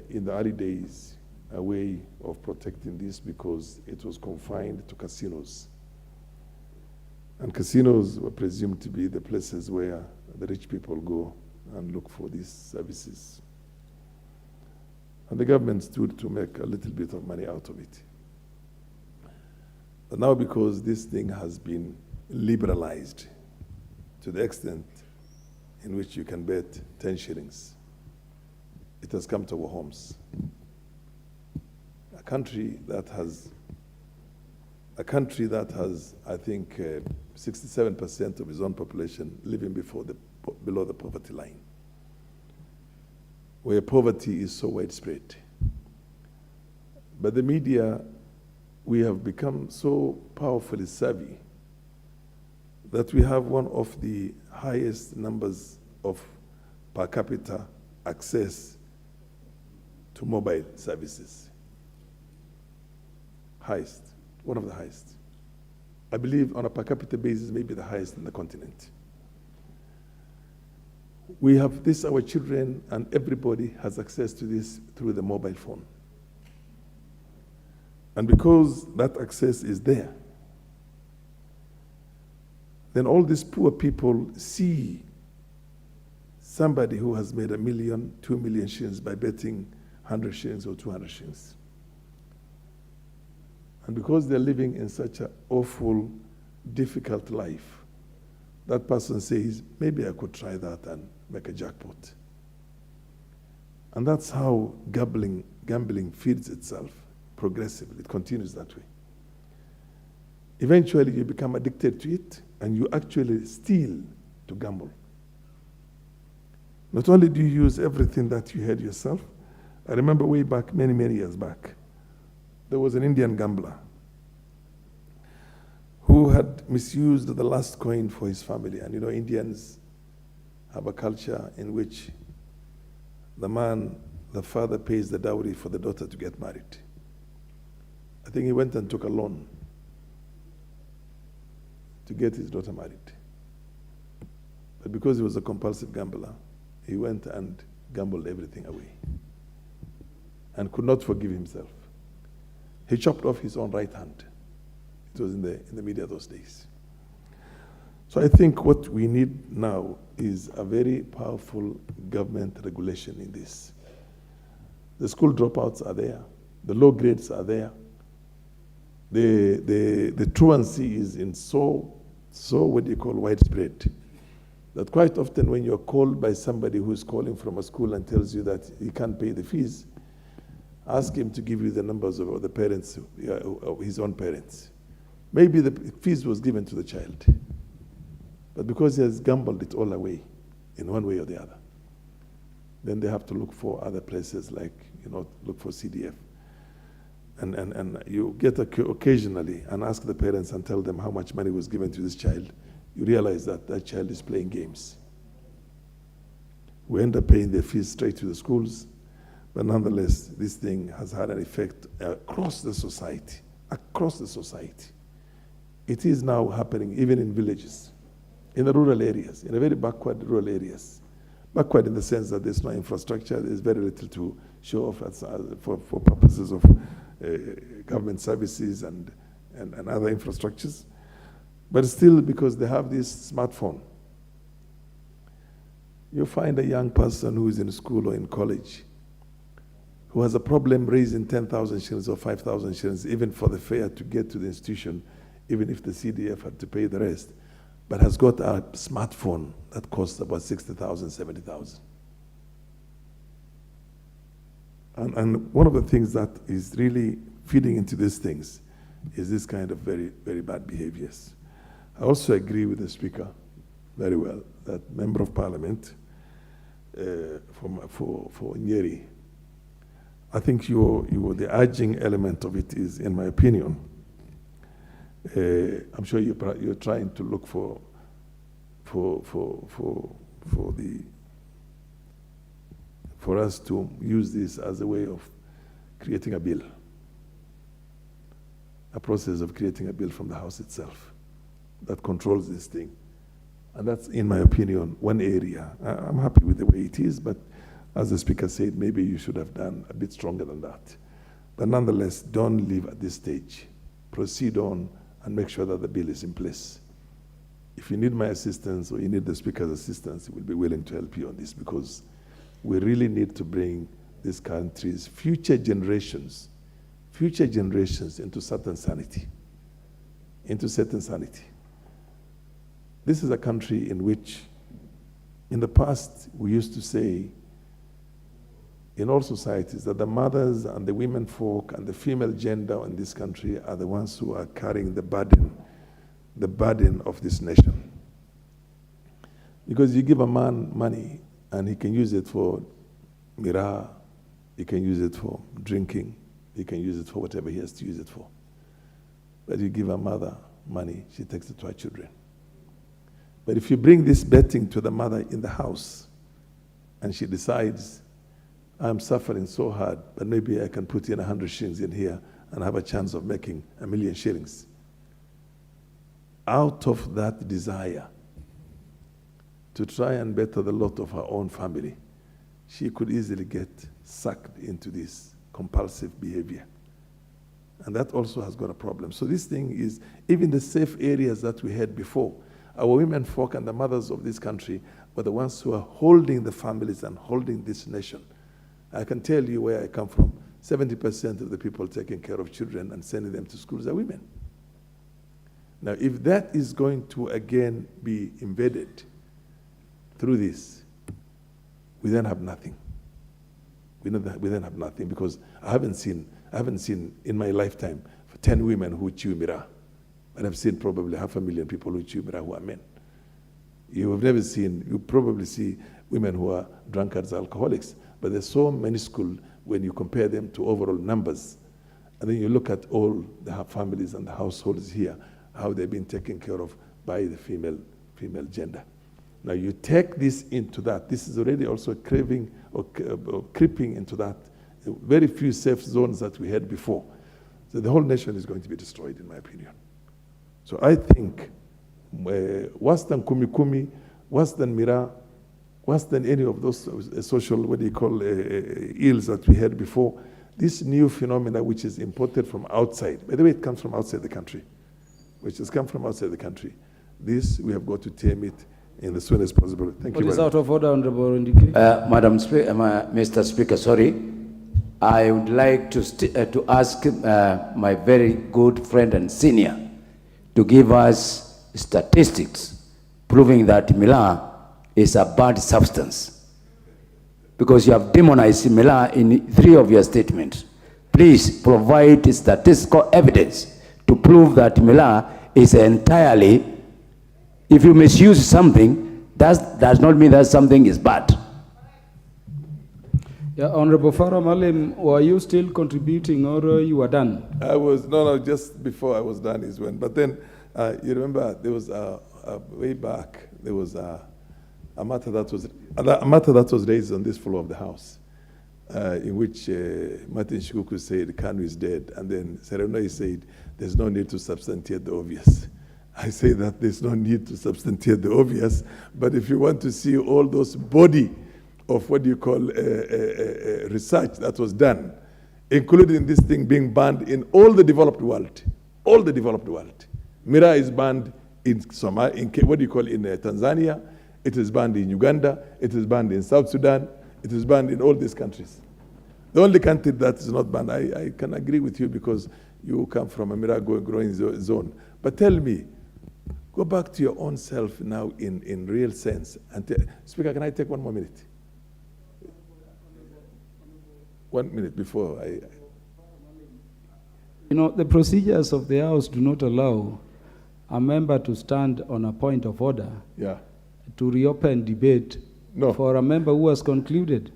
S1: in the early days, a way of protecting this because it was confined to casinos. And casinos were presumed to be the places where the rich people go and look for these services. And the government stood to make a little bit of money out of it. But now, because this thing has been liberalized to the extent in which you can bet 10 shillings, it has come to our homes. A country that has, I think, 67% of his own population living below the poverty line, where poverty is so widespread. But the media, we have become so powerfully savvy that we have one of the highest numbers of per capita access to mobile services. Highest, one of the highest. I believe on a per capita basis, maybe the highest in the continent. We have this, our children and everybody has access to this through the mobile phone. And because that access is there, then all these poor people see somebody who has made 1 million, 2 million shillings by betting 100 shillings or 200 shillings. And because they're living in such an awful, difficult life, that person says, maybe I could try that and make a jackpot. And that's how gambling feeds itself progressively. It continues that way. Eventually, you become addicted to it, and you actually steal to gamble. Not only do you use everything that you had yourself, I remember way back, many, many years back, there was an Indian gambler who had misused the last coin for his family. And you know, Indians have a culture in which the father pays the dowry for the daughter to get married. I think he went and took a loan to get his daughter married. But because he was a compulsive gambler, he went and gambled everything away and could not forgive himself. He chopped off his own right hand. It was in the media those days. So I think what we need now is a very powerful government regulation in this. The school dropouts are there. The low grades are there. The truancy is in so what do you call widespread, that quite often when you're called by somebody who's calling from a school and tells you that he can't pay the fees, ask him to give you the numbers of the parents, of his own parents. Maybe the fees was given to the child, but because he has gambled it all away in one way or the other, then they have to look for other places like, look for CDF. And you get occasionally and ask the parents and tell them how much money was given to this child. You realize that that child is playing games. We end up paying their fees straight to the schools, but nonetheless, this thing has had an effect across the society, across the society. It is now happening even in villages, in the rural areas, in the very backward rural areas. Backward in the sense that there's no infrastructure, there's very little to show off for purposes of government services and other infrastructures. But still, because they have this smartphone, you find a young person who is in school or in college who has a problem raising 10,000 shillings or 5,000 shillings, even for the fare to get to the institution, even if the CDF had to pay the rest, but has got a smartphone that costs about 60,000, 70,000. And one of the things that is really feeding into these things is this kind of very, very bad behaviors. I also agree with the Speaker very well that Member of Parliament for Nyeri, I think the urging element of it is, in my opinion, I'm sure you're trying to look for us to use this as a way of creating a bill, a process of creating a bill from the House itself that controls this thing. And that's, in my opinion, one area. I'm happy with the way it is, but as the Speaker said, maybe you should have done a bit stronger than that. But nonetheless, don't leave at this stage. Proceed on and make sure that the bill is in place. If you need my assistance or you need the Speaker's assistance, we'll be willing to help you on this, because we really need to bring this country's future generations into certain sanity. This is a country in which, in the past, we used to say, in all societies, that the mothers and the women folk and the female gender in this country are the ones who are carrying the burden the burden of this nation. Because you give a man money and he can use it for miraa, he can use it for drinking, he can use it for whatever he has to use it for. But you give a mother money, she takes it to her children. But if you bring this betting to the mother in the house and she decides, I'm suffering so hard, but maybe I can put in 100 shillings in here and have a chance of making 1,000,000 shillings. Out of that desire to try and better the lot of her own family, she could easily get sucked into this compulsive behavior. And that also has got a problem. So this thing is, even the safe areas that we had before, our women folk and the mothers of this country were the ones who are holding the families and holding this nation. I can tell you where I come from. 70% of the people taking care of children and sending them to schools are women. Now, if that is going to again be embedded through this, we then have nothing. We then have nothing, because I haven't seen in my lifetime 10 women who chew miraa. But I've seen probably 500,000 people who chew miraa who are men. You probably see women who are drunkards, alcoholics, but they're so minuscule when you compare them to overall numbers. And then you look at all the families and the households here, how they've been taken care of by the female gender. Now you take this into that. This is already also craving or creeping into that. Very few safe zones that we had before. So the whole nation is going to be destroyed, in my opinion. So I think worse than kumi, worse than miraa, worse than any of those social, ills that we had before, this new phenomena which is imported from outside, by the way, it comes from outside the country, which has come from outside the country. This, we have got to tame it in the soonest possible. Thank you.
S19: What is out of order, Honorable Ndiki? Mr. Speaker, sorry. I would like to ask my very good friend and senior to give us statistics proving that miraa is a bad substance, because you have demonized miraa in 3 of your statements. Please provide statistical evidence to prove that miraa is entirely, if you misuse something, that does not mean that something is bad.
S5: Yeah, Honorable Farah Malim, were you still contributing or you were done?
S1: I was, no, just before I was done is when. But then, you remember, there was way back, there was a matter that was raised on this floor of the House, in which Martin Shikuku said Kanu is dead, and then Serenoi said there's no need to substantiate the obvious. I say that there's no need to substantiate the obvious, but if you want to see all those body of what you call research that was done, including this thing being banned in all the developed world, miraa is banned in Somalia, in Tanzania, it is banned in Uganda, it is banned in South Sudan, it is banned in all these countries. The only country that is not banned, I can agree with you because you come from a miraa growing zone. But tell me, go back to your own self now in real sense. And Speaker, can I take 1 more minute? 1 minute before I...
S5: You know, the procedures of the House do not allow a member to stand on a point of order to reopen debate for a member who has concluded.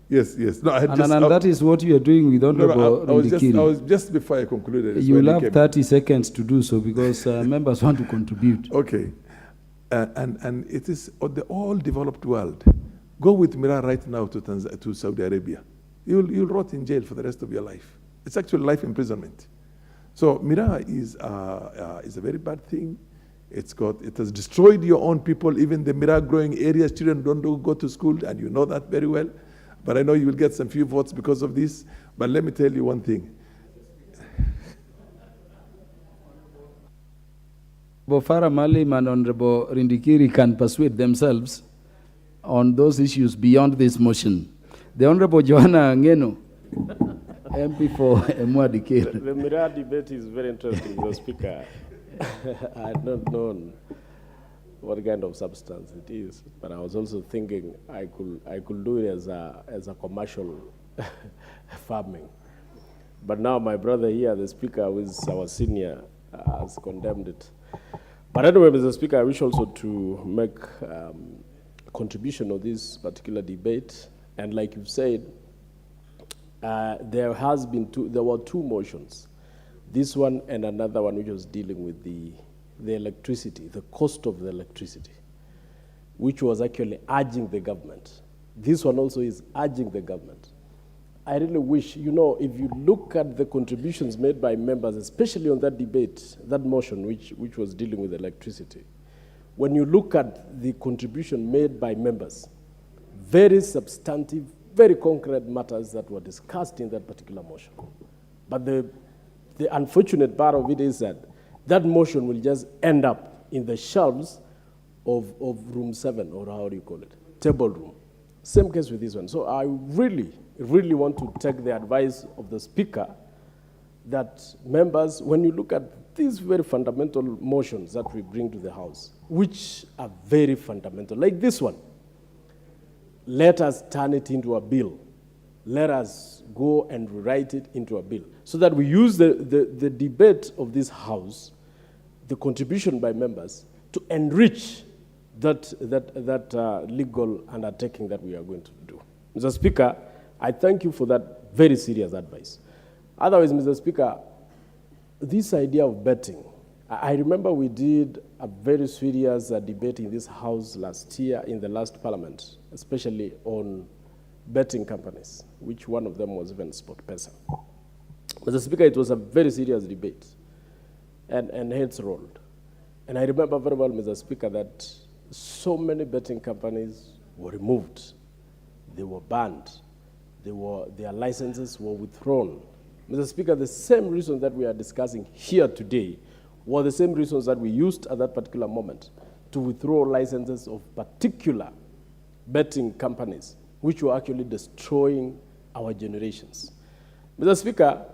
S1: Yes. No,
S5: and that is what you are doing with Honorable Ndikiri.
S1: I was just before I concluded.
S5: You will have 30 seconds to do so because members want to contribute.
S1: Okay. And it is the all developed world. Go with miraa right now to Saudi Arabia. You'll rot in jail for the rest of your life. It's actually life imprisonment. So miraa is a very bad thing. It has destroyed your own people. Even the miraa growing areas, children don't go to school, and you know that very well. But I know you will get some few votes because of this. But let me tell you one thing.
S5: Farah Malim and Honorable Rindikiri can persuade themselves on those issues beyond this motion. The Honorable Joanna Ngeno, MP for Emwadikiri.
S22: The miraa debate is very interesting, Mr. Speaker. I had not known what kind of substance it is, but I was also thinking I could do it as a commercial farming. But now my brother here, the Speaker, who is our senior, has condemned it. But anyway, Mr. Speaker, I wish also to make a contribution of this particular debate. And like you've said, there were two motions. This one and another one which was dealing with the electricity, the cost of the electricity, which was actually urging the government. This one also is urging the government. I really wish, if you look at the contributions made by members, especially on that debate, that motion which was dealing with electricity, when you look at the contribution made by members, very substantive, very concrete matters that were discussed in that particular motion. But the unfortunate part of it is that that motion will just end up in the shelves of room 7, or how do you call it, table room. Same case with this one. So I really want to take the advice of the Speaker that members, when you look at these very fundamental motions that we bring to the House, which are very fundamental, like this one, let us turn it into a bill. Let us go and rewrite it into a bill so that we use the debate of this House, the contribution by members, to enrich that legal undertaking that we are going to do. Mr. Speaker, I thank you for that very serious advice. Otherwise, Mr. Speaker, this idea of betting, I remember we did a very serious debate in this House last year in the last Parliament, especially on betting companies, which one of them was even SportPesa. Mr. Speaker, it was a very serious debate, and heads rolled. And I remember very well, Mr. Speaker, that so many betting companies were removed. They were banned. Their licenses were withdrawn. Mr. Speaker, the same reasons that we are discussing here today were the same reasons that we used at that particular moment to withdraw licenses of particular betting companies, which were actually destroying our generations. Mr. Speaker,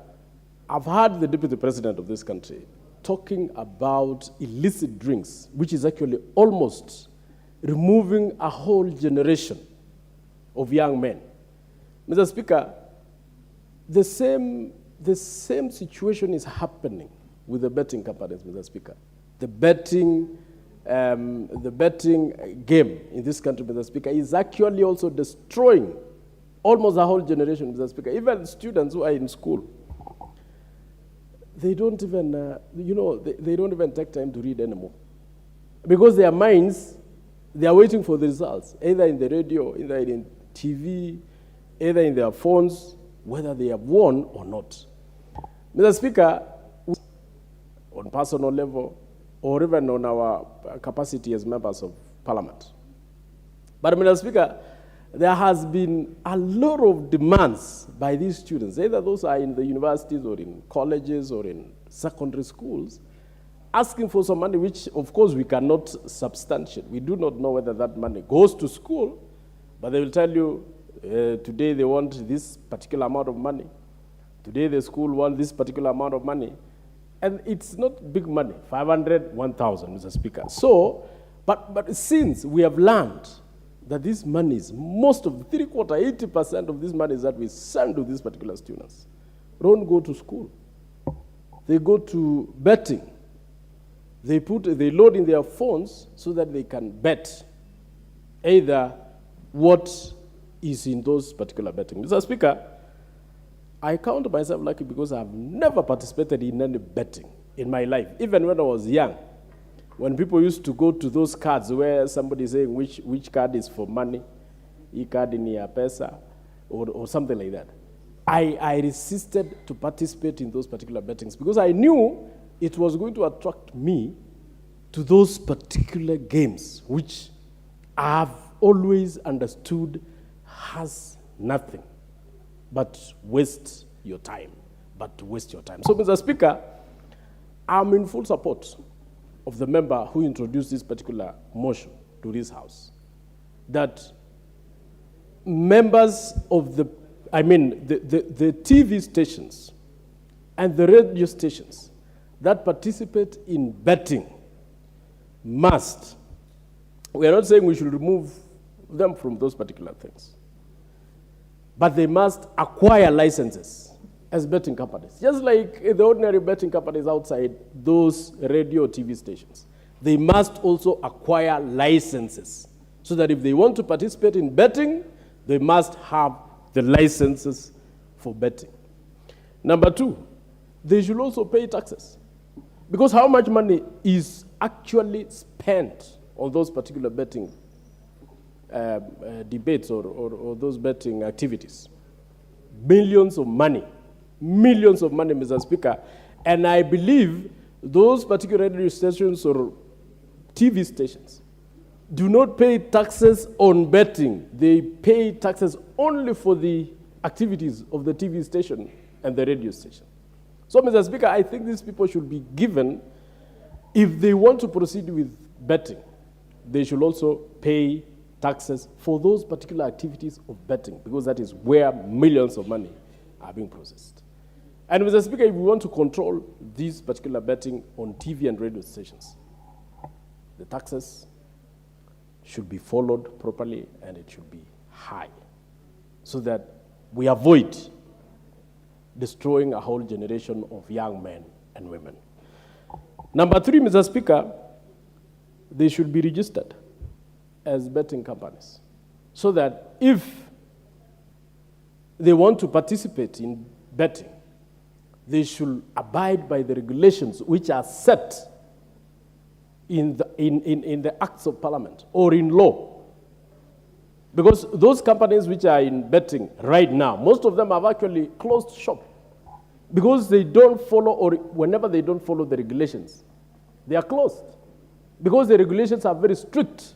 S22: I've heard the Deputy President of this country talking about illicit drinks, which is actually almost removing a whole generation of young men. Mr. Speaker, the same situation is happening with the betting companies, Mr. Speaker. The betting game in this country, Mr. Speaker, is actually also destroying almost a whole generation, Mr. Speaker. Even students who are in school, they don't even, they don't even take time to read anymore. Because their minds, they are waiting for the results, either in the radio, either in TV, either in their phones, whether they have won or not. Mr. Speaker, on personal level, or even on our capacity as members of Parliament. But, Mr. Speaker, there has been a lot of demands by these students, either those are in the universities or in colleges or in secondary schools, asking for some money, which, of course, we cannot substantiate. We do not know whether that money goes to school, but they will tell you, today they want this particular amount of money. Today the school wants this particular amount of money. And it's not big money, 500, 1,000, Mr. Speaker. So, but since we have learned that these monies, most of, 80% of these monies that we send to these particular students don't go to school. They go to betting. They load in their phones so that they can bet either what is in those particular betting. Mr. Speaker, I count myself lucky because I have never participated in any betting in my life, even when I was young. When people used to go to those cards where somebody is saying which card is for money, e card in your pesa, or something like that. I resisted to participate in those particular bettings because I knew it was going to attract me to those particular games, which I have always understood has nothing but waste your time, So, Mr. Speaker, I'm in full support of the member who introduced this particular motion to this House, that members of the TV stations and the radio stations that participate in betting must, we are not saying we should remove them from those particular things, but they must acquire licenses as betting companies, just like the ordinary betting companies outside those radio TV stations. they must also acquire licenses, so that if they want to participate in betting, they must have the licenses for betting. Number two, they should also pay taxes. Because how much money is actually spent on those particular betting debates or those betting activities? Millions of money, Mr. Speaker. And I believe those particular radio stations or TV stations do not pay taxes on betting. They pay taxes only for the activities of the TV station and the radio station. So, Mr. Speaker, I think these people should be given, if they want to proceed with betting, they should also pay taxes for those particular activities of betting, because that is where millions of money are being processed. And Mr. Speaker, if we want to control this particular betting on TV and radio stations, the taxes should be followed properly and it should be high, so that we avoid destroying a whole generation of young men and women. Number three, Mr. Speaker, they should be registered as betting companies, so that if they want to participate in betting, they should abide by the regulations which are set in the acts of parliament or in law. Because those companies which are in betting right now, most of them have actually closed shop because they don't follow, or whenever they don't follow the regulations, they are closed. Because the regulations are very strict.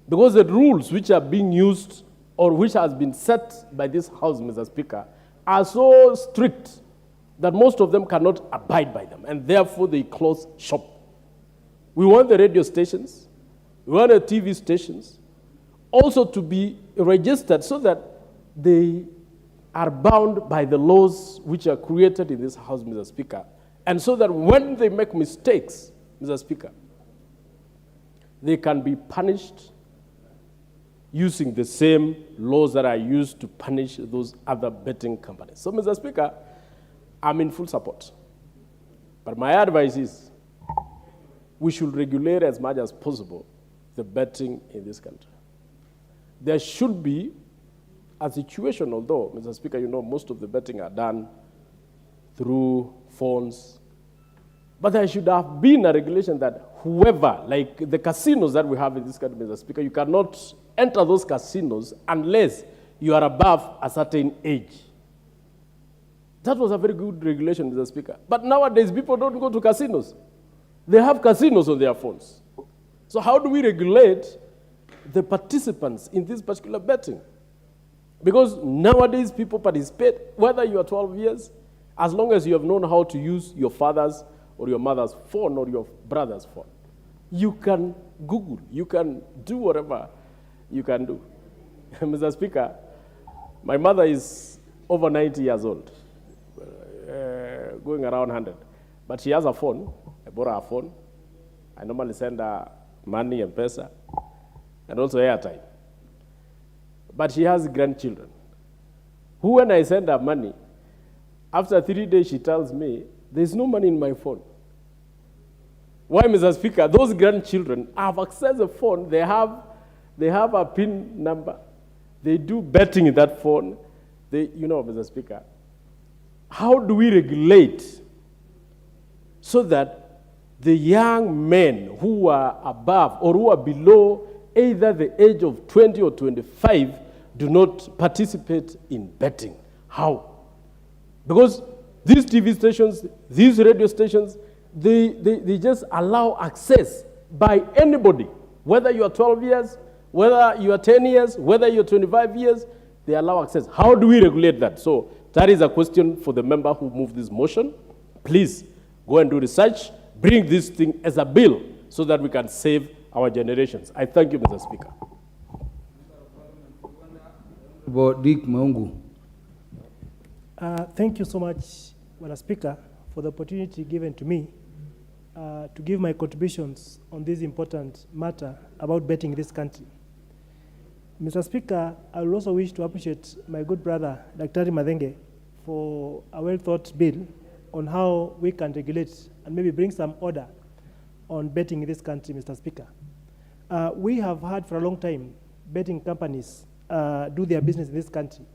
S22: Because the rules which are being used or which has been set by this House, Mr. Speaker, are so strict that most of them cannot abide by them, and therefore they close shop. We want the radio stations, we want the TV stations also to be registered, so that they are bound by the laws which are created in this House, Mr. Speaker, and so that when they make mistakes, Mr. Speaker, they can be punished using the same laws that are used to punish those other betting companies. So, Mr. Speaker, I'm in full support. But my advice is we should regulate as much as possible the betting in this country. There should be a situation, although, Mr. Speaker, you know, most of the betting are done through phones, but there should have been a regulation that whoever, like the casinos that we have in this country, Mr. Speaker, you cannot enter those casinos unless you are above a certain age. That was a very good regulation, Mr. Speaker. But nowadays, people don't go to casinos. They have casinos on their phones. So how do we regulate the participants in this particular betting? Because nowadays, people participate, whether you are 12 years, as long as you have known how to use your father's or your mother's phone or your brother's phone. You can Google, you can do whatever you can do. Mr. Speaker, my mother is over 90 years old. Going around 100. But she has a phone. I bought her a phone. I normally send her money and pesa, and also airtime. But she has grandchildren, who when I send her money, after 3 days she tells me, there's no money in my phone. Why, Mr. Speaker? Those grandchildren have accessed the phone. They have a PIN number. They do betting in that phone. You know, Mr. Speaker, how do we regulate so that the young men who are above or who are below either the age of 20 or 25 do not participate in betting? How? Because these TV stations, these radio stations, they just allow access by anybody, whether you are 12 years, whether you are 10 years, whether you're 25 years, they allow access. How do we regulate that? So that is a question for the member who moved this motion. Please go and do research, bring this thing as a bill so that we can save our generations. I thank you, Mr. Speaker.
S5: Dick Maungu.
S6: Thank you so much, Mr. Speaker, for the opportunity given to me to give my contributions on this important matter about betting in this country. Mr. Speaker, I will also wish to appreciate my good brother, Dr. Mathenge, for a well-thought bill on how we can regulate and maybe bring some order on betting in this country, Mr. Speaker. We have had for a long time betting companies do their business in this country.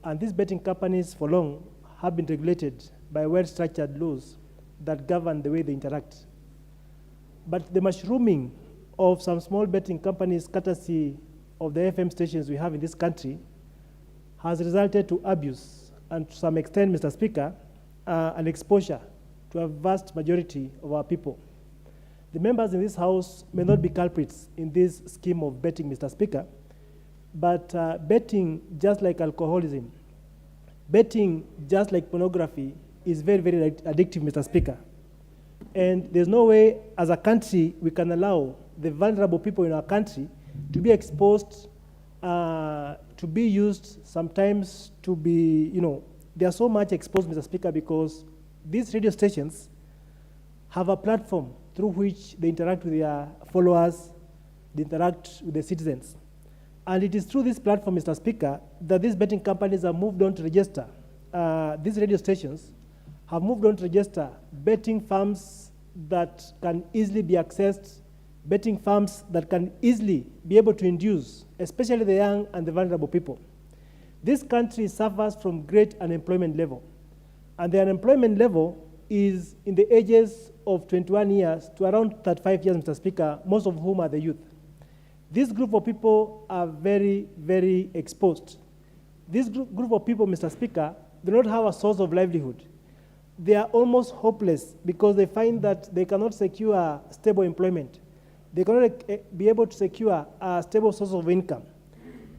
S6: And these betting companies for long have been regulated by well-structured laws that govern the way they interact. But the mushrooming of some small betting companies, courtesy of the FM stations we have in this country, has resulted to abuse and to some extent, Mr. Speaker, an exposure to a vast majority of our people. The members in this House may not be culprits in this scheme of betting, Mr. Speaker, but betting, just like alcoholism, betting, just like pornography, is very, very addictive, Mr. Speaker. And there's no way, as a country, we can allow the vulnerable people in our country to be exposed, to be used, sometimes to be, they are so much exposed, Mr. Speaker, because these radio stations have a platform through which they interact with their followers, they interact with the citizens. And it is through this platform, Mr. Speaker, that these betting companies have moved on to register. These radio stations have moved on to register betting firms that can easily be accessed, betting firms that can easily be able to induce, especially the young and the vulnerable people. This country suffers from great unemployment level. And the unemployment level is in the ages of 21 years to around 35 years, Mr. Speaker, most of whom are the youth. This group of people are very, very exposed. This group of people, Mr. Speaker, do not have a source of livelihood. They are almost hopeless because they find that they cannot secure stable employment. They cannot be able to secure a stable source of income.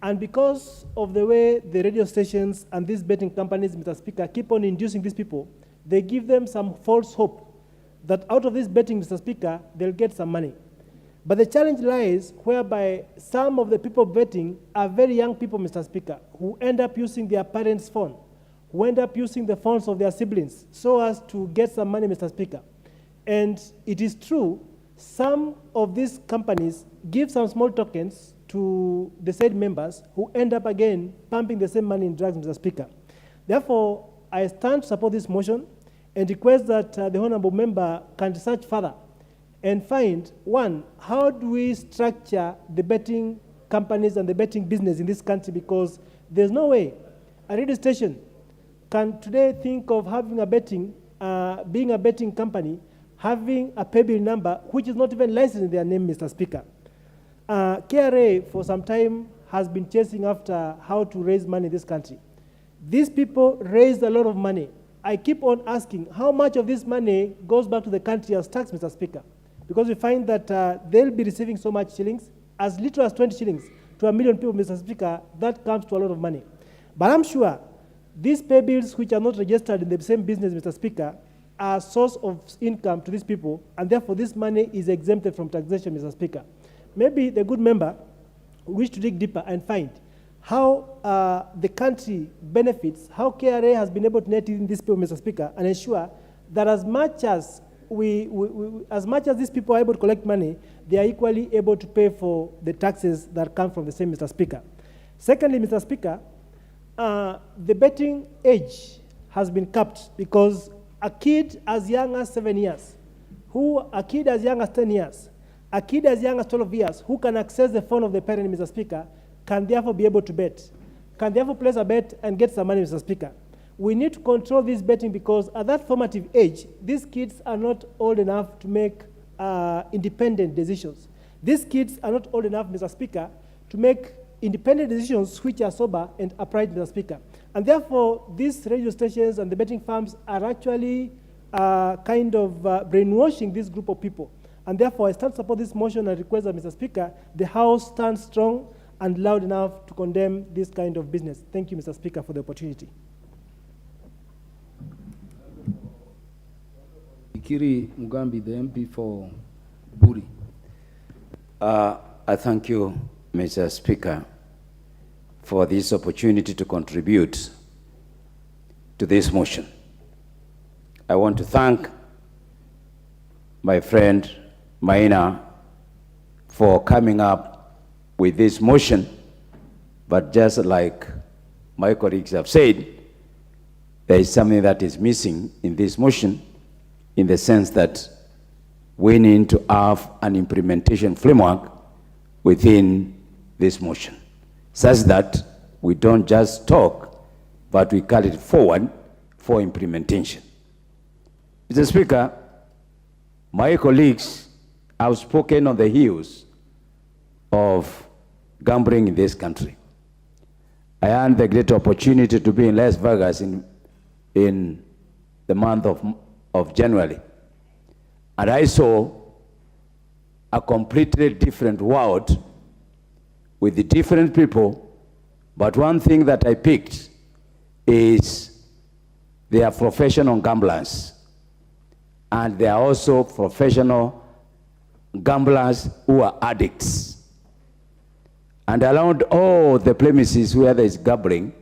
S6: And because of the way the radio stations and these betting companies, Mr. Speaker, keep on inducing these people, they give them some false hope that out of this betting, Mr. Speaker, they'll get some money. But the challenge lies whereby some of the people betting are very young people, Mr. Speaker, who end up using their parents' phone, who end up using the phones of their siblings so as to get some money, Mr. Speaker. And it is true, some of these companies give some small tokens to the said members who end up again pumping the same money in drugs, Mr. Speaker. Therefore, I stand to support this motion and request that the honorable member can research further and find, one, how do we structure the betting companies and the betting business in this country, because there's no way a radio station can today think of having a betting, being a betting company, having a paybill number which is not even licensed in their name, Mr. Speaker. KRA for some time has been chasing after how to raise money in this country. These people raised a lot of money. I keep on asking how much of this money goes back to the country as tax, Mr. Speaker, because we find that they'll be receiving so much shillings, as little as 20 shillings to 1 million people, Mr. Speaker. That comes to a lot of money. But I'm sure these pay bills which are not registered in the same business, Mr. Speaker, are a source of income to these people, and therefore this money is exempted from taxation, Mr. Speaker. Maybe the good member wish to dig deeper and find how the country benefits, how KRA has been able to net in these people, Mr. Speaker, and ensure that as much as these people are able to collect money, they are equally able to pay for the taxes that come from the same, Mr. Speaker. Secondly, Mr. Speaker, the betting age has been capped because a kid as young as 7 years, a kid as young as 10 years, a kid as young as 12 years who can access the phone of the parent, Mr. Speaker, can therefore be able to bet, can therefore place a bet and get some money, Mr. Speaker. We need to control this betting because at that formative age, these kids are not old enough to make independent decisions. These kids are not old enough, Mr. Speaker, to make independent decisions which are sober and upright, Mr. Speaker. And therefore, these radio stations and the betting firms are actually kind of brainwashing this group of people. And therefore, I stand to support this motion and request that, Mr. Speaker, the House stands strong and loud enough to condemn this kind of business. Thank you, Mr. Speaker, for the opportunity.
S19: Ikiri Mugambi, the MP for Buri.
S7: I thank you, Mr. Speaker, for this opportunity to contribute to this motion. I want to thank my friend Maina for coming up with this motion, but just like my colleagues have said, there is something that is missing in this motion, in the sense that we need to have an implementation framework within this motion, such that we don't just talk, but we carry it forward for implementation. Mr. Speaker, my colleagues have spoken on the heels of gambling in this country. I had the great opportunity to be in Las Vegas in the month of January. And I saw a completely different world with the different people. But one thing that I picked is they are professional gamblers. And they are also professional gamblers who are addicts. And around all the premises where there is gambling,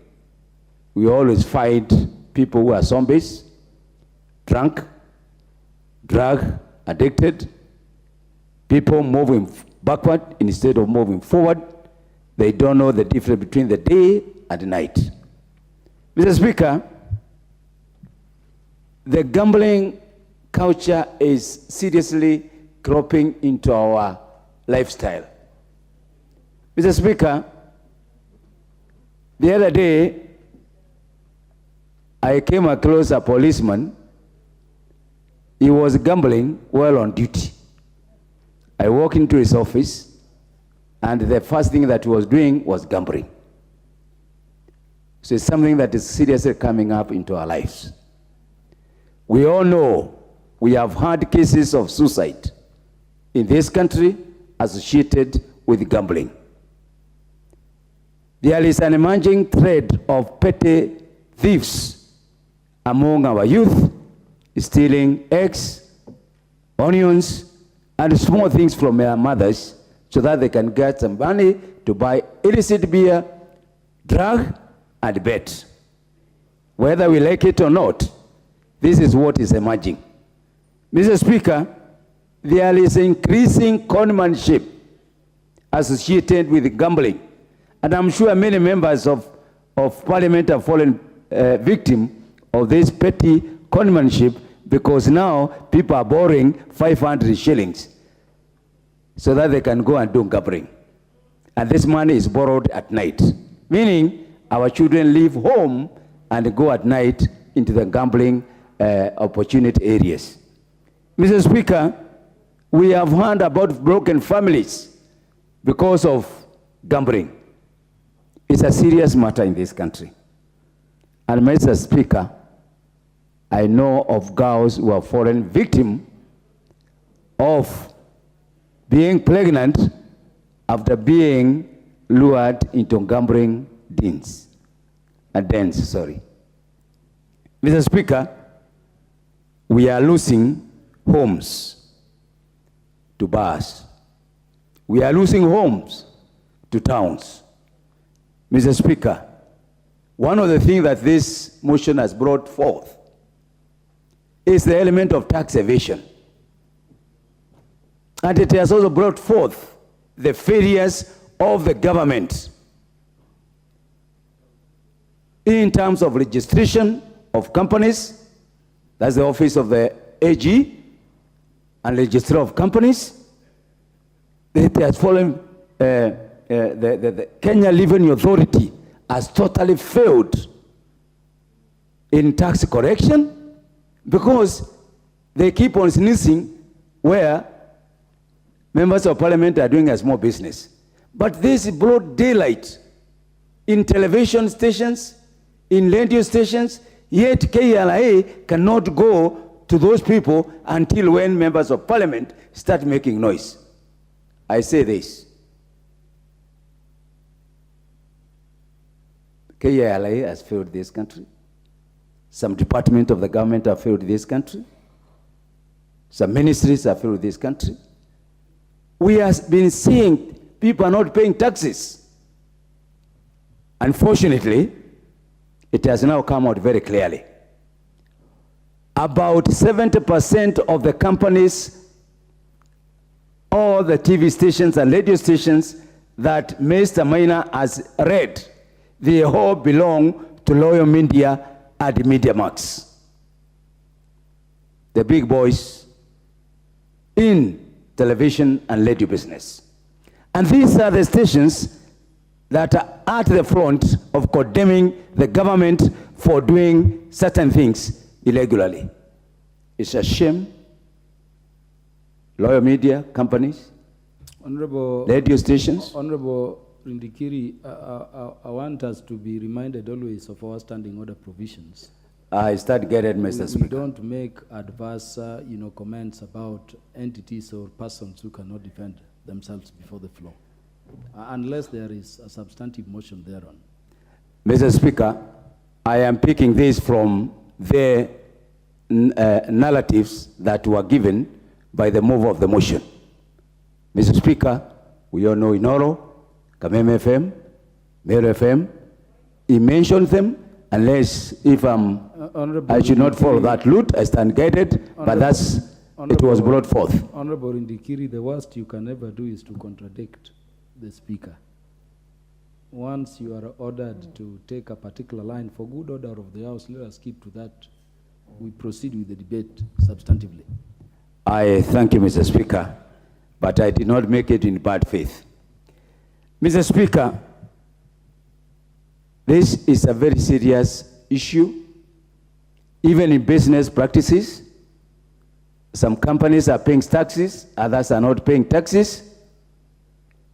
S7: we always find people who are zombies, drunk, drug addicted, people moving backward instead of moving forward. They don't know the difference between the day and the night. Mr. Speaker, the gambling culture is seriously cropping into our lifestyle. Mr. Speaker, the other day, I came across a policeman. He was gambling while on duty. I walked into his office, and the first thing that he was doing was gambling. So it's something that is seriously coming up into our lives. We all know we have had cases of suicide in this country associated with gambling. There is an emerging trend of petty thieves among our youth, stealing eggs, onions, and small things from their mothers so that they can get some money to buy illicit beer, drug, and bet. Whether we like it or not, this is what is emerging. Mr. Speaker, there is increasing conmanship associated with gambling. And I'm sure many members of Parliament have fallen victim of this petty conmanship, because now people are borrowing 500 shillings so that they can go and do gambling. And this money is borrowed at night, meaning our children leave home and go at night into the gambling opportunity areas. Mr. Speaker, we have heard about broken families because of gambling. It's a serious matter in this country. And Mr. Speaker, I know of girls who have fallen victim of being pregnant after being lured into gambling dens. Mr. Speaker, we are losing homes to bars. We are losing homes to towns. Mr. Speaker, one of the things that this motion has brought forth is the element of tax evasion. And it has also brought forth the failures of the government in terms of registration of companies. That's the office of the AG and registrar of companies. It has fallen, the Kenya Revenue Authority has totally failed in tax correction because they keep on sneezing where members of parliament are doing a small business. But this brought daylight in television stations, in radio stations, yet KLIA cannot go to those people until when members of parliament start making noise. I say this. KLIA has failed this country. Some departments of the government have failed this country. Some ministries have failed this country. We have been seeing people are not paying taxes. Unfortunately, it has now come out very clearly. About 70% of the companies, all the TV stations and radio stations that Mr. Maina has read, they all belong to Loyal Media and Media Max. The big boys in television and radio business. And these are the stations that are at the front of condemning the government for doing certain things irregularly. It's a shame. Loyal media companies,
S5: Honorable
S7: radio stations.
S5: Honorable Rindikiri, I want us to be reminded always of our standing order provisions.
S7: I start getting, Mr. Speaker.
S5: We don't make adverse, comments about entities or persons who cannot defend themselves before the floor, unless there is a substantive motion thereon.
S7: Mr. Speaker, I am picking this from the narratives that were given by the mover of the motion. Mr. Speaker, we all know Inoro, Kameme FM, Meru FM. He mentioned them, unless if I should not follow that route, I stand guided, but it was brought forth.
S5: Honorable Indikiri, the worst you can ever do is to contradict the Speaker. Once you are ordered to take a particular line, for good order of the House, let us keep to that. We proceed with the debate substantively.
S7: I thank you, Mr. Speaker, but I did not make it in bad faith. Mr. Speaker, this is a very serious issue. Even in business practices, some companies are paying taxes, others are not paying taxes.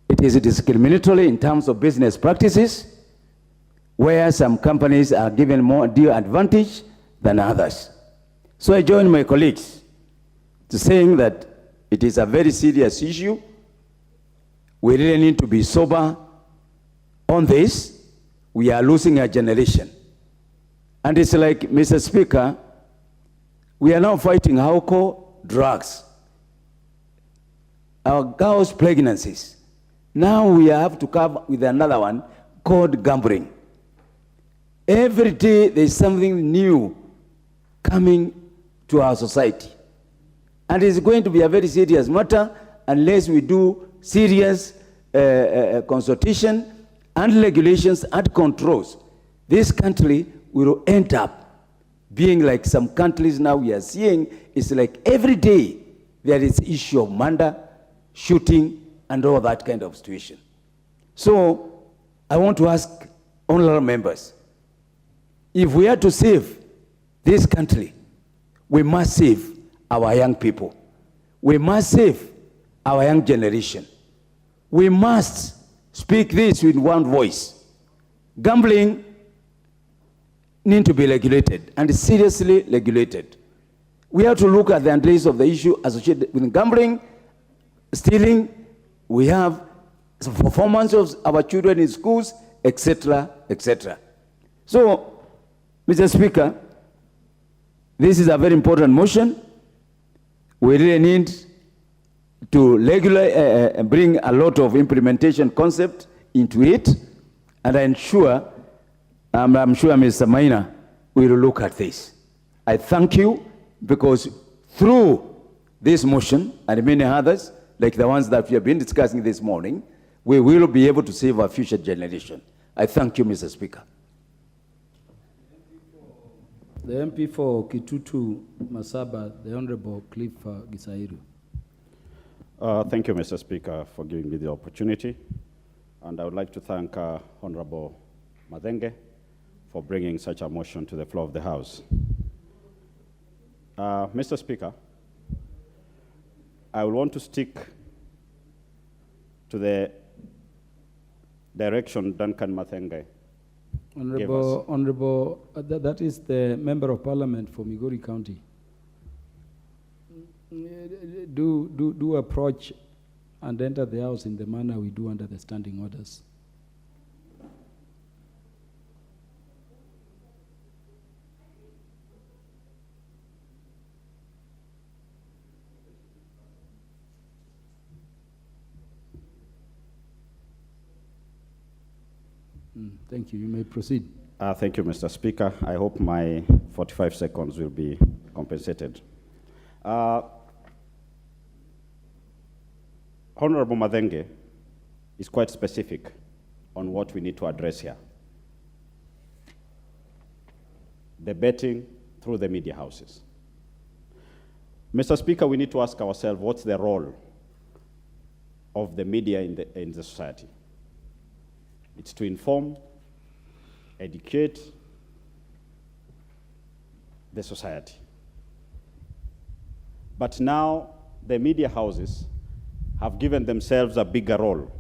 S7: It is discriminatory in terms of business practices, where some companies are given more due advantage than others. So I join my colleagues to saying that it is a very serious issue. We really need to be sober on this. We are losing a generation. And it's like, Mr. Speaker, we are now fighting alcohol, drugs, our girls' pregnancies. Now we have to come with another one called gambling. Every day there's something new coming to our society. And it's going to be a very serious matter unless we do serious consultation and regulations and controls. This country will end up being like some countries now we are seeing. It's like every day there is issue of murder, shooting, and all that kind of situation. So I want to ask honorable members, if we are to save this country, we must save our young people. We must save our young generation. We must speak this with one voice. Gambling needs to be regulated, and seriously regulated. We have to look at the underlying of the issue associated with gambling, stealing. We have performance of our children in schools, etc., etc. So, Mr. Speaker, this is a very important motion. We really need to bring a lot of implementation concept into it, and I'm sure Mr. Maina will look at this. I thank you, because through this motion and many others, like the ones that we have been discussing this morning, we will be able to save our future generation. I thank you, Mr. Speaker.
S5: The MP for Kitutu Masaba, the Honorable Cliff Gisairu.
S4: Thank you, Mr. Speaker, for giving me the opportunity. And I would like to thank Honorable Madenge for bringing such a motion to the floor of the House. Mr. Speaker, I will want to stick to the direction Duncan Mathenge gave us.
S5: Honorable, that is the Member of Parliament for Migori County. Do approach and enter the House in the manner we do under the standing orders. Thank you. You may proceed.
S4: Thank you, Mr. Speaker. I hope my 45 seconds will be compensated. Honorable Madenge is quite specific on what we need to address here. The betting through the media houses.
S8: Mr. Speaker, we need to ask ourselves, what's the role of the media in the society? It's to inform, educate the society. But now the media houses have given themselves a bigger role,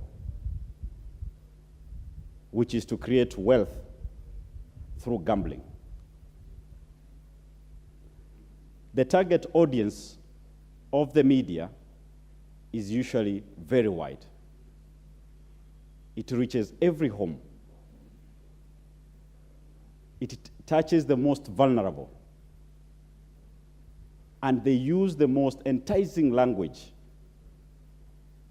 S8: which is to create wealth through gambling. The target audience of the media is usually very wide. It reaches every home. It touches the most vulnerable. And they use the most enticing language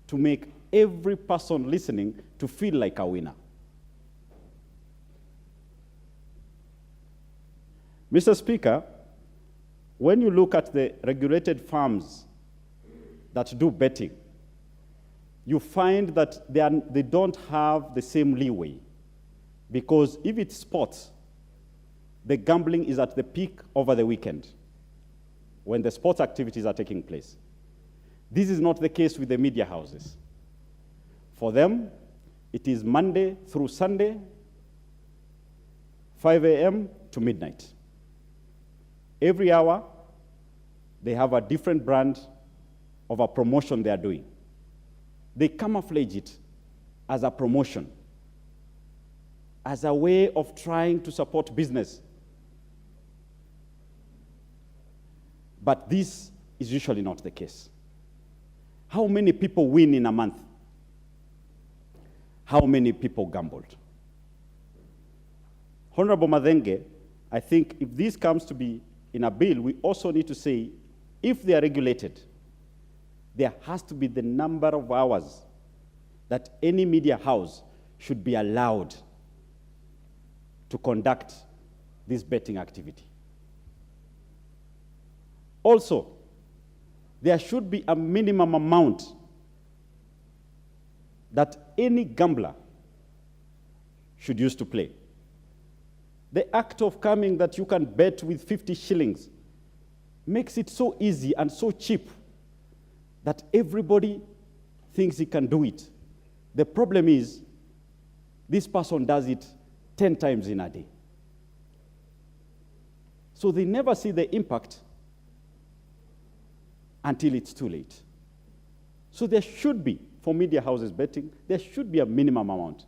S8: to make every person listening to feel like a winner. Mr. Speaker, when you look at the regulated firms that do betting, you find that they don't have the same leeway, because if it's sports, the gambling is at the peak over the weekend when the sports activities are taking place. This is not the case with the media houses. For them, it is Monday through Sunday, 5 a.m. to midnight. Every hour, they have a different brand of a promotion they are doing. They camouflage it as a promotion, as a way of trying to support business. But this is usually not the case. How many people win in a month? How many people gambled? Honorable Mathenge, I think if this comes to be in a bill, we also need to say, if they are regulated, there has to be the number of hours that any media house should be allowed to conduct this betting activity. Also, there should be a minimum amount that any gambler should use to play. The act of coming that you can bet with 50 shillings makes it so easy and so cheap that everybody thinks he can do it. The problem is, this person does it 10 times in a day. So they never see the impact until it's too late. So there should be, for media houses betting, there should be a minimum amount.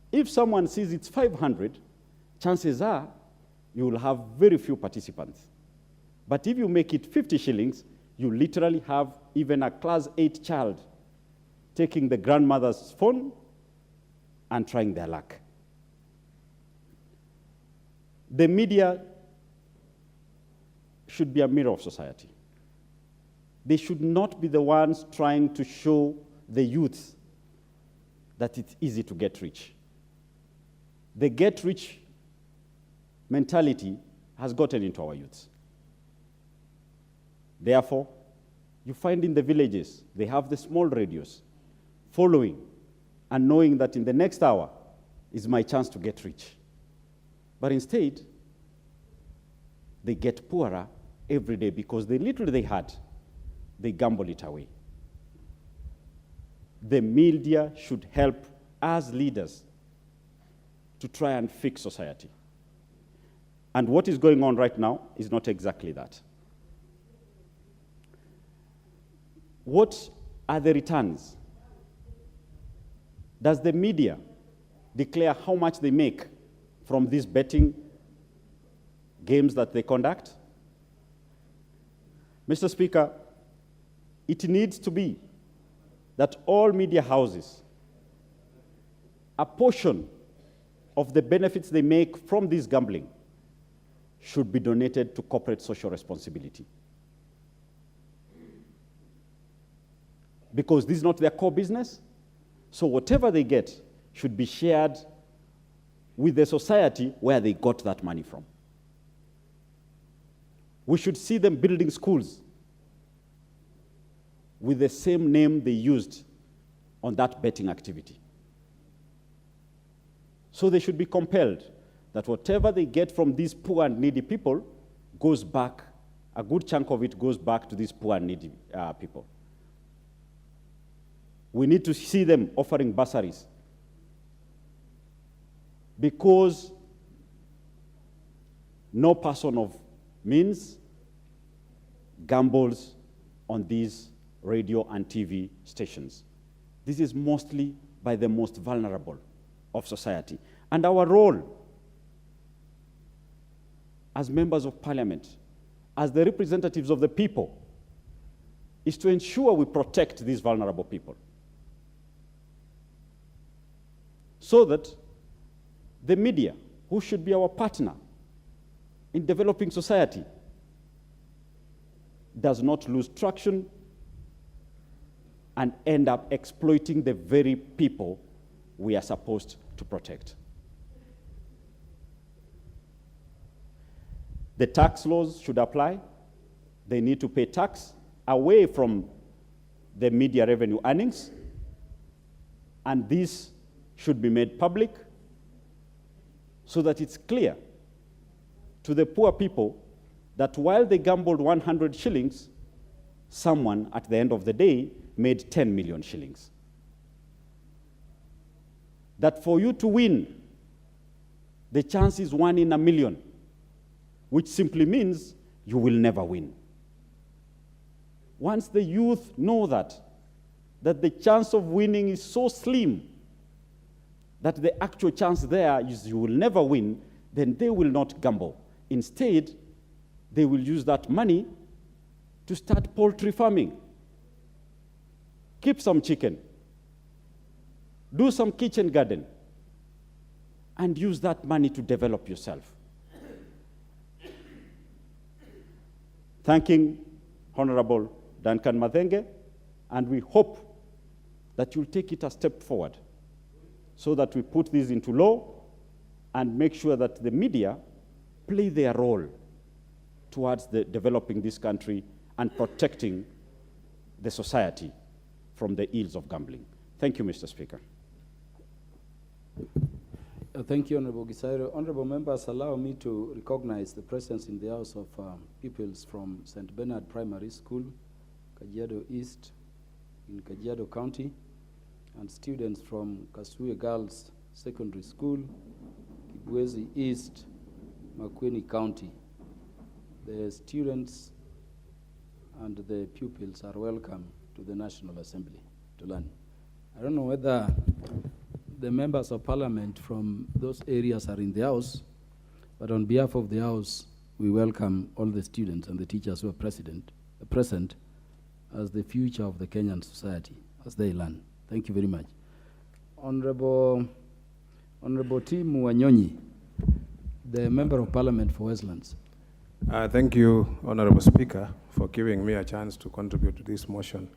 S8: If someone sees it's 500, chances are you will have very few participants. But if you make it 50 shillings, you literally have even a class 8 child taking the grandmother's phone and trying their luck. The media should be a mirror of society. They should not be the ones trying to show the youth that it's easy to get rich. The get rich mentality has gotten into our youths. Therefore, you find in the villages, they have the small radios following and knowing that in the next hour is my chance to get rich. But instead, they get poorer every day because the little they had, they gamble it away. The media should help as leaders to try and fix society. And what is going on right now is not exactly that. What are the returns? Does the media declare how much they make from these betting games that they conduct? Mr. Speaker, it needs to be that all media houses, a portion of the benefits they make from this gambling should be donated to corporate social responsibility. Because this is not their core business, so whatever they get should be shared with the society where they got that money from. We should see them building schools with the same name they used on that betting activity. So they should be compelled that whatever they get from these poor and needy people goes back a good chunk of it goes back to these poor and needy people. We need to see them offering bursaries, because no person of means gambles on these radio and TV stations. This is mostly by the most vulnerable of society. And our role as members of parliament, as the representatives of the people, is to ensure we protect these vulnerable people, so that the media, who should be our partner in developing society, does not lose traction and end up exploiting the very people we are supposed to protect. The tax laws should apply. They need to pay tax away from the media revenue earnings, and this should be made public so that it's clear to the poor people that while they gambled 100 shillings, someone at the end of the day made 10 million shillings. That for you to win, the chance is 1 in a million, which simply means you will never win. Once the youth know that the chance of winning is so slim, that the actual chance there is you will never win, then they will not gamble. Instead, they will use that money to start poultry farming. Keep some chicken, do some kitchen garden, and use that money to develop yourself. Thanking Honorable Duncan Mathenge, and we hope that you'll take it a step forward so that we put this into law and make sure that the media play their role towards developing this country and protecting the society from the ills of gambling. Thank you, Mr. Speaker.
S19: Thank you, Honorable Gisairo. Honorable members, allow me to recognize the presence in the House of pupils from St. Bernard Primary School, Kajiado East in Kajiado County, and students from Kasue Girls Secondary School, Kibwezi East, Makueni County. The students and the pupils are welcome to the National Assembly to learn. I don't know whether the members of parliament from those areas are in the House, but on behalf of the House, we welcome all the students and the teachers who are present as the future of the Kenyan society as they learn. Thank you very much. Honorable Tim Wanyonyi, the Member of Parliament for Westlands.
S9: Thank you, Honorable Speaker, for giving me a chance to contribute to this motion.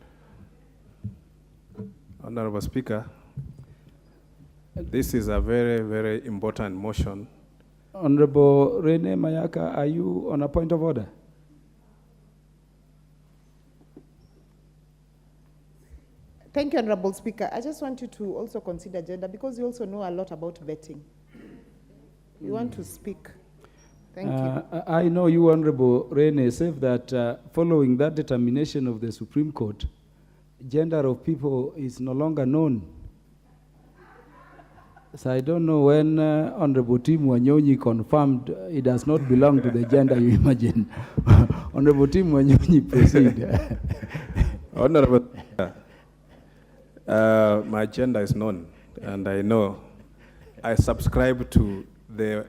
S9: Honorable Speaker, this is a very, very important motion.
S19: Honorable Rene Mayaka, are you on a point of order?
S10: Thank you, Honorable Speaker. I just want you to also consider gender, because you also know a lot about betting. You want to speak. Thank you.
S19: I know you, Honorable Rene, said that following that determination of the Supreme Court, gender of people is no longer known. So I don't know when Honorable Tim Wanyonyi confirmed it does not belong to the gender you imagine. Honorable Tim Wanyonyi, proceed.
S9: Honorable, my gender is known, and I know I subscribe to the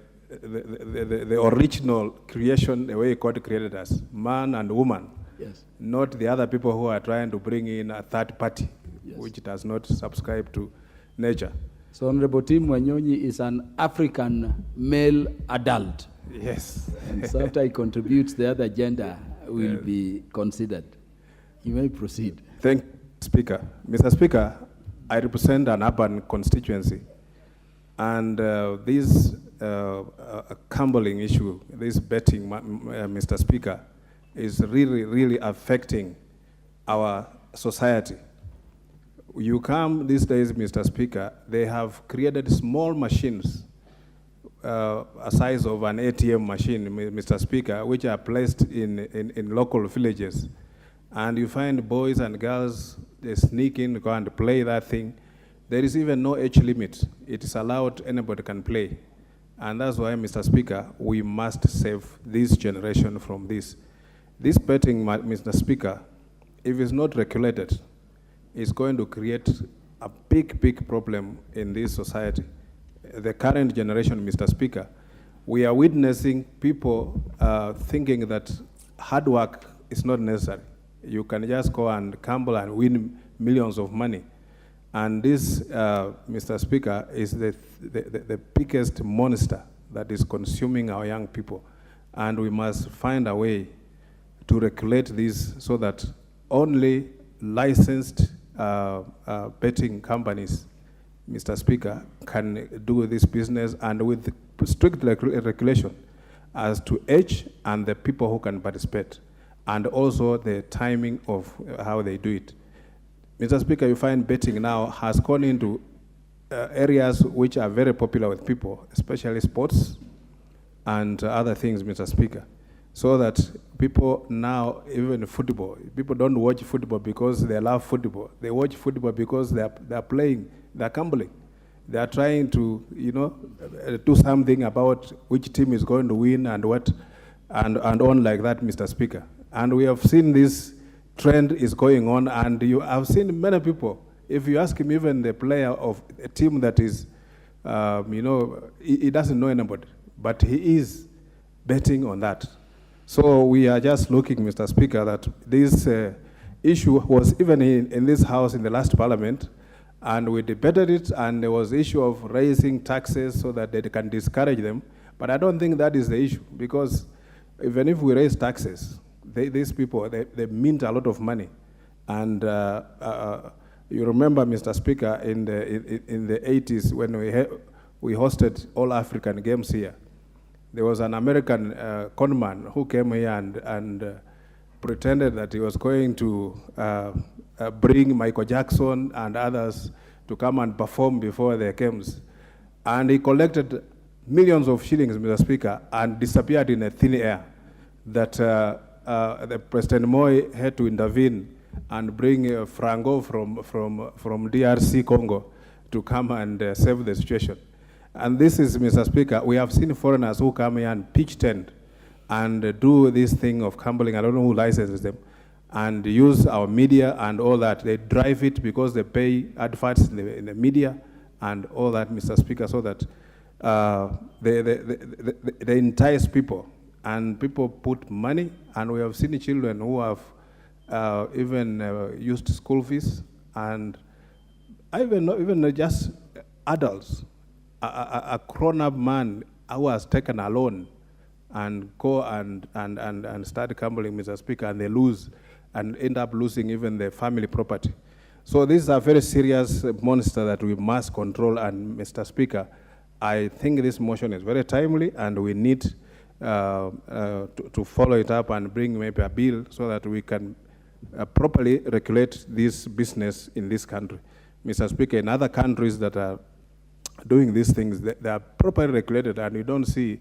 S9: original creation, the way God created us, man and woman,
S19: yes,
S9: not the other people who are trying to bring in a third party,
S19: yes,
S9: which does not subscribe to nature.
S19: So Honorable Tim Wanyonyi is an African male adult.
S9: Yes.
S19: And so after he contributes, the other gender will be considered. You may proceed.
S9: Thank you, Speaker. Mr. Speaker, I represent an urban constituency, and this gambling issue, this betting, Mr. Speaker, is really, really affecting our society. You come these days, Mr. Speaker, they have created small machines a size of an ATM machine, Mr. Speaker, which are placed in local villages. And you find boys and girls, they sneak in, go and play that thing. There is even no age limit. It is allowed, anybody can play. And that's why, Mr. Speaker, we must save this generation from this. This betting, Mr. Speaker, if it's not regulated, is going to create a big, big problem in this society. The current generation, Mr. Speaker, we are witnessing people thinking that hard work is not necessary. You can just go and gamble and win millions of money. And this, Mr. Speaker, is the biggest monster that is consuming our young people. And we must find a way to regulate this so that only licensed betting companies, Mr. Speaker, can do this business, and with strict regulation as to age and the people who can participate, and also the timing of how they do it. Mr. Speaker, you find betting now has gone into areas which are very popular with people, especially sports and other things, Mr. Speaker. So that people now, even football, people don't watch football because they love football. They watch football because they're playing, they're gambling. They are trying to, do something about which team is going to win and what, and on like that, Mr. Speaker. And we have seen this trend is going on, and you have seen many people. If you ask him, even the player of a team that is, he doesn't know anybody, but he is betting on that. So we are just looking, Mr. Speaker, that this issue was even in this House in the last Parliament, and we debated it, and there was the issue of raising taxes so that they can discourage them. But I don't think that is the issue, because even if we raise taxes, these people, they mint a lot of money. And you remember, Mr. Speaker, in the 80s when we hosted all African games here, there was an American conman who came here and pretended that he was going to bring Michael Jackson and others to come and perform before the games. And he collected millions of shillings, Mr. Speaker, and disappeared in a thin air. That the President Moi had to intervene and bring Franco from DRC Congo to come and save the situation. And this is, Mr. Speaker, we have seen foreigners who come here and pitch tent and do this thing of gambling. I don't know who licenses them, and use our media and all that. They drive it because they pay adverts in the media and all that, Mr. Speaker, so that they entice people, and people put money, and we have seen children who have even used school fees, and even just adults. A grown-up man who has taken a loan and go and start gambling, Mr. Speaker, and they lose and end up losing even their family property. So this is a very serious monster that we must control. And Mr. Speaker, I think this motion is very timely, and we need to follow it up and bring maybe a bill so that we can properly regulate this business in this country. Mr. Speaker, in other countries that are doing these things, they are properly regulated, and you don't see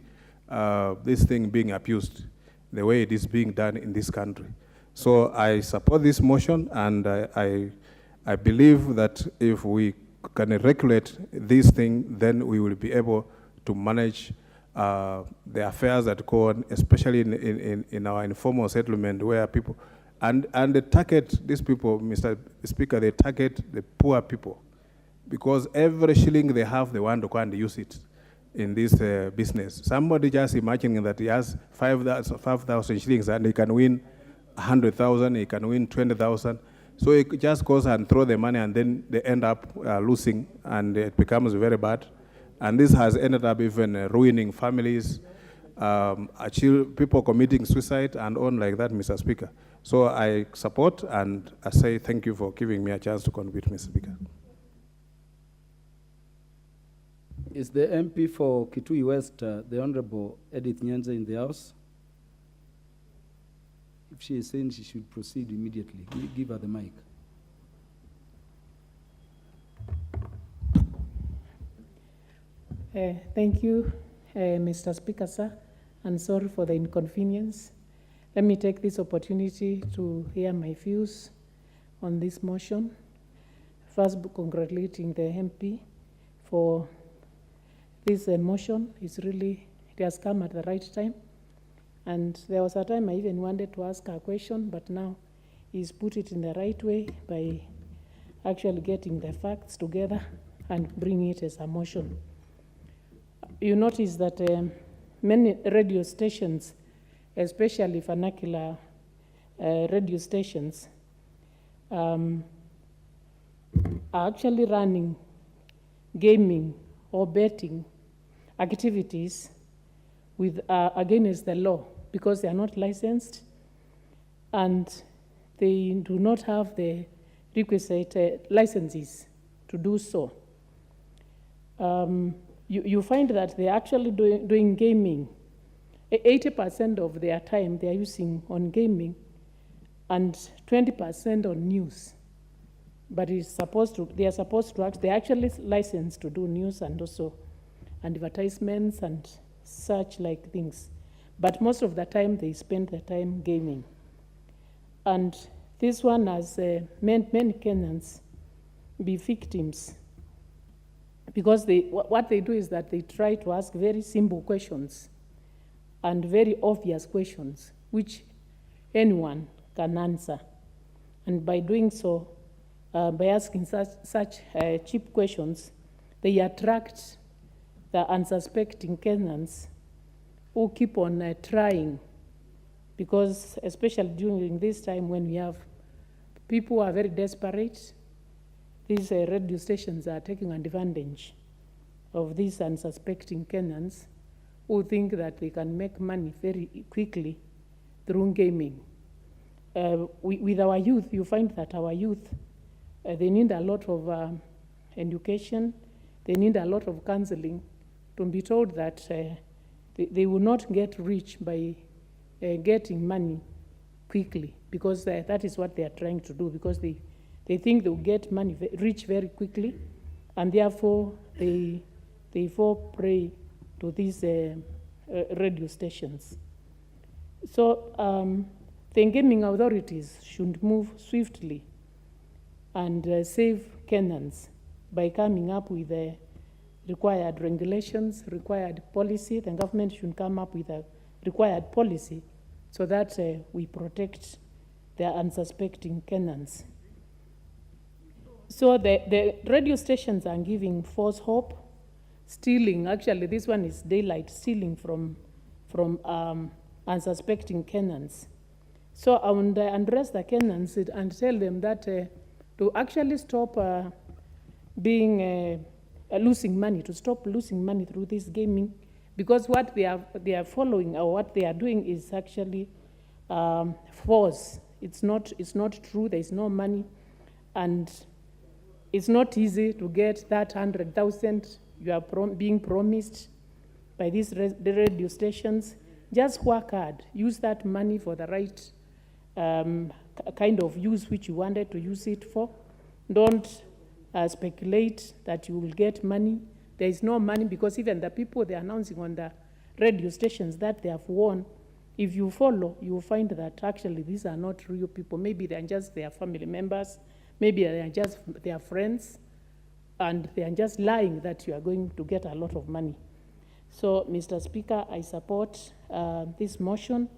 S9: this thing being abused the way it is being done in this country. So I support this motion, and I believe that if we can regulate this thing, then we will be able to manage the affairs that go on, especially in our informal settlement, where people, and they target these people, Mr. Speaker, they target the poor people, because every shilling they have, they want to go and use it in this business. Somebody just imagining that he has 5,000 shillings and he can win 100,000, he can win 20,000. So he just goes and throw the money, and then they end up losing, and it becomes very bad. And this has ended up even ruining families, people committing suicide and on like that, Mr. Speaker. So I support, and I say thank you for giving me a chance to contribute, Mr. Speaker.
S5: Is the MP for Kitui West, the Honorable Edith Nyanza, in the House? If she is saying she should proceed immediately, give her the mic.
S11: Thank you, Mr. Speaker, sir, and sorry for the inconvenience. Let me take this opportunity to hear my views on this motion. First, congratulating the MP for this motion. It has come at the right time. And there was a time I even wanted to ask a question, but now he's put it in the right way by actually getting the facts together and bringing it as a motion. You notice that many radio stations, especially vernacular radio stations, are actually running gaming or betting activities with against the law because they are not licensed and they do not have the requisite licenses to do so. You find that they're actually doing gaming. 80% of their time they are using on gaming and 20% on news. But they are supposed to they're actually licensed to do news and also advertisements and such like things. But most of the time they spend the time gaming. And this one has many Kenyans be victims because what they do is that they try to ask very simple questions and very obvious questions which anyone can answer. And by doing so, by asking such cheap questions, they attract the unsuspecting Kenyans who keep on trying, because especially during this time when we have people who are very desperate, these radio stations are taking advantage of these unsuspecting Kenyans who think that they can make money very quickly through gaming. With our youth, you find that our youth, they need a lot of education, they need a lot of counseling to be told that they will not get rich by getting money quickly, because that is what they are trying to do, because they think they will get money rich very quickly, and therefore they fall prey to these radio stations. So the gaming authorities should move swiftly and save Kenyans by coming up with the required regulations, required policy. The government should come up with a required policy so that we protect the unsuspecting Kenyans. So the radio stations are giving false hope, stealing. Actually, this one is daylight, stealing from unsuspecting Kenyans. So I want to address the Kenyans and tell them that to actually stop losing money, to stop losing money through this gaming, because what they are following or what they are doing is actually false. It's not true. There is no money, and it's not easy to get that 100,000 you are being promised by these radio stations. Just work hard. Use that money for the right kind of use which you wanted to use it for. Don't speculate that you will get money. There is no money, because even the people they are announcing on the radio stations that they have won, if you follow, you will find that actually these are not real people. Maybe they are just their family members. Maybe they are just their friends, and they are just lying that you are going to get a lot of money. So, Mr. Speaker, I support this motion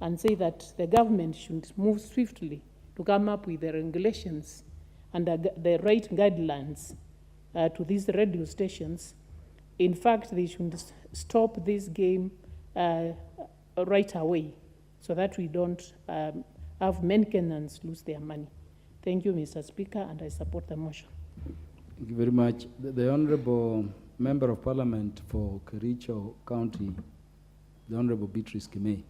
S11: and say that the government should move swiftly to come up with the regulations and the right guidelines to these radio stations. In fact, they should stop this game right away so that we don't have many Kenyans lose their money. Thank you, Mr. Speaker, and I support the motion.
S5: Thank you very much. The Honorable Member of Parliament for Kericho County, the Honorable Beatrice Kimei.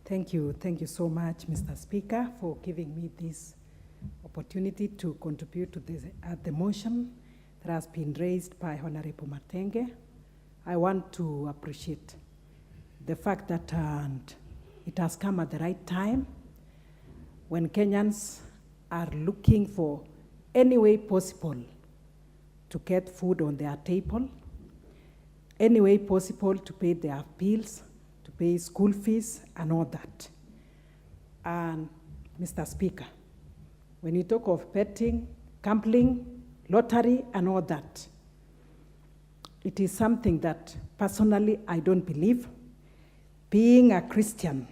S12: Thank you so much, Mr. Speaker, for giving me this opportunity to contribute to the motion that has been raised by Honorable Matenge. I want to appreciate the fact that It has come at the right time when Kenyans are looking for any way possible to get food on their table, any way possible to pay their bills, to pay school fees, and all that. And Mr. Speaker, when you talk of betting, gambling, lottery, and all that, it is something that personally I don't believe. Being a Christian,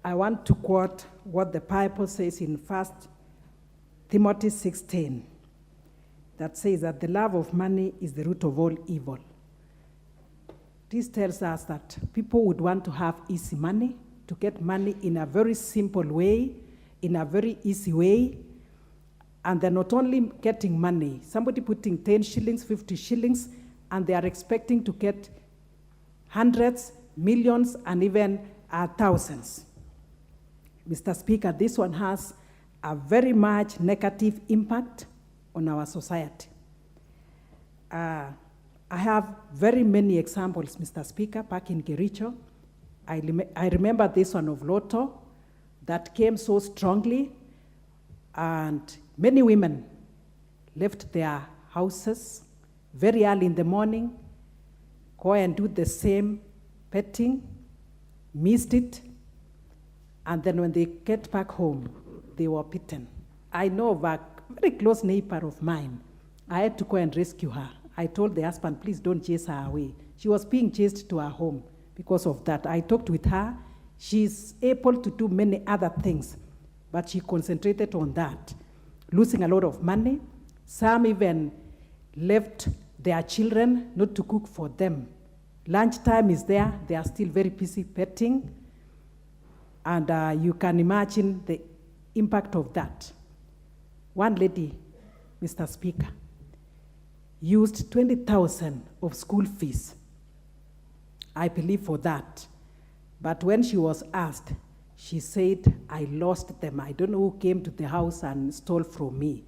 S12: I want to quote what the Bible says in 1 Timothy 6:10, that says that the love of money is the root of all evil. This tells us that people would want to have easy money, to get money in a very simple way, in a very easy way, and they're not only getting money, somebody putting 10 shillings, 50 shillings, and they are expecting to get hundreds, millions, and even thousands. Mr. Speaker, this one has a very much negative impact on our society. I have very many examples, Mr. Speaker, back in Kericho. I remember this one of Lotto that came so strongly, and many women left their houses very early in the morning, go and do the same betting, missed it, and then when they get back home, they were beaten. I know of a very close neighbor of mine. I had to go and rescue her. I told the husband, please don't chase her away. She was being chased to her home because of that. I talked with her. She's able to do many other things, but she concentrated on that, losing a lot of money. Some even left their children not to cook for them. Lunchtime is there. They are still very busy betting. And you can imagine the impact of that. One lady, Mr. Speaker, used 20,000 of school fees, I believe, for that. But when she was asked, she said, I lost them. I don't know who came to the house and stole from me.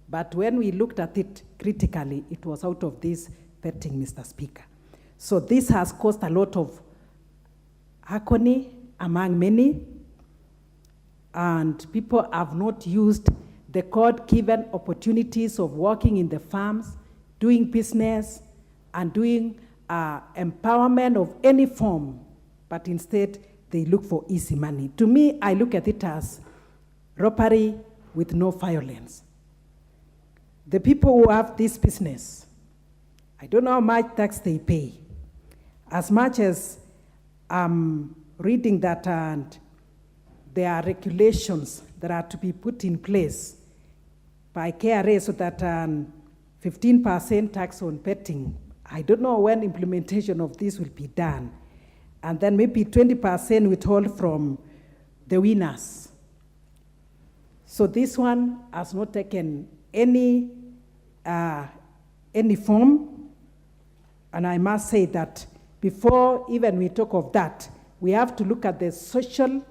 S12: But when we looked at it critically, it was out of this betting, Mr. Speaker. So this has caused a lot of agony among many, and people have not used the God-given opportunities of working in the farms, doing business, and doing empowerment of any form, but instead they look for easy money. To me, I look at it as robbery with no violence. The people who have this business, I don't know how much tax they pay. As much as I'm reading that and there are regulations that are to be put in place by KRA so that 15% tax on betting. I don't know when implementation of this will be done. And then maybe 20% withhold from the winners. So this one has not taken any form. And I must say that before even we talk of that, we have to look at the social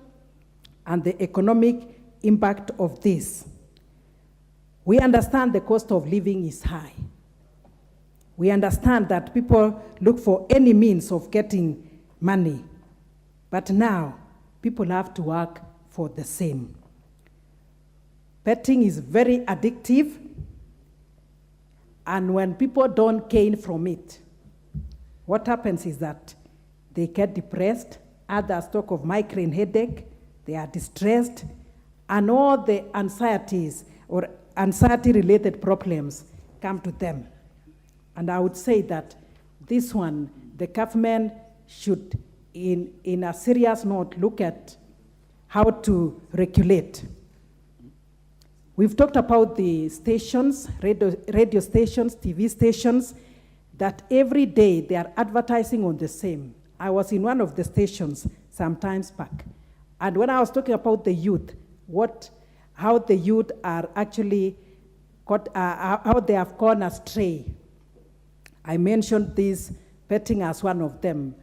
S12: and the economic impact of this. We understand the cost of living is high. We understand that people look for any means of getting money. But now, people have to work for the same. Betting is very addictive, and when people don't gain from it, what happens is that they get depressed, others talk of migraine headache, they are distressed, and all the anxieties or anxiety-related problems come to them. And I would say that this one, the government should, in a serious note, look at how to regulate. We've talked about the stations, radio stations, TV stations, that every day they are advertising on the same. I was in one of the stations some times back, and when I was talking about the youth, how the youth are actually how they have gone astray, I mentioned this betting as one of them,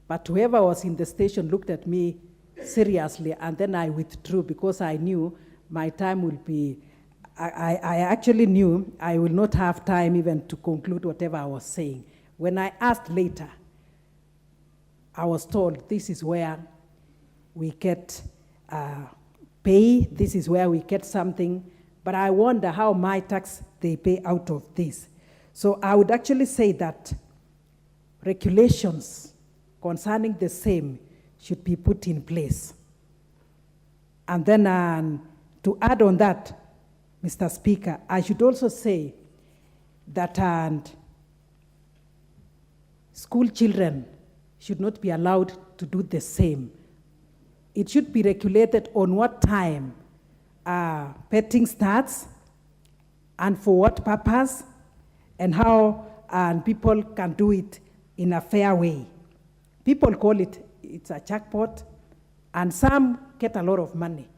S12: but whoever was in the station looked at me seriously, and then I withdrew because I knew my time will be, I actually knew I will not have time even to conclude whatever I was saying. When I asked later, I was told this is where we get pay, this is where we get something, but I wonder how my tax they pay out of this. So I would actually say that regulations concerning the same should be put in place. And then to add on that, Mr. Speaker, I should also say that school children should not be allowed to do the same. It should be regulated on what time petting starts and for what purpose and how people can do it in a fair way. People call it's a jackpot, and some get a lot of money.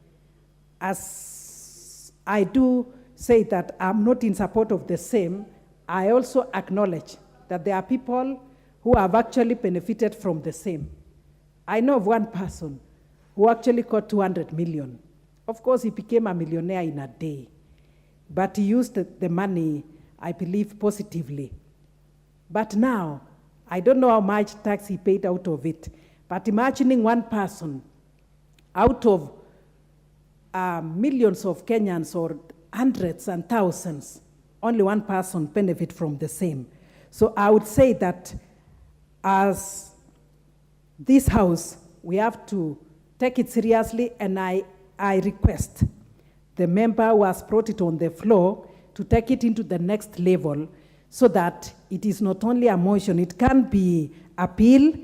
S12: As I do say that I'm not in support of the same, I also acknowledge that there are people who have actually benefited from the same. I know of one person who actually got 200 million. Of course, he became a millionaire in a day, but he used the money, I believe, positively. But now, I don't know how much tax he paid out of it, but imagining one person out of millions of Kenyans or hundreds and thousands, only one person benefit from the same. So I would say that as this House, we have to take it seriously, and I request the member who has brought it on the floor to take it into the next level so that it is not only a motion, it can be appeal,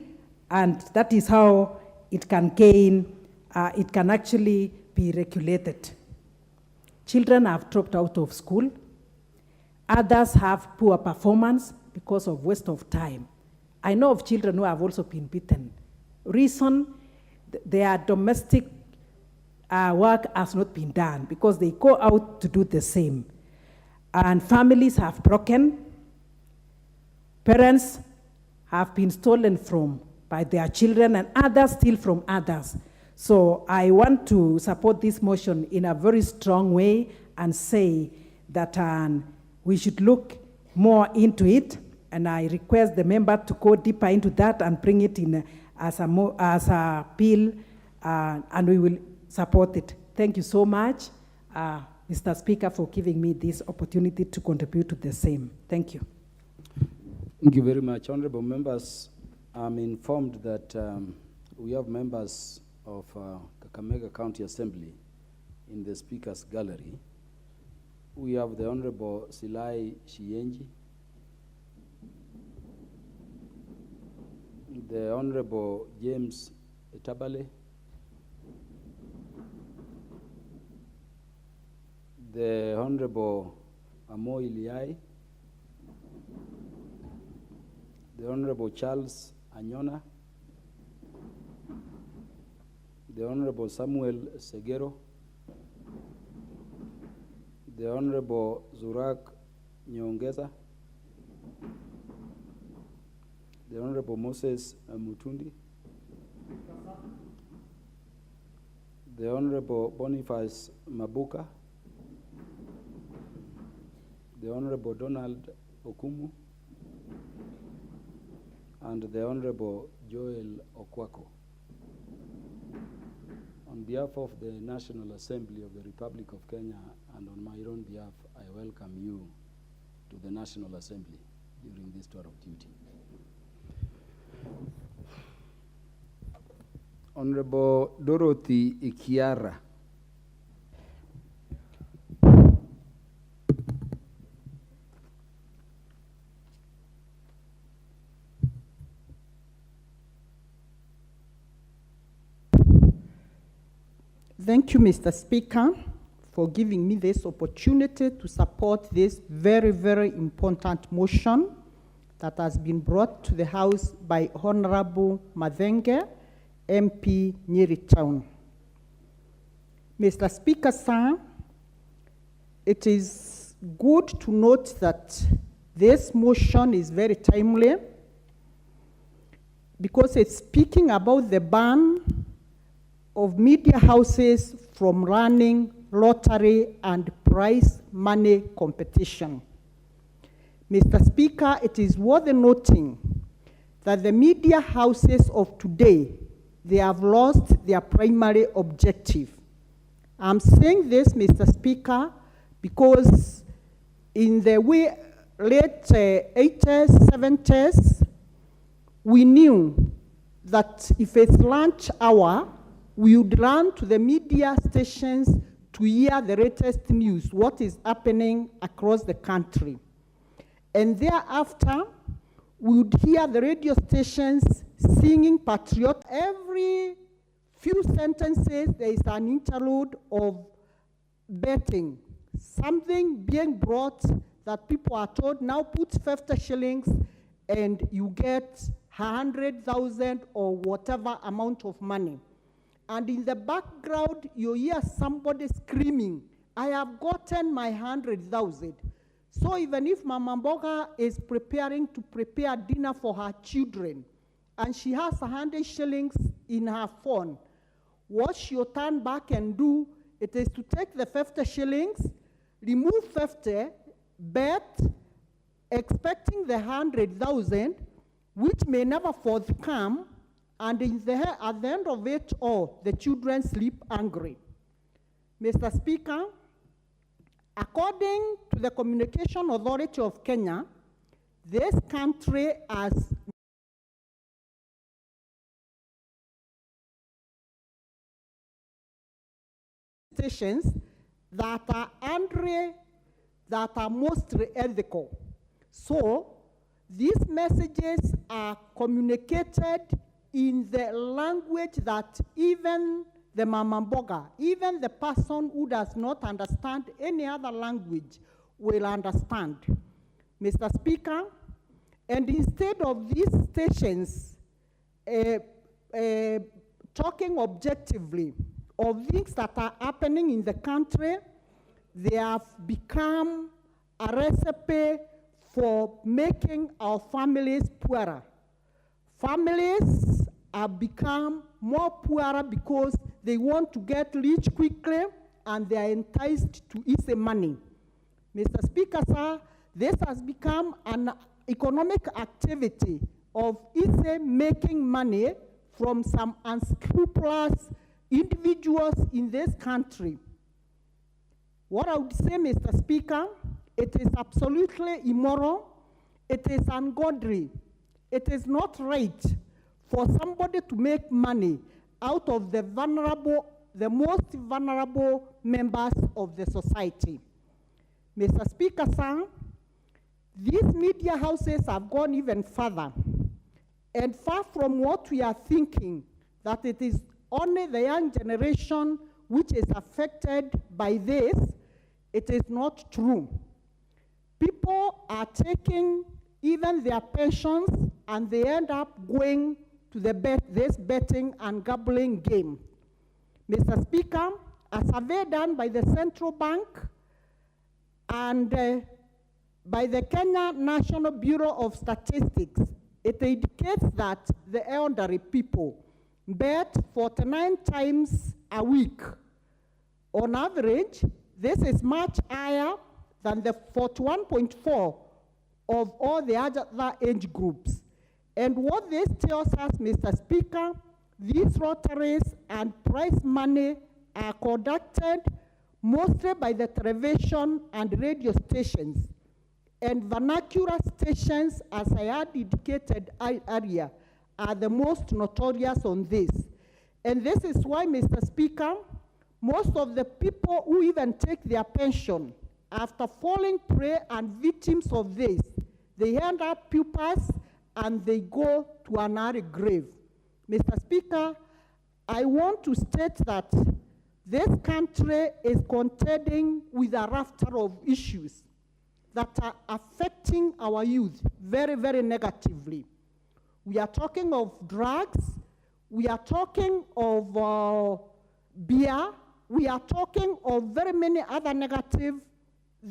S12: and that is how it can gain, it can actually be regulated. Children have dropped out of school. Others have poor performance because of waste of time. I know of children who have also been beaten. Reason, their domestic work has not been done because they go out to do the same. And families have broken. Parents have been stolen from by their children, and others steal from others. So I want to support this motion in a very strong way and say that we should look more into it, and I request the member to go deeper into that and bring it in as a bill, and we will support it. Thank you so much, Mr. Speaker, for giving me this opportunity to contribute to the same. Thank you.
S19: Thank you very much. Honorable members, I'm informed that we have members of Kakamega County Assembly in the Speaker's Gallery. We have the Honorable Silai Shienji, the Honorable James Etabale, the Honorable Amo Iliai, the Honorable Charles Anyona, the Honorable Samuel Segero, the Honorable Zurak Nyongeza, the Honorable Moses Mutundi, the Honorable Boniface Mabuka, the Honorable Donald Okumu, and the Honorable Joel Okwako. On behalf of the National Assembly of the Republic of Kenya and on my own behalf, I welcome you to the National Assembly during this tour of duty. Honorable Dorothy Ikiara.
S14: Thank you, Mr. Speaker, for giving me this opportunity to support this very, very important motion that has been brought to the House by Honorable Mathenge, MP Nyeri Town. Mr. Speaker, sir, it is good to note that this motion is very timely because it's speaking about the ban of media houses from running lottery and prize money competition. Mr. Speaker, it is worth noting that the media houses of today, they have lost their primary objective. I'm saying this, Mr. Speaker, because in the late 80s, 70s, we knew that if it's lunch hour, we would run to the media stations to hear the latest news, what is happening across the country. And thereafter, we would hear the radio stations singing patriot. Every few sentences, there is an interlude of betting, something being brought that people are told, now put 50 shillings and you get 100,000 or whatever amount of money. And in the background, you hear somebody screaming, I have gotten my 100,000. So even if Mama Mboga is preparing to prepare dinner for her children, and she has 100 shillings in her phone, what she'll turn back and do, it is to take the 50 shillings, remove 50, bet, expecting the 100,000, which may never forthcome, and at the end of it all, the children sleep hungry. Mr. Speaker, according to the Communication Authority of Kenya, this country has stations that are mostly ethical. So these messages are communicated in the language that even the Mama Mboga, even the person who does not understand any other language will understand. Mr. Speaker, and instead of these stations talking objectively of things that are happening in the country, they have become a recipe for making our families poorer. Families have become more poorer because they want to get rich quickly and they are enticed to easy money. Mr. Speaker, sir, this has become an economic activity of easy making money from some unscrupulous individuals in this country. What I would say, Mr. Speaker, it is absolutely immoral, it is ungodly, it is not right for somebody to make money out of the vulnerable, the most vulnerable members of the society. Mr. Speaker, sir, these media houses have gone even further. And far from what we are thinking, that it is only the young generation which is affected by this, it is not true. People are taking even their pensions and they end up going to this betting and gambling game. Mr. Speaker, a survey done by the Central Bank and by the Kenya National Bureau of Statistics, it indicates that the elderly people bet 49 times a week. On average, this is much higher than the 41.4 of all the other age groups. And what this tells us, Mr. Speaker, these lotteries and prize money are conducted mostly by the television and radio stations. And vernacular stations, as I had indicated earlier, are the most notorious on this. And this is why, Mr. Speaker, most of the people who even take their pension after falling prey and victims of this, they end up paupers and they go to an early grave. Mr. Speaker, I want to state that this country is contending with a raft of issues that are affecting our youth very, very negatively. We are talking of drugs, we are talking of beer, we are talking of very many other negative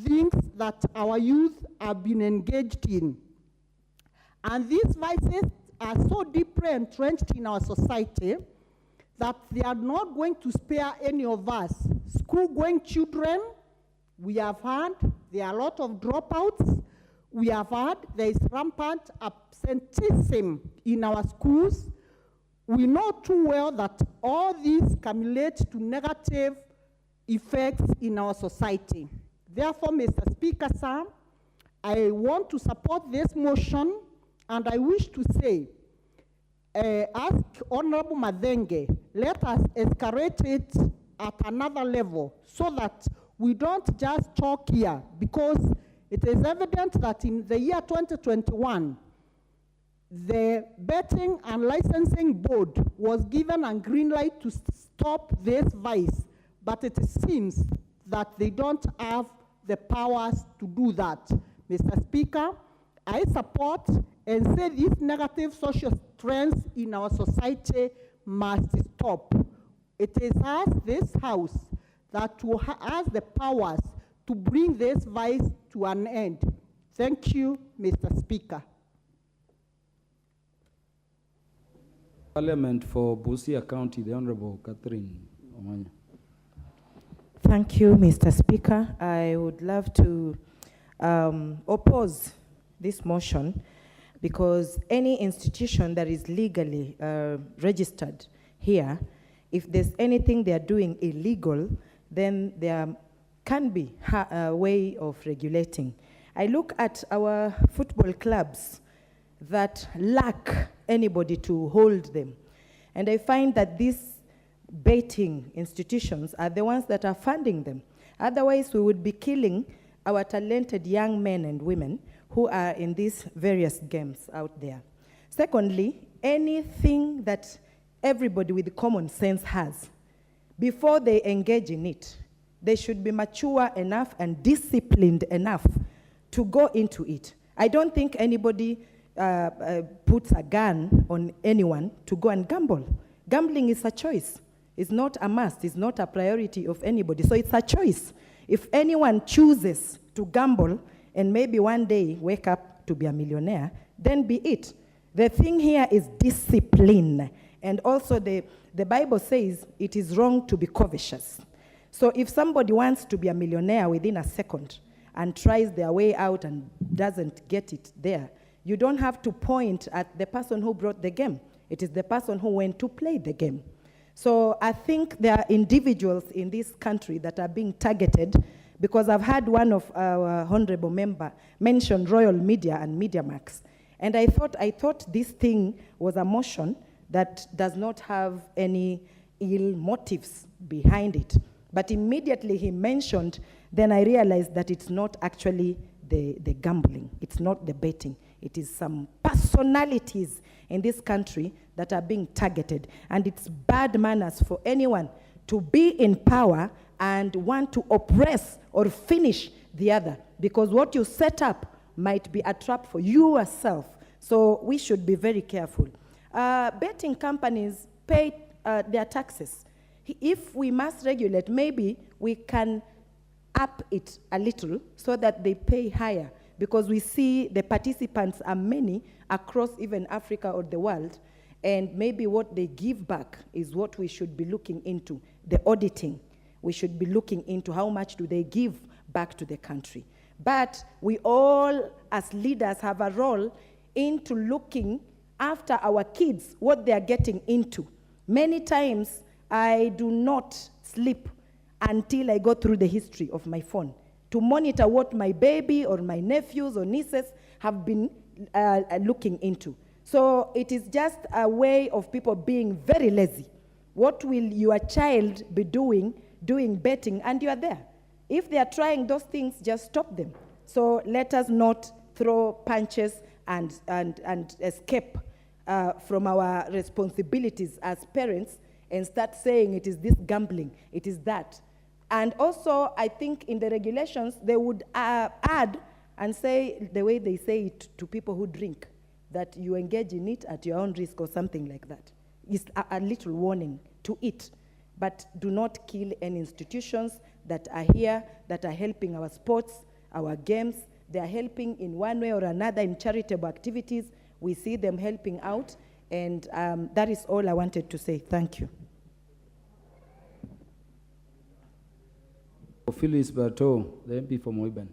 S14: things that our youth have been engaged in. And these vices are so deeply entrenched in our society that they are not going to spare any of us. School-going children, we have heard there are a lot of dropouts. we have had, there is rampant absenteeism in our schools. We know too well that all these accumulate to negative effects in our society. Therefore, Mr. Speaker, sir, I want to support this motion, and I wish to say, ask Honorable Mathenge, let us escalate it at another level so that we don't just talk here, because it is evident that in the year 2021, the Betting and Licensing Board was given a green light to stop this vice, but it seems that they don't have the powers to do that. Mr. Speaker, I support and say these negative social trends in our society must stop. It is us, this House, that has the powers to bring this vice to an end. Thank you, Mr. Speaker.
S5: Parliament for Busia County, the Honorable Catherine Omanya.
S21: Thank you, Mr. Speaker. I would love to oppose this motion, because any institution that is legally registered here, if there's anything they are doing illegal, then there can be a way of regulating. I look at our football clubs that lack anybody to hold them, and I find that these betting institutions are the ones that are funding them. Otherwise, we would be killing our talented young men and women who are in these various games out there. Secondly, anything that everybody with common sense has, before they engage in it, they should be mature enough and disciplined enough to go into it. I don't think anybody puts a gun on anyone to go and gamble. Gambling is a choice. It's not a must. It's not a priority of anybody. So it's a choice. If anyone chooses to gamble and maybe one day wake up to be a millionaire, then be it. The thing here is discipline. And also the Bible says it is wrong to be covetous. So if somebody wants to be a millionaire within a second and tries their way out and doesn't get it there, you don't have to point at the person who brought the game. It is the person who went to play the game. So I think there are individuals in this country that are being targeted, because I've had one of our honorable member mention Royal Media and MediaMax. And I thought this thing was a motion that does not have any ill motives behind it. But immediately he mentioned, then I realized that it's not actually the gambling. It's not the betting. It is some personalities in this country that are being targeted. And it's bad manners for anyone to be in power and want to oppress or finish the other, because what you set up might be a trap for you yourself. So we should be very careful. Betting companies pay their taxes. If we must regulate, maybe we can up it a little so that they pay higher, because we see the participants are many across even Africa or the world, and maybe what they give back is what we should be looking into, the auditing. We should be looking into how much do they give back to the country. But we all, as leaders, have a role into looking after our kids, what they are getting into. Many times, I do not sleep until I go through the history of my phone to monitor what my baby or my nephews or nieces have been looking into. So it is just a way of people being very lazy. What will your child be doing betting, and you are there? If they are trying those things, just stop them. So let us not throw punches and escape from our responsibilities as parents and start saying it is this gambling, it is that. And also, I think in the regulations, they would add and say, the way they say it to people who drink, that you engage in it at your own risk or something like that. It's a little warning to it. But do not kill any institutions that are here, that are helping our sports, our games. They are helping in one way or another in charitable activities. We see them helping out. And that is all I wanted to say. Thank you.
S5: Phyllis Berto, the MP for Moiben.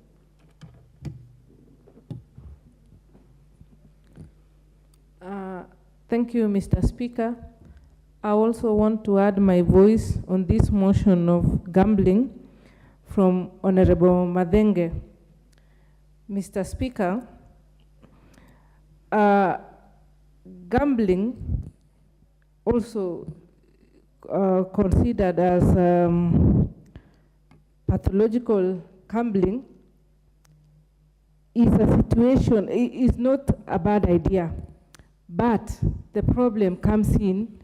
S15: Thank you, Mr. Speaker. I also want to add my voice on this motion of gambling from Honorable Madenge. Mr. Speaker, gambling also considered as pathological gambling is a situation, is not a bad idea, but the problem comes in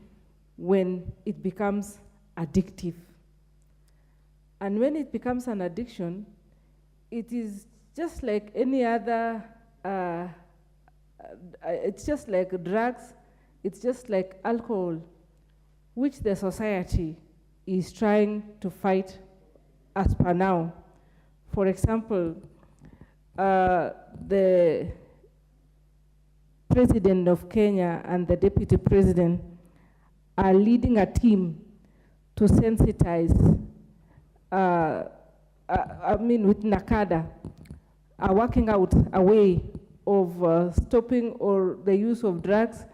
S15: when it becomes addictive. And when it becomes an addiction, it is just like any other, it's just like drugs, it's just like alcohol, which the society is trying to fight as per now. For example, the President of Kenya and the Deputy President are leading a team to sensitize, with NACADA, are working out a way of stopping or the use of drugs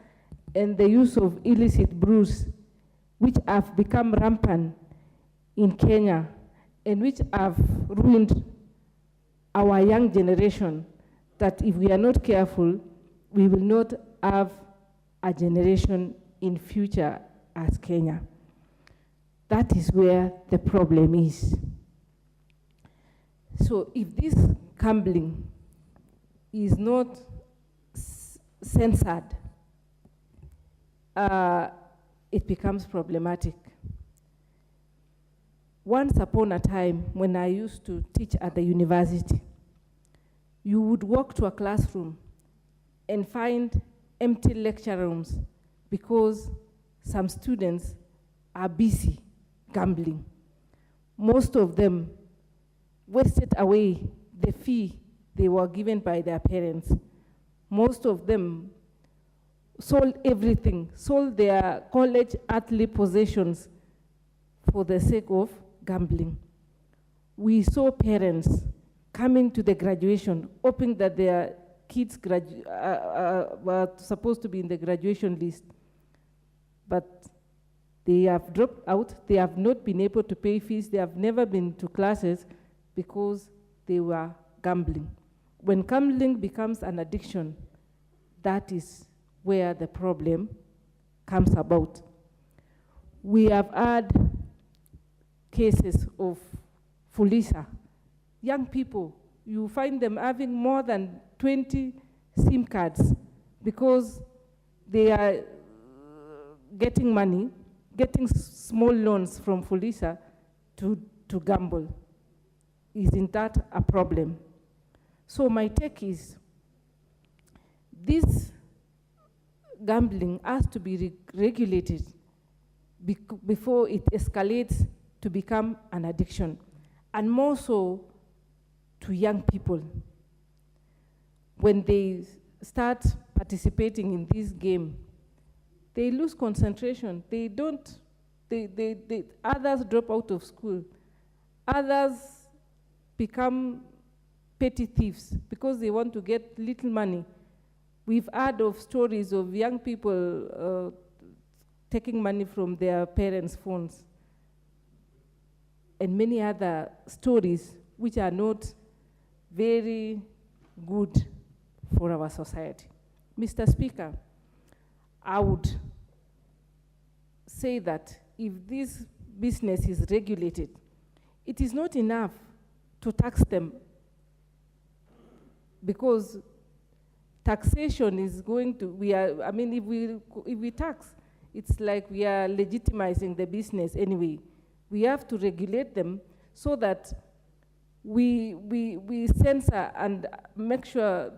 S15: and the use of illicit brews, which have become rampant in Kenya and which have ruined our young generation, that if we are not careful, we will not have a generation in future as Kenya. That is where the problem is. So if this gambling is not censored, it becomes problematic. Once upon a time, when I used to teach at the university, you would walk to a classroom and find empty lecture rooms because some students are busy gambling. Most of them wasted away the fee they were given by their parents. Most of them sold everything, sold their college earthly possessions for the sake of gambling. We saw parents coming to the graduation, hoping that their kids were supposed to be in the graduation list, but they have dropped out, they have not been able to pay fees, they have never been to classes because they were gambling. When gambling becomes an addiction, that is where the problem comes about. We have had cases of Fulisa. Young people, you find them having more than 20 SIM cards because they are getting money, getting small loans from Fulisa to gamble. Isn't that a problem? So my take is, this gambling has to be regulated before it escalates to become an addiction, and more so to young people. When they start participating in this game, they lose concentration. They don't, others drop out of school. Others become petty thieves because they want to get little money. We've heard of stories of young people taking money from their parents' phones, and many other stories which are not very good for our society. Mr. Speaker, I would say that if this business is regulated, it is not enough to tax them, because taxation is going to, if we tax, it's like we are legitimizing the business anyway. We have to regulate them so that we censor and make sure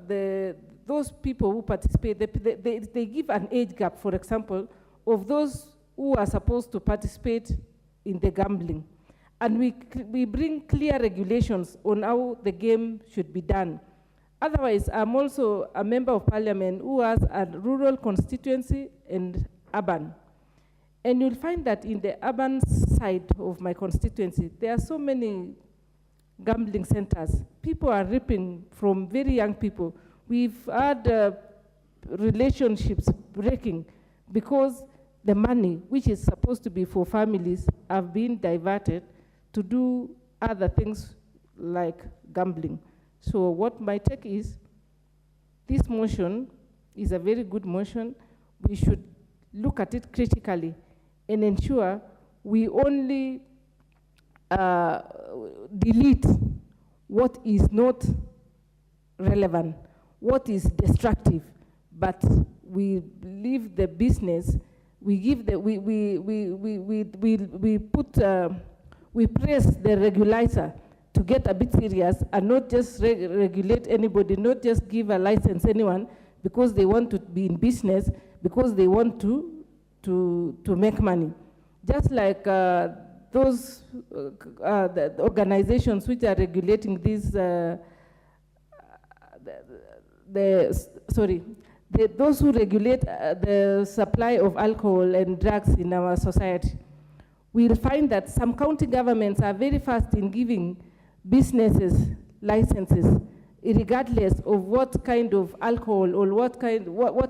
S15: those people who participate, they give an age gap, for example, of those who are supposed to participate in the gambling. And we bring clear regulations on how the game should be done. Otherwise, I'm also a member of parliament who has a rural constituency and urban. And you'll find that in the urban side of my constituency, there are so many gambling centers. People are reaping from very young people. We've had relationships breaking because the money, which is supposed to be for families, have been diverted to do other things like gambling. So what my take is, this motion is a very good motion. We should look at it critically and ensure we only delete what is not relevant, what is destructive, but we leave the business, we give the, we press the regulator to get a bit serious and not just regulate anybody, not just give a license anyone because they want to be in business, because they want to make money. Just like those the organizations which are regulating these, those who regulate the supply of alcohol and drugs in our society, we'll find that some county governments are very fast in giving businesses licenses, regardless of what kind of alcohol or what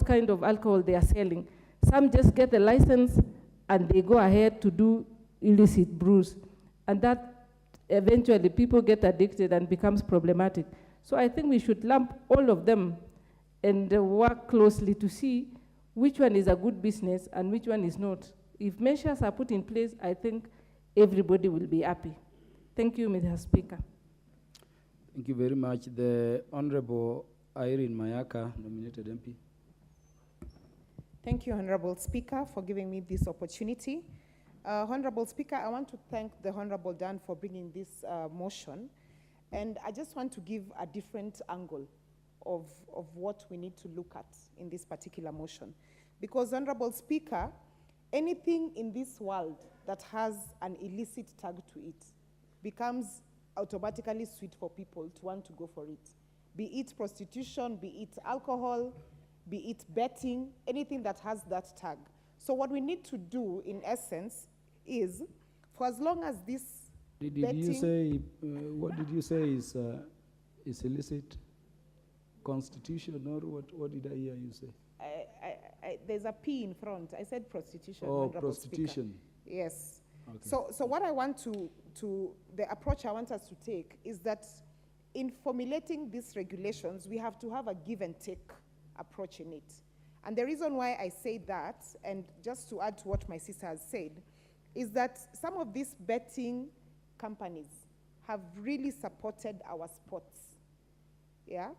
S15: kind of alcohol they are selling. Some just get the license and they go ahead to do illicit brews, and that eventually people get addicted and becomes problematic. So I think we should lump all of them and work closely to see which one is a good business and which one is not. If measures are put in place, I think everybody will be happy. Thank you, Mr. Speaker.
S19: Thank you very much. The Honorable Irene Mayaka, nominated MP.
S10: Thank you, Honorable Speaker, for giving me this opportunity. Honorable Speaker, I want to thank the Honorable Dan for bringing this motion. And I just want to give a different angle of what we need to look at in this particular motion. Because, Honorable Speaker, anything in this world that has an illicit tag to it becomes automatically sweet for people to want to go for it. Be it prostitution, be it alcohol, be it betting, anything that has that tag. So what we need to do, in essence, is, for as long as this
S19: Did you say, what did you say is illicit? Constitution, or what did I hear you say?
S10: There's a P in front. I said prostitution.
S19: Oh, prostitution.
S10: Speaker. Yes.
S19: Okay.
S10: So what I want the approach I want us to take is that in formulating these regulations, we have to have a give and take approach in it. And the reason why I say that, and just to add to what my sister has said, is that some of these betting companies have really supported our sports. Yeah?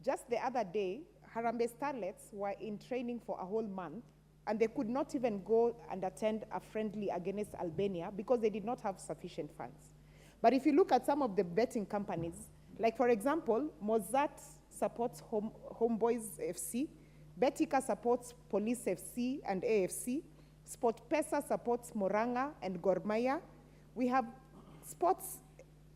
S10: Just the other day, Harambee Starlets were in training for a whole month, and they could not even go and attend a friendly against Albania because they did not have sufficient funds. But if you look at some of the betting companies, like for example, Mozart supports Homeboys FC, Betika supports Police FC and AFC, SportPesa supports Moranga and Gor Mahia. We have sports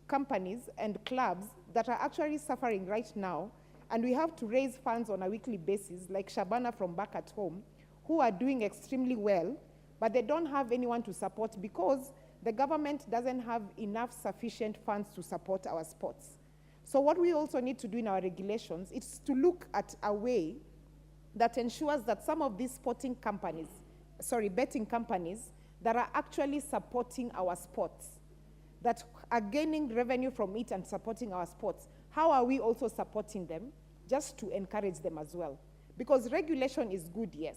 S10: companies and clubs that are actually suffering right now, and we have to raise funds on a weekly basis, like Shabana from back at home, who are doing extremely well, but they don't have anyone to support because the government doesn't have enough sufficient funds to support our sports. So what we also need to do in our regulations is to look at a way that ensures that some of these betting companies that are actually supporting our sports, that are gaining revenue from it and supporting our sports, how are we also supporting them just to encourage them as well? Because regulation is good, yes,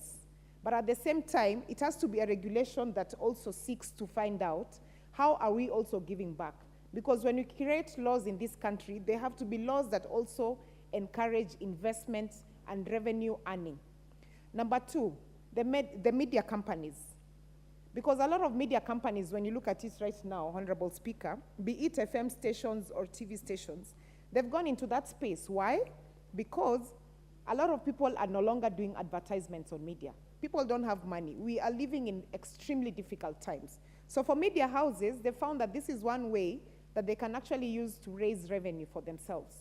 S10: but at the same time, it has to be a regulation that also seeks to find out how are we also giving back. Because when you create laws in this country, they have to be laws that also encourage investment and revenue earning. Number two, the media companies. Because a lot of media companies, when you look at it right now, Honorable Speaker, be it FM stations or TV stations, they've gone into that space. Why? Because a lot of people are no longer doing advertisements on media. People don't have money. We are living in extremely difficult times. So for media houses, they found that this is one way that they can actually use to raise revenue for themselves.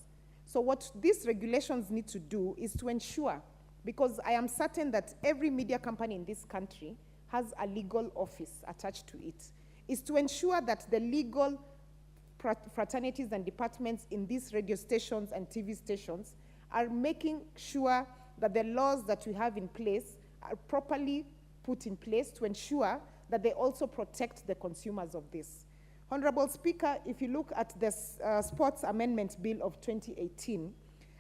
S10: So what these regulations need to do is to ensure, because I am certain that every media company in this country has a legal office attached to it, is to ensure that the legal fraternities and departments in these radio stations and TV stations are making sure that the laws that we have in place are properly put in place to ensure that they also protect the consumers of this. Honorable Speaker, if you look at the Sports Amendment Bill of 2018,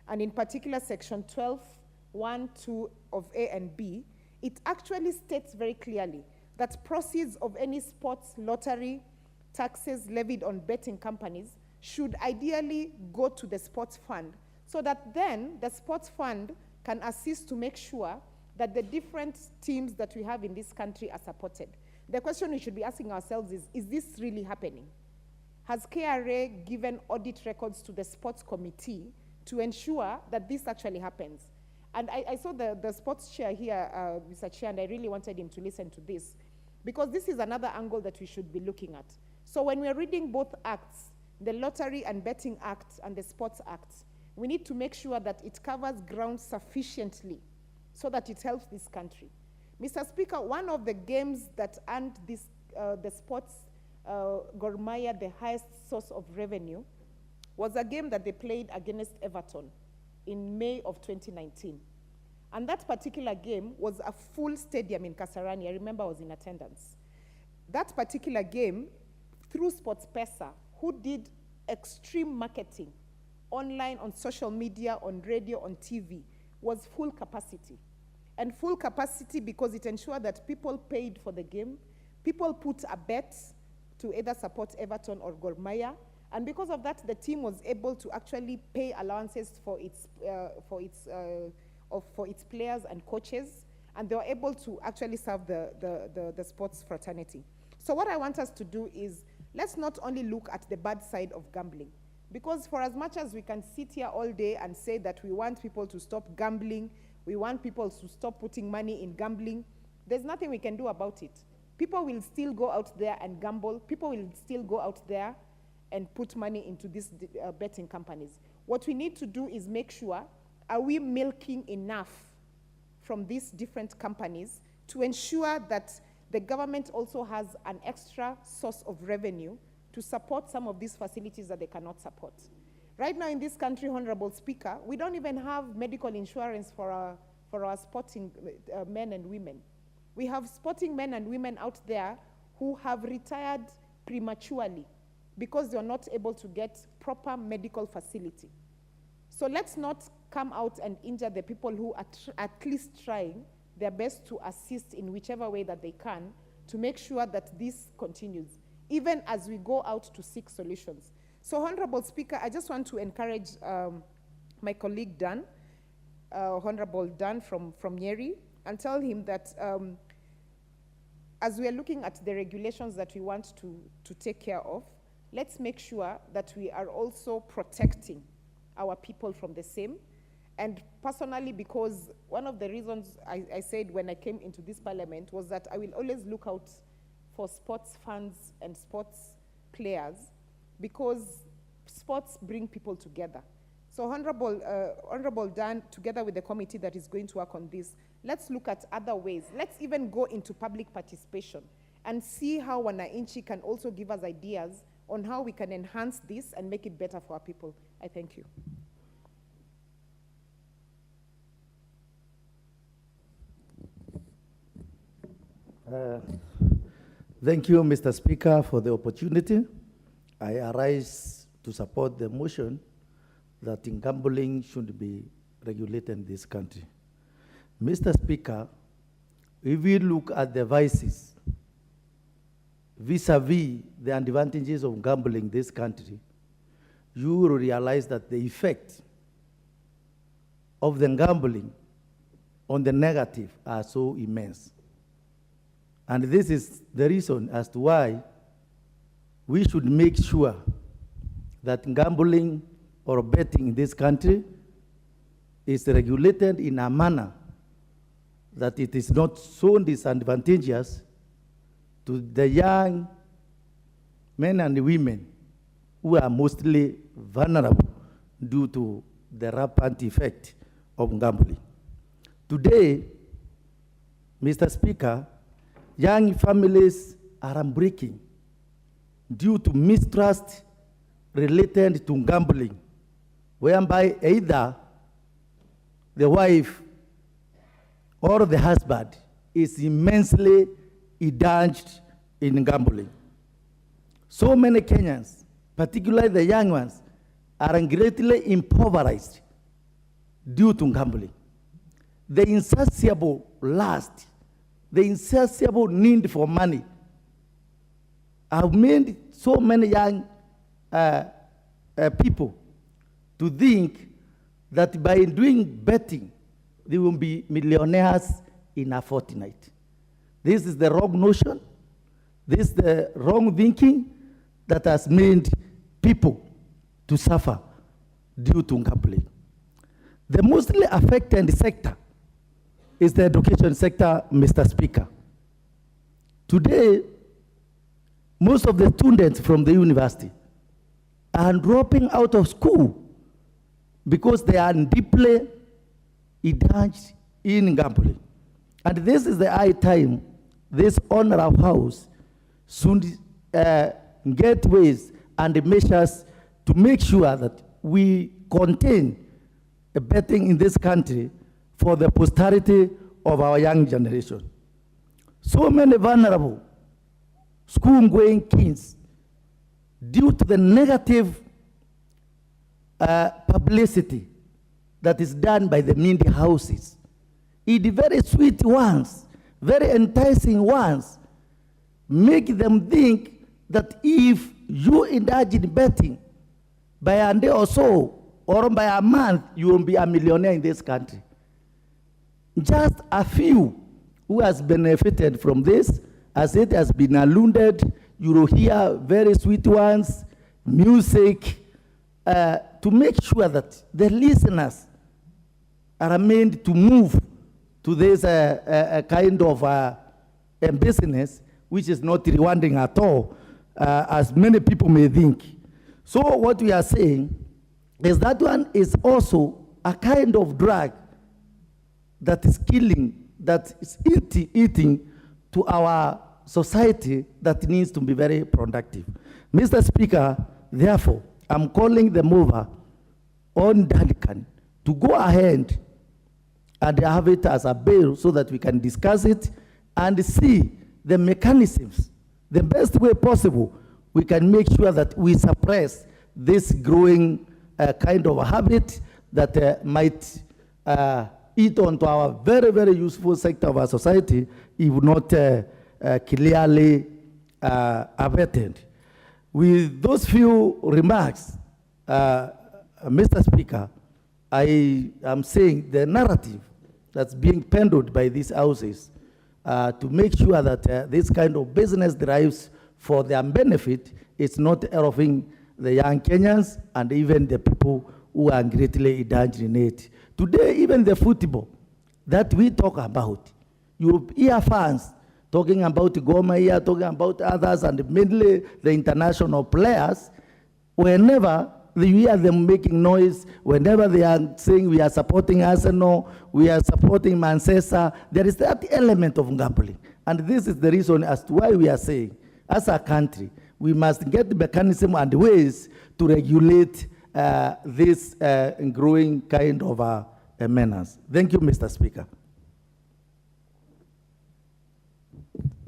S10: and in particular Section 12(1)(2) of A and B, it actually states very clearly that proceeds of any sports lottery taxes levied on betting companies should ideally go to the sports fund, so that then the sports fund can assist to make sure that the different teams that we have in this country are supported. The question we should be asking ourselves is this really happening? Has KRA given audit records to the sports committee to ensure that this actually happens? And I saw the sports chair here, Mr. Chair, and I really wanted him to listen to this, because this is another angle that we should be looking at. So when we're reading both acts, the Lottery and Betting Act and the Sports Act, we need to make sure that it covers ground sufficiently so that it helps this country. Mr. Speaker, one of the games that earned this, the sports Gor Mahia the highest source of revenue was a game that they played against Everton in May of 2019. And that particular game was a full stadium in Kasarani. I remember I was in attendance. That particular game, through SportsPesa, who did extreme marketing online, on social media, on radio, on TV, was full capacity. And full capacity because it ensured that people paid for the game, people put a bet to either support Everton or Gor Mahia, and because of that, the team was able to actually pay allowances for its players and coaches, and they were able to actually serve the sports fraternity. So what I want us to do is, let's not only look at the bad side of gambling, because for as much as we can sit here all day and say that we want people to stop gambling, we want people to stop putting money in gambling, there's nothing we can do about it. People will still go out there and gamble. People will still go out there and put money into these betting companies. What we need to do is make sure, are we milking enough from these different companies to ensure that the government also has an extra source of revenue to support some of these facilities that they cannot support. Right now in this country, Honorable Speaker, we don't even have medical insurance for our sporting men and women. We have sporting men and women out there who have retired prematurely because they're not able to get proper medical facility. So let's not come out and injure the people who are at least trying their best to assist in whichever way that they can to make sure that this continues, even as we go out to seek solutions. So, Honorable Speaker, I just want to encourage my colleague Dan, Honorable Dan from Nyeri, and tell him that as we are looking at the regulations that we want to take care of, let's make sure that we are also protecting our people from the same. And personally, because one of the reasons I said when I came into this parliament was that I will always look out for sports funds and sports players, because sports bring people together. So Honorable Dan, together with the committee that is going to work on this, let's look at other ways. Let's even go into public participation and see how Wananchi can also give us ideas on how we can enhance this and make it better for our people. I thank you.
S16: Thank you, Mr. Speaker, for the opportunity. I arise to support the motion that gambling should be regulated in this country. Mr. Speaker, if we look at the vices vis-a-vis the advantages of gambling in this country, you will realize that the effect of the gambling on the negative are so immense. And this is the reason as to why we should make sure that gambling or betting in this country is regulated in a manner that it is not so disadvantageous to the young men and women who are mostly vulnerable due to the rampant effect of gambling. Today, Mr. Speaker, young families are unbreaking due to mistrust related to gambling, whereby either the wife or the husband is immensely indulged in gambling. So many Kenyans, particularly the young ones, are greatly impoverished due to gambling. The insatiable lust, the insatiable need for money have made so many young people to think that by doing betting, they will be millionaires in a fortnight. This is the wrong notion. This is the wrong thinking that has made people to suffer due to gambling. The mostly affected sector is the education sector, Mr. Speaker. Today, most of the students from the university are dropping out of school because they are deeply indulged in gambling. And this is the high time this honorable house should get ways and measures to make sure that we contain betting in this country for the posterity of our young generation. So many vulnerable school-going kids, due to the negative publicity that is done by the media houses, the very sweet ones, very enticing ones, make them think that if you indulge in betting, by a day or so, or by a month, you will be a millionaire in this country. Just a few who has benefited from this, as it has been alluded, you will hear very sweet ones, music, to make sure that the listeners are made to move to this kind of business, which is not rewarding at all, as many people may think. So what we are saying is that one is also a kind of drug that is killing, that is eating to our society that needs to be very productive. Mr. Speaker, therefore, I'm calling the mover on Duncan to go ahead and have it as a bill so that we can discuss it and see the mechanisms, the best way possible we can make sure that we suppress this growing kind of a habit that might eat onto our very, very useful sector of our society if not clearly abated. With those few remarks, Mr. Speaker, I am saying the narrative that's being peddled by these houses to make sure that this kind of business derives for their benefit is not helping the young Kenyans and even the people who are greatly indulged in it. Today, even the football that we talk about, you hear fans talking about Goma here, talking about others, and mainly the international players, whenever you hear them making noise, whenever they are saying we are supporting Arsenal, we are supporting Manchester, there is that element of gambling. And this is the reason as to why we are saying, as a country, we must get the mechanism and ways to regulate this growing kind of menace. Thank you, Mr. Speaker.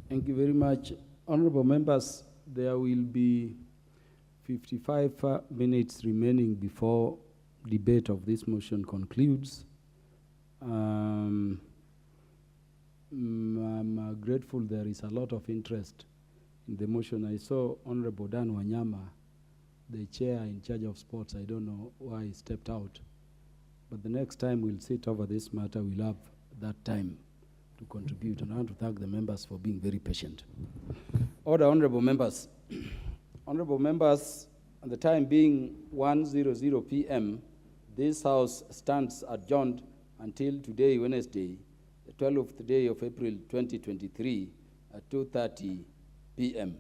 S19: Thank you very much. Honorable members, there will be 55 minutes remaining before debate of this motion concludes. I'm grateful there is a lot of interest in the motion. I saw Honorable Dan Wanyama, the chair in charge of sports. I don't know why he stepped out. But the next time we'll sit over this matter, we'll have that time to contribute. And I want to thank the members for being very patient. Order, honorable members. Honorable members, at the time being 1:00 p.m., this House stands adjourned until today, Wednesday, the 12th day of April 2023 at 2:30 p.m.